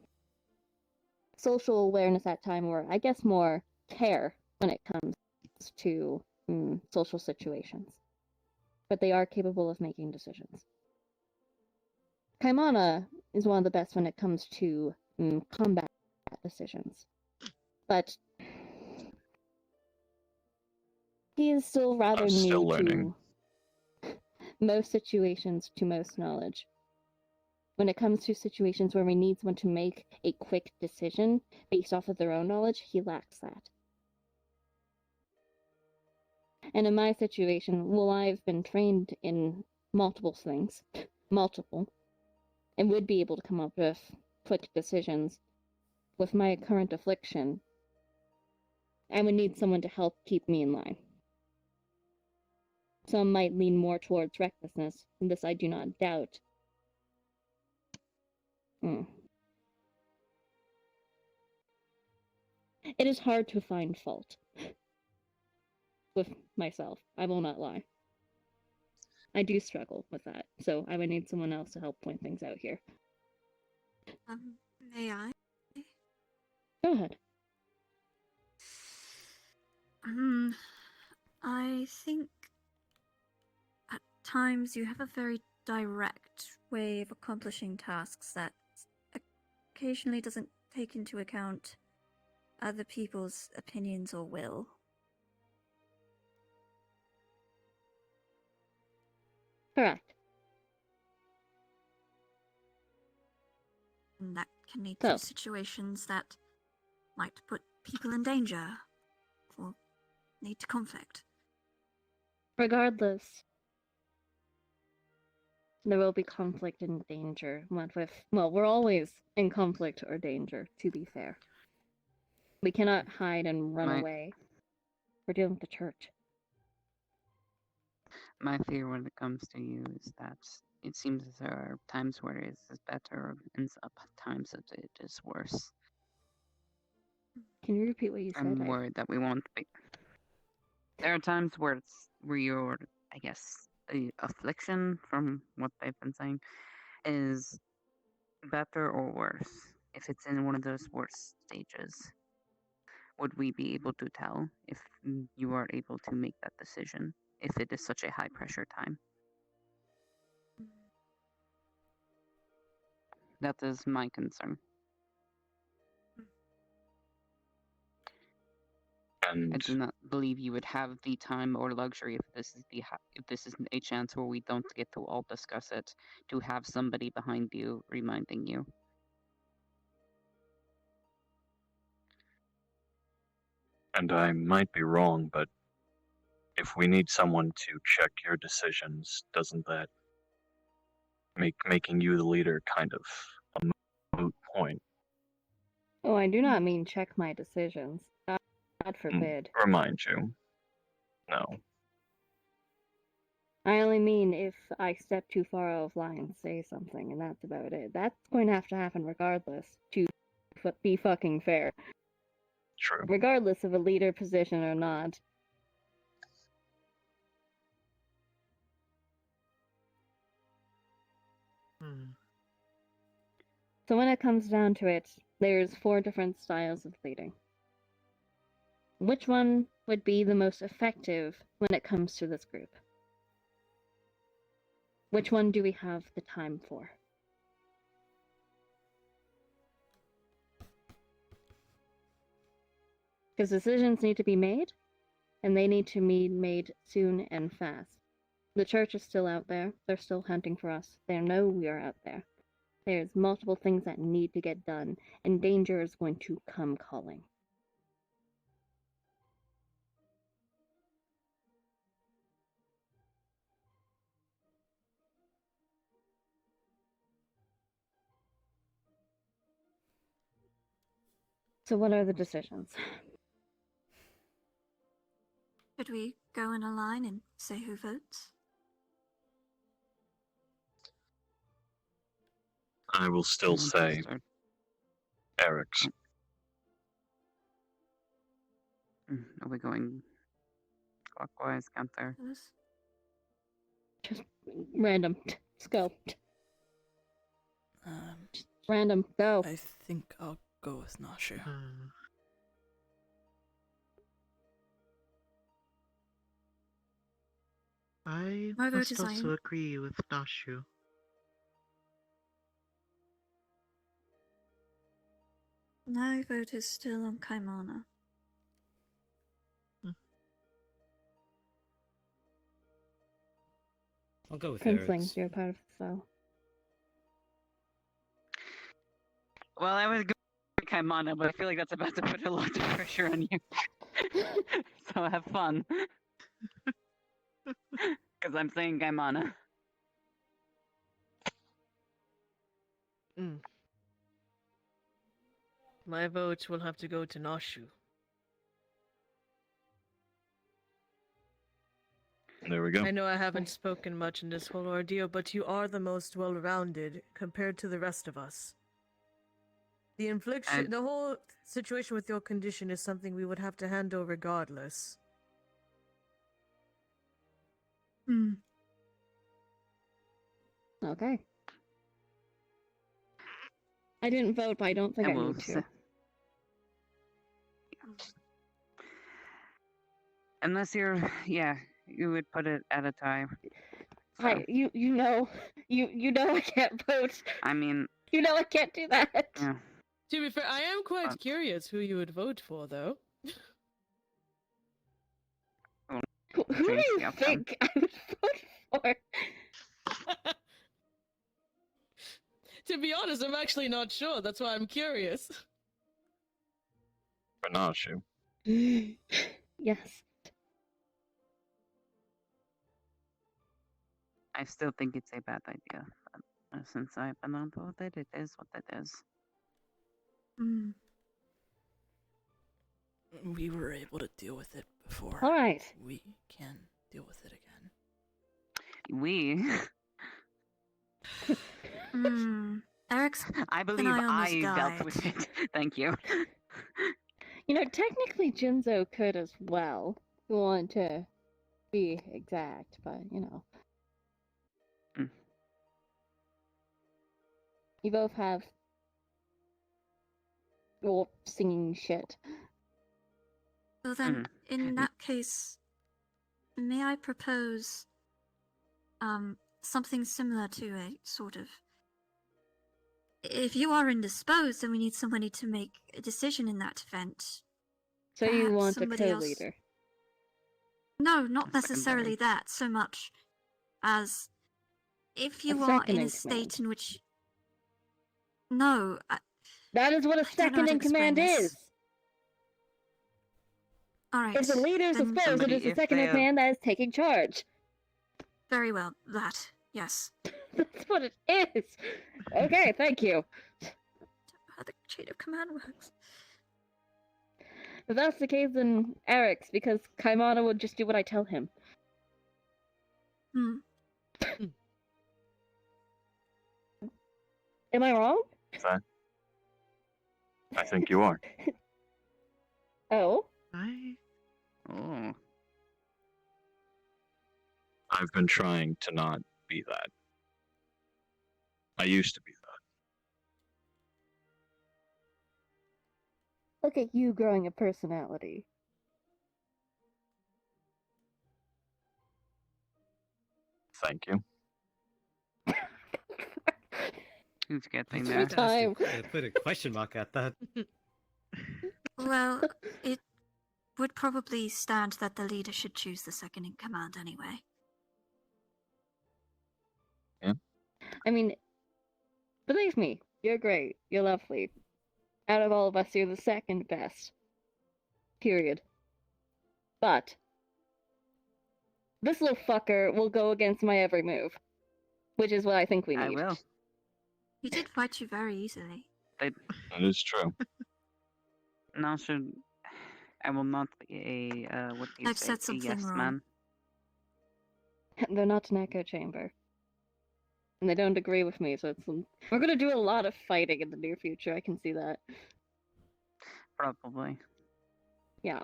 social awareness at time, or I guess more care when it comes to social situations. But they are capable of making decisions. Kaimana is one of the best when it comes to combat decisions. But he is still rather I'm new still learning. to most situations, to most knowledge. When it comes to situations where we need someone to make a quick decision based off of their own knowledge, he lacks that. And in my situation, well, I've been trained in multiple things, and would be able to come up with quick decisions. With my current affliction, I would need someone to help keep me in line. Some might lean more towards recklessness, and this I do not doubt. It is hard to find fault with myself, I will not lie. I do struggle with that, so I would need someone else to help point things out here. May I? Go ahead. I think at times you have a very direct way of accomplishing tasks that occasionally doesn't take into account other people's opinions or will. Correct. And that can lead So. to situations that might put people in danger or lead to conflict. Regardless, there will be conflict and danger. Well, we're always in conflict or danger, to be fair. We cannot hide and run away. We're dealing with the church. My fear when it comes to you is that it seems as there are times where it is better and times that it is worse. Can you repeat what you said? I'm worried that we won't be. There are times where your, I guess, the affliction from what they've been saying is better or worse. If it's in one of those worst stages, would we be able to tell if you are able to make that decision? If it is such a high pressure time. That is my concern. And I do not believe you would have the time or luxury if this is a chance where we don't get to all discuss it, to have somebody behind you reminding you. and I might be wrong, but if we need someone to check your decisions, doesn't that making you the leader kind of a moot point? Oh, I do not mean check my decisions. God forbid. Remind you. No. I only mean if I step too far out of line and say something, and that's about it. That's going to happen regardless, to be fucking fair. True. Regardless of a leader position or not. So when it comes down to it, there's 4 different styles of leading. Which one would be the most effective when it comes to this group? Which one do we have the time for? Because decisions need to be made, and they need to be made soon and fast. The church is still out there. They're still hunting for us. They know we are out there. There's multiple things that need to get done, and danger is going to come calling. So what are the decisions? Should we go in a line and say who votes? I will still say Eric's. Are we going clockwise, counter? Just random. Let's go. Random. Go. I think I'll go with Nashu. I My vote must is also iron. agree with Nashu. My vote is still on Kaimana. I'll go with Princeling, Eric's. you're part of the cell. Well, I was going with Kaimana, but I feel like that's about to put a lot of pressure on you. So have fun. Because I'm saying Kaimana. My vote will have to go to Nashu. There we go. I know I haven't spoken much in this whole ordeal, but you are the most well-rounded compared to the rest of us. The infliction, the whole situation with your condition is something we would have to handle regardless. Okay. I didn't vote, but I don't think I need to. Unless you're, you would put it at a tie. Hi, you know I can't vote. I mean, You know I can't do that. yeah. To be fair, I am quite curious who you would vote for, though. Who do change you the outcome. think I would vote for? To be honest, I'm actually not sure. That's why I'm curious. Panache. Yes. I still think it's a bad idea. But since I've been on board it, it is what it is. Mm. We were able to deal with it before. All right. We can deal with it again. We. Eric's I believe eye on I this dealt guide. with it. Thank you. You know, technically Jinzo could as well. If you want to be exact, but you know. Mm. You both have your singing shit. So then, in that case, may I propose something similar to a sort of... If you are indisposed, then we need somebody to make a decision in that event. So you Perhaps want a somebody else- co-leader? No, not necessarily Secondary. that so much as if you A are second in a in state command. in which... No, That is what a I don't know how second to in command explain this. is. Alright. If the leader is then- disposed, it Somebody- is the if second they in have- command that is taking charge. Very well, that, yes. That's what it is. Okay, thank you. How the chain of command works. If that's the case, then Eric's, because Kaimana would just do what I tell him. Hmm. Am I wrong? I think you are. Oh? Oh. I've been trying to not be that. I used to be that. Look at you growing a personality. Thank you. Who's getting It's there? your time. Put a question mark at that. Well, it would probably stand that the leader should choose the second in command anyway. I mean, believe me, you're great. You're lovely. Out of all of us, you're the second best. Period. But this little fucker will go against my every move, which is what I think we need. I will. He did fight you very easily. That is true. Now should I will not be a what do you I've say? said A something yes wrong. man. They're not an echo chamber. And they don't agree with me, so we're gonna do a lot of fighting in the near future, I can see that. Probably. Yeah.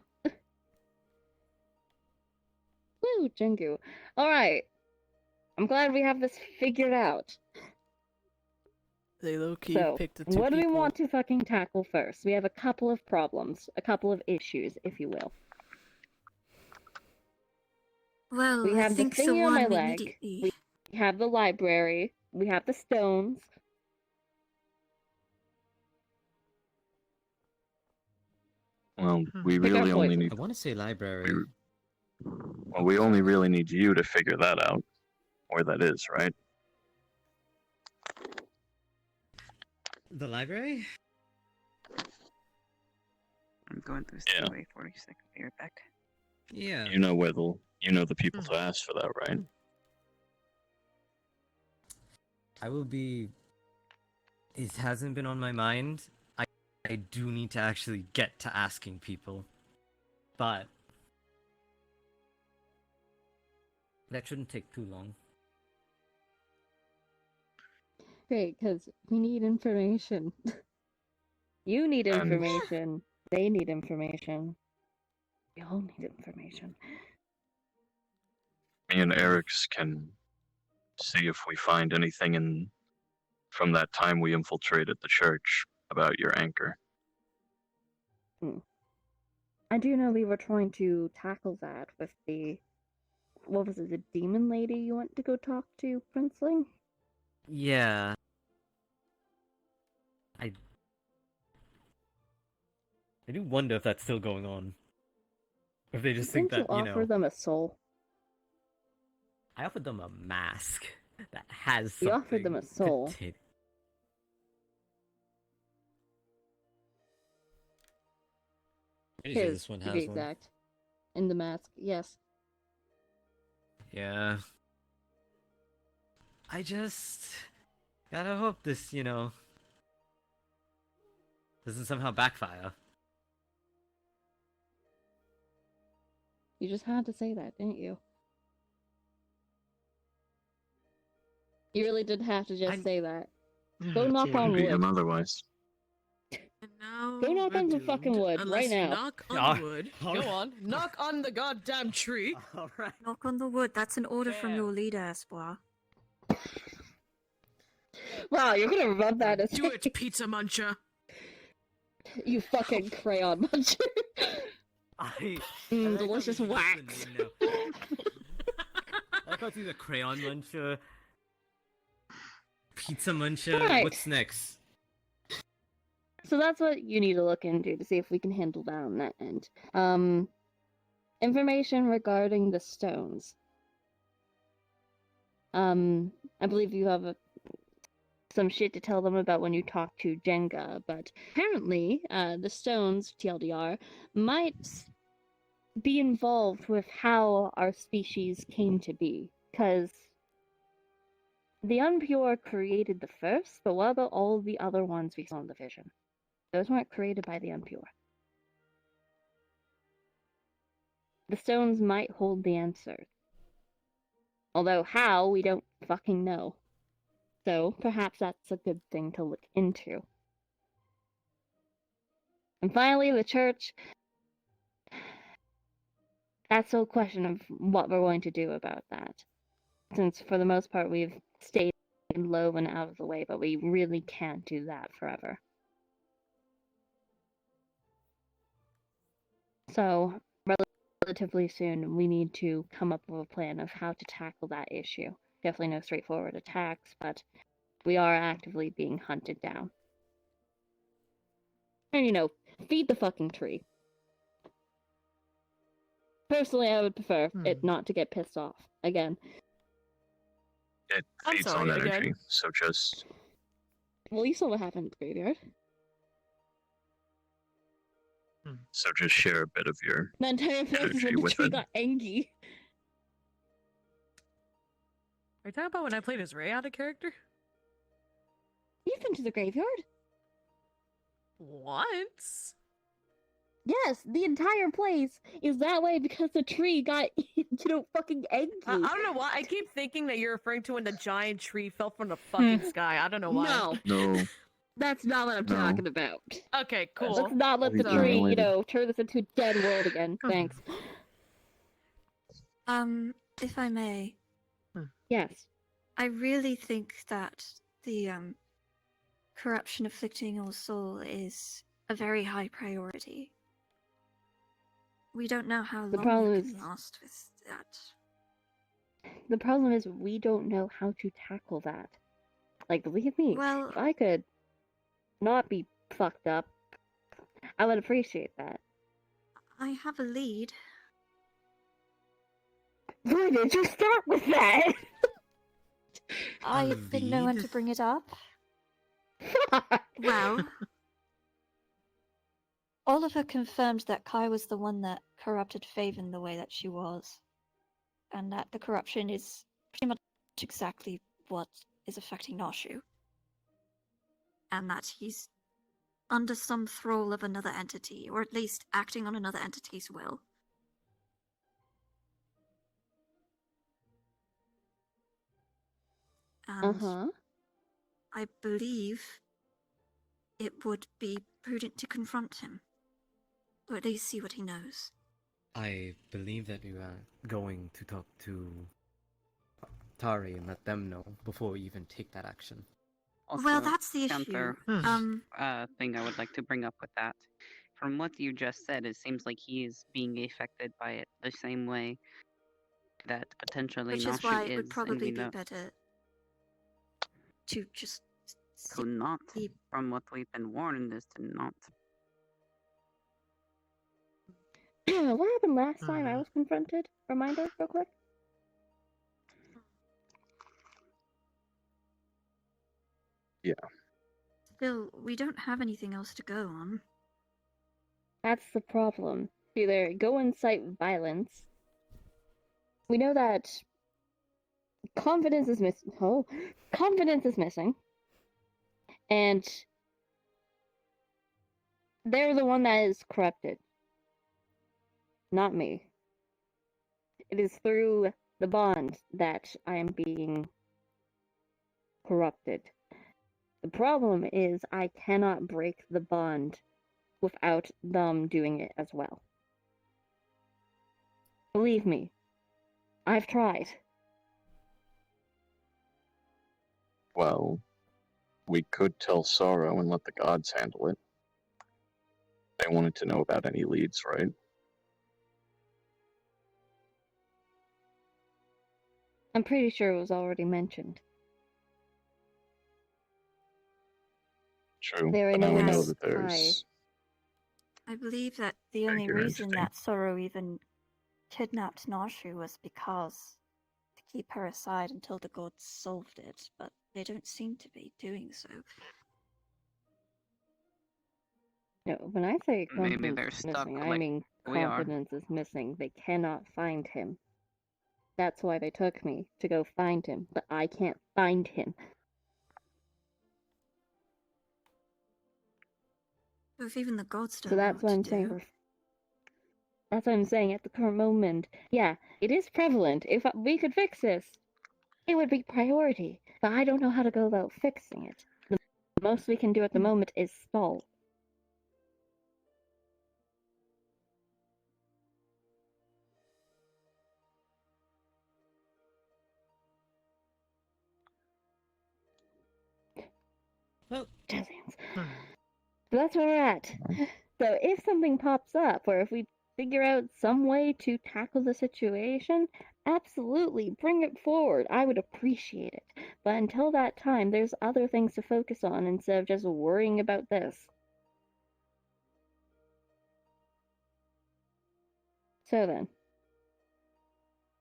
Woo, Jingu. Alright. I'm glad we have this figured out. They low-key So, picked the two what do we people. want to fucking tackle first? We have a couple of problems, a couple of issues, if you will. Well, We I have the think the thingy on my one we leg. immediately... We have the library. We have the stones. Well, we Pick our really only poison. need. I want to say library. Well, we only really need you to figure that out, where that is, right? The library? I'm going through Yeah. survey 46. Be right back. Yeah. You know where the people to ask for that, right? I will be. It hasn't been on my mind. I do need to actually get to asking people. But. That shouldn't take too long. Great, because we need information. You need And- information. They need information. We all need information. Me and Eric's can see if we find anything from that time we infiltrated the church about your anchor. I do know we were trying to tackle that with the what was it, the demon lady you went to go talk to, Princeling? Yeah. I do wonder if that's still going on. Or if they just think Didn't that, you you offer know... them a soul? I offered them a mask that has You something. offered them a soul. Pretty sure His, this one to be has one. exact. In the mask, yes. Yeah. I just... gotta hope this, you know... doesn't somehow backfire. You just had to say that, didn't you? You really did have to just say that. Go knock Wouldn't on be him wood. otherwise. No, Go knock we're on some fucking doomed. wood Unless right you now. knock on Ah, wood. all Go right. on. Knock on the goddamn tree. Alright. Knock on the wood. That's an order from your leader, Espoir. Wow, you're gonna rub that as Do it, pizza muncher. you fucking crayon muncher. I Delicious like how we wax. use the name now. I like how it's either crayon muncher, pizza muncher. Alright. What's next? So that's what you need to look into to see if we can handle that on that end. Information regarding the stones. I believe you have some shit to tell them about when you talk to Jenga, but apparently, the stones, TLDR, might be involved with how our species came to be, because the Unpure created the first, but what about all the other ones we saw in the vision? Those weren't created by the Unpure. The stones might hold the answers. Although how, we don't fucking know. So, perhaps that's a good thing to look into. And finally, the church. That's the question of what we're going to do about that. Since, for the most part, we've stayed low and out of the way, but we really can't do that forever. So, relatively soon, we need to come up with a plan of how to tackle that issue. Definitely no straightforward attacks, but we are actively being hunted down. And, you know, feed the fucking tree. Personally, I would prefer it not to get pissed off. Again. It I'm feeds sorry, on energy, again? so just Well, you saw what happened at the graveyard. share a bit of your The entire place is energy when the with tree it. got angry. Are you talking about when I played as Ray out of character? You've been to the graveyard? Once. Yes, the entire place is that way because the tree got, fucking angry. I don't know why. I keep thinking that you're referring to when the giant tree fell from the fucking sky. I don't know why. No. No. That's not what I'm No. talking about. Okay, cool. Let's not let the Leave it tree, alone. turn this into a dead world again. Thanks. If I may, Yes. I really think that the corruption afflicting your soul is a very high priority. We don't know how The long problem you is- can last with that. The problem is we don't know how to tackle that. Like, believe me, Well- if I could not be fucked up, I would appreciate that. I have a lead. Why did you start with that? I didn't know when to lead? bring it up. Well, Oliver confirmed that Kai was the one that corrupted Faven the way that she was, and that the corruption is pretty much exactly what is affecting Noshu, and that he's under some thrall of another entity, or at least acting on another entity's will. And Uh-huh. I believe it would be prudent to confront him, or at least see what he knows. I believe that we were going to talk to Tari and let them know before we even take that action. Also, Well, that's the issue. counter thing I would like to bring up with that. From what you just said, it seems like he is being affected by it the same way that potentially Which is Nashi why it is, would and probably we be know better to just to not, see. from what we've been warned, is to not. What happened last time I was confronted? Reminder, real quick. Yeah. Still, we don't have anything else to go on. That's the problem. Either go incite violence. We know that confidence is missing. Oh, confidence is missing, and they're the one that is corrupted, not me. It is through the bond that I am being corrupted. The problem is I cannot break the bond without them doing it as well. Believe me, I've tried. Well, we could tell Sorrow and let the gods handle it. They wanted to know about any leads, right? I'm pretty sure it was already mentioned. True, They're but in now a we know little that there's... I believe that The only bigger reason entity. that Sorrow even kidnapped Nashu was because to keep her aside until the gods solved it, but they don't seem to be doing so. No, when I say Maybe confidence they're is stuck missing, I like mean we are. confidence is missing. They cannot find him. That's why they took me, to go find him, but I can't find him. So if even the gods don't So know that's what what I'm to saying. do. That's what I'm saying at the current moment. Yeah, it is prevalent. If we could fix this, it would be priority. But I don't know how to go about fixing it. The most we can do at the moment is stall. Well, Jazz hands. So that's where we're at. So if something pops up, or if we figure out some way to tackle the situation, absolutely bring it forward. I would appreciate it. But until that time, there's other things to focus on instead of just worrying about this. So then,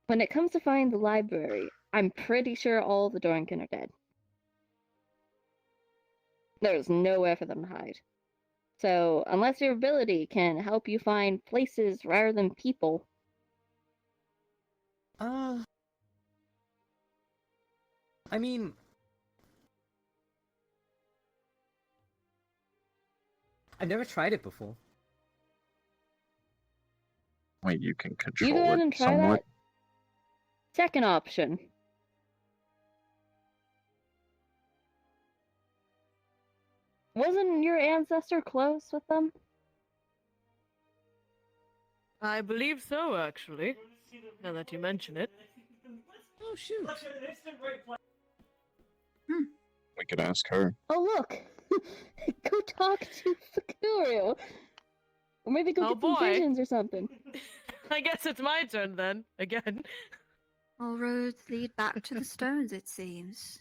when it comes to finding the library, I'm pretty sure all the Dornkin are dead. There's nowhere for them to hide. So, unless your ability can help you find places rather than people. I mean, I've never tried it before. Wait, you can You control go ahead it and try somewhat? that. Second option. Wasn't your ancestor close with them? I believe so, actually. Now that you mention it. Oh, shoot. We could ask her. Oh, look! Go talk to Fukurio! Or maybe go Oh, get some boy. visions or something. I guess it's my turn then, again. All roads lead back to the stones, it seems.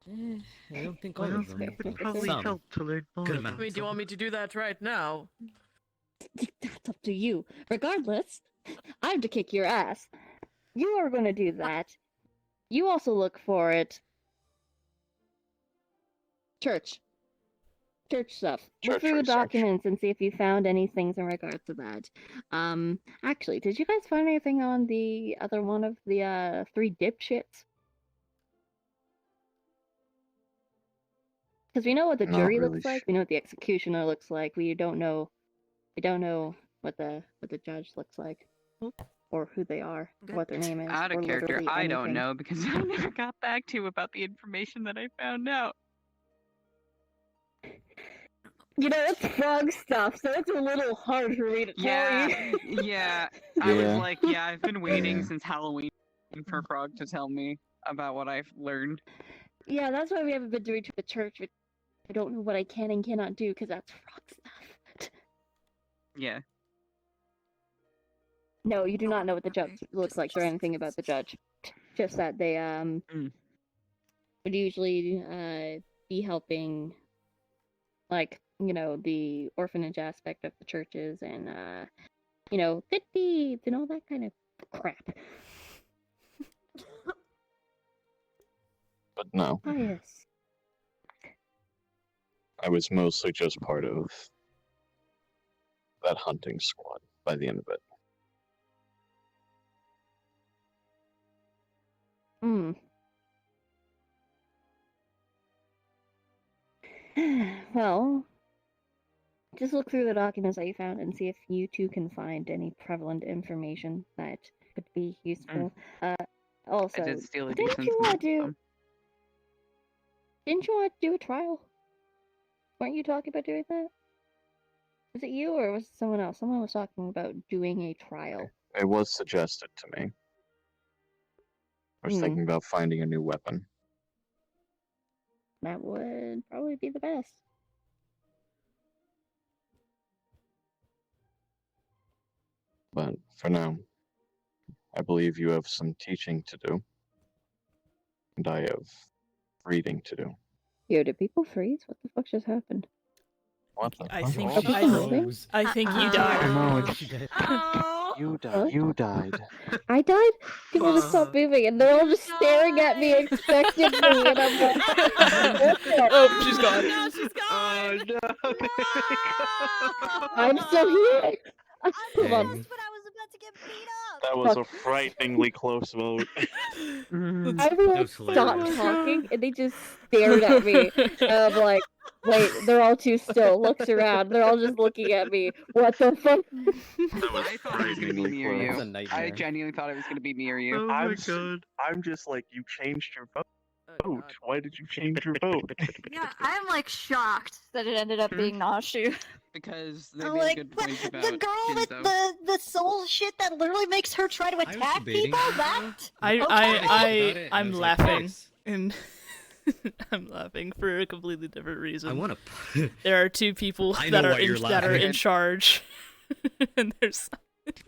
I don't think all Well, of them. it would but probably some. help to learn more Good I about mean, do you want me to do that right now? That's up to you. Regardless, I have to kick your ass. You are going to do that. You also look for it. Church stuff. Look Church through the research. documents and see if you found any things in regards to that. Actually, did you guys find anything on the other one of the 3 dipshits? Because we know what the Not jury really looks like. We know what the executioner looks like. We don't know what the judge looks like, or who they are, or what their name is, Out or of character, literally I don't anything. know because I never got back to you about the information that I found out. You know, it's frog stuff, so it's a little hard for me to tell you. Yeah. I was Yeah. like, yeah, I've been waiting Yeah. since Halloween for Frog to tell me about what I've learned. Yeah, that's why we haven't been doing to the church. I don't know what I can and cannot do because that's frog stuff. Yeah. No, you do not know what the Okay, judge looks like or just anything about the judge. Just that they would usually be helping, like, you know, the orphanage aspect of the churches and you know, good deeds and all that kind of crap. But no, Ah, yes. I was mostly just part of that hunting squad by the end of it. Hmm. Well, just look through the documents that you found and see if you too can find any prevalent information that could be useful. Also, I did steal a didn't decent you want amount. to of them. didn't you want to do a trial? Weren't you talking about doing that? Was it you or was it someone else? Someone was talking about doing a trial. It was suggested to me. I was thinking about finding a new weapon. That would probably be the best. But for now, I believe you have some teaching to do. And I have reading to do. Yo, did people freeze? What the fuck just happened? What the I fuck? think Are people moving? I think you Uh-oh. died. No, she did. Oh, You died. Huh? You died. I died? People just stopped moving and they're all just staring at me expectantly and I'm like, Oh, she's gone. no, she's gone. Oh no! I'm still here. Hold on. Dang. But I was about to get beat up. That was Fuck. a frighteningly close vote. Mm. Everyone was stopped hilarious. talking and they just stared at me. And I'm like, wait, they're all too still. Looks around. They're all just looking at me. What the fuck? That was I thought it was gonna be frighteningly me or close. you. That's a I nightmare. genuinely thought it was gonna be me or you. Oh my I'm god. I'm just like, you changed your vote. Oh, God. Why did you change your vote? Yeah, I'm like shocked that it ended up being Nashu. Because they I'm made like, good what, points about the girl with Shinzo. the soul shit that literally makes her try to was attack debating. people? That Okay. I'm I was like, laughing. "Thanks." And I'm laughing for a completely different reason. I want to. There are two people I that know are why you're that are laughing. in charge. And there's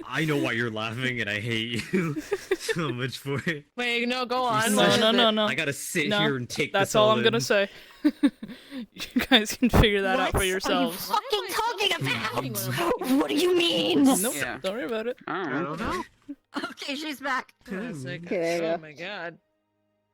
I know why you're laughing, and I hate you so much for it. Wait, no, go on. You What said- is it? no. I gotta sit No, here and take That's this all all I'm gonna in. say. You guys can figure that out What for yourselves. are you fucking talking What about? What do you mean? Nope, Yeah. don't worry about it. I I don't know. don't know. Okay, she's back. Classic. Okay, there you Oh go. my god.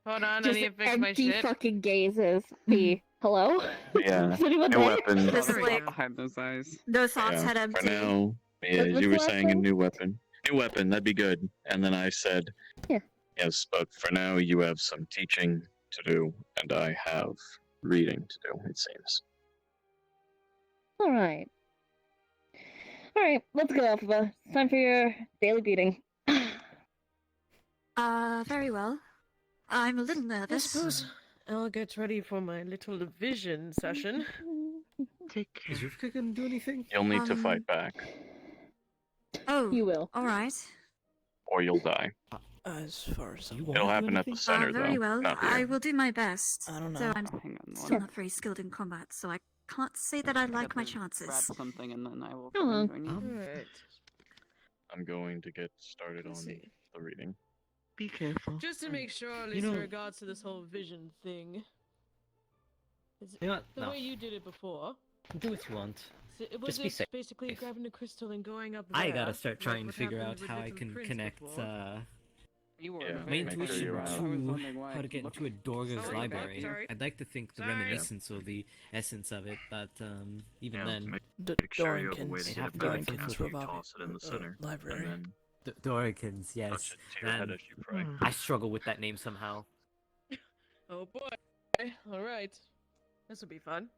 Hold on, I Just need to fix my empty shit. fucking gazes. Me. Hello? Yeah. Is anyone New there? weapon. This There we like go. Behind those eyes. no thoughts Yeah, had for empty. now, yeah, What's you the were last saying a one? new weapon. New weapon, that'd be good. And then I said, Yeah. yes, but for now you have some teaching to do, and I have reading to do, it seems. Alright. Alright, let's go, Alpha. It's time for your daily beating. Very well. I'm a little I nervous. suppose I'll get ready for my little vision session. Take care. Is Rivkah gonna do anything? You'll need to fight back, Oh, You will. all right. or you'll die. As far as You I'm won't It'll do happen at the anything? center, Very though. well. Not I here. will do my best. I don't So know. I'm Oh, hang on. still not very skilled in combat, so I can't say that I like my Grab chances. something and then I will Come on. come and join you. Alright. I'm going to get started on Let's see. the reading. Be careful. Just to make sure, at You least in know- regards to this whole vision thing. Is You know what? the No. way you did it before. Do what you want. So it was Just be it safe. basically grabbing a crystal and going up there. I gotta start like trying to what figure happened out with how I Little can Prince connect before. You were Yeah, very my make sure intuition you're I was to wondering why how to I get into a looked- Dorga's Sorry, library. sorry. I'd like to think the Sorry. reminiscence or the essence of it, but even then, Dorikins. to get Dorikins to it. library. Dorikins, yes. Touch it to your head Man, as you pray. I struggle with that name somehow. Oh boy. Alright. This will be fun.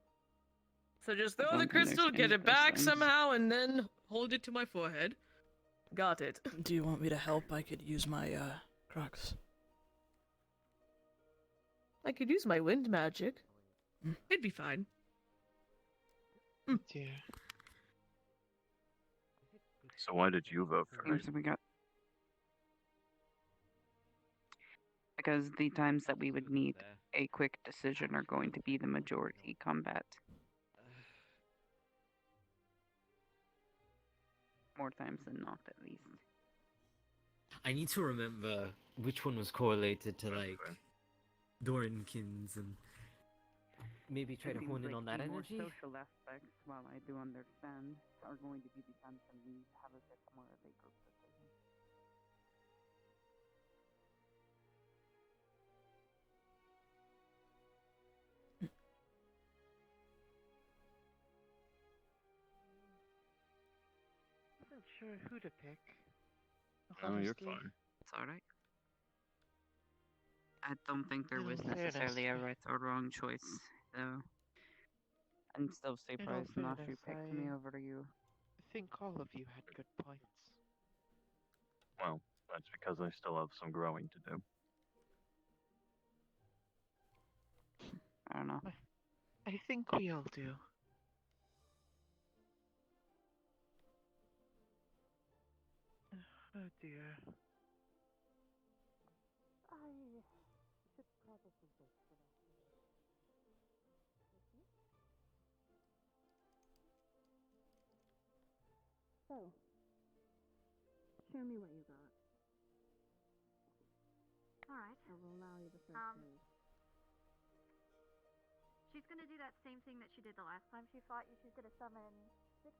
So just throw don't the think there's crystal, get any it back questions. somehow, and then hold it to my forehead. Got it. Do you want me to help? I could use my Crocs. I could use my wind magic. It'd be fine. Dear. So why did you vote for me? So we got. Because the times that we would need a quick decision are going to be the majority combat. More times than not, at least. I need to remember which one was correlated to That's like fair. Dorinkins and Maybe try It to seems hone in like on that the more energy. social aspects, while I do understand, are going to be the ones that we have a bit more of a group decision. Wasn't sure who to pick. No, you're Honestly. fine. It's alright. I don't think there In was all necessarily a fairness, right or wrong choice, though. I'm still In all surprised Nashi fairness, picked me I over you. think all of you had good points. Well, that's because I still have some growing to do. I don't know. I think we all do. Oh dear. I should probably go for that. So, show me what you got. Alright. I will allow you the first move. She's gonna do that same thing that she did the last time she fought you. She's gonna summon 16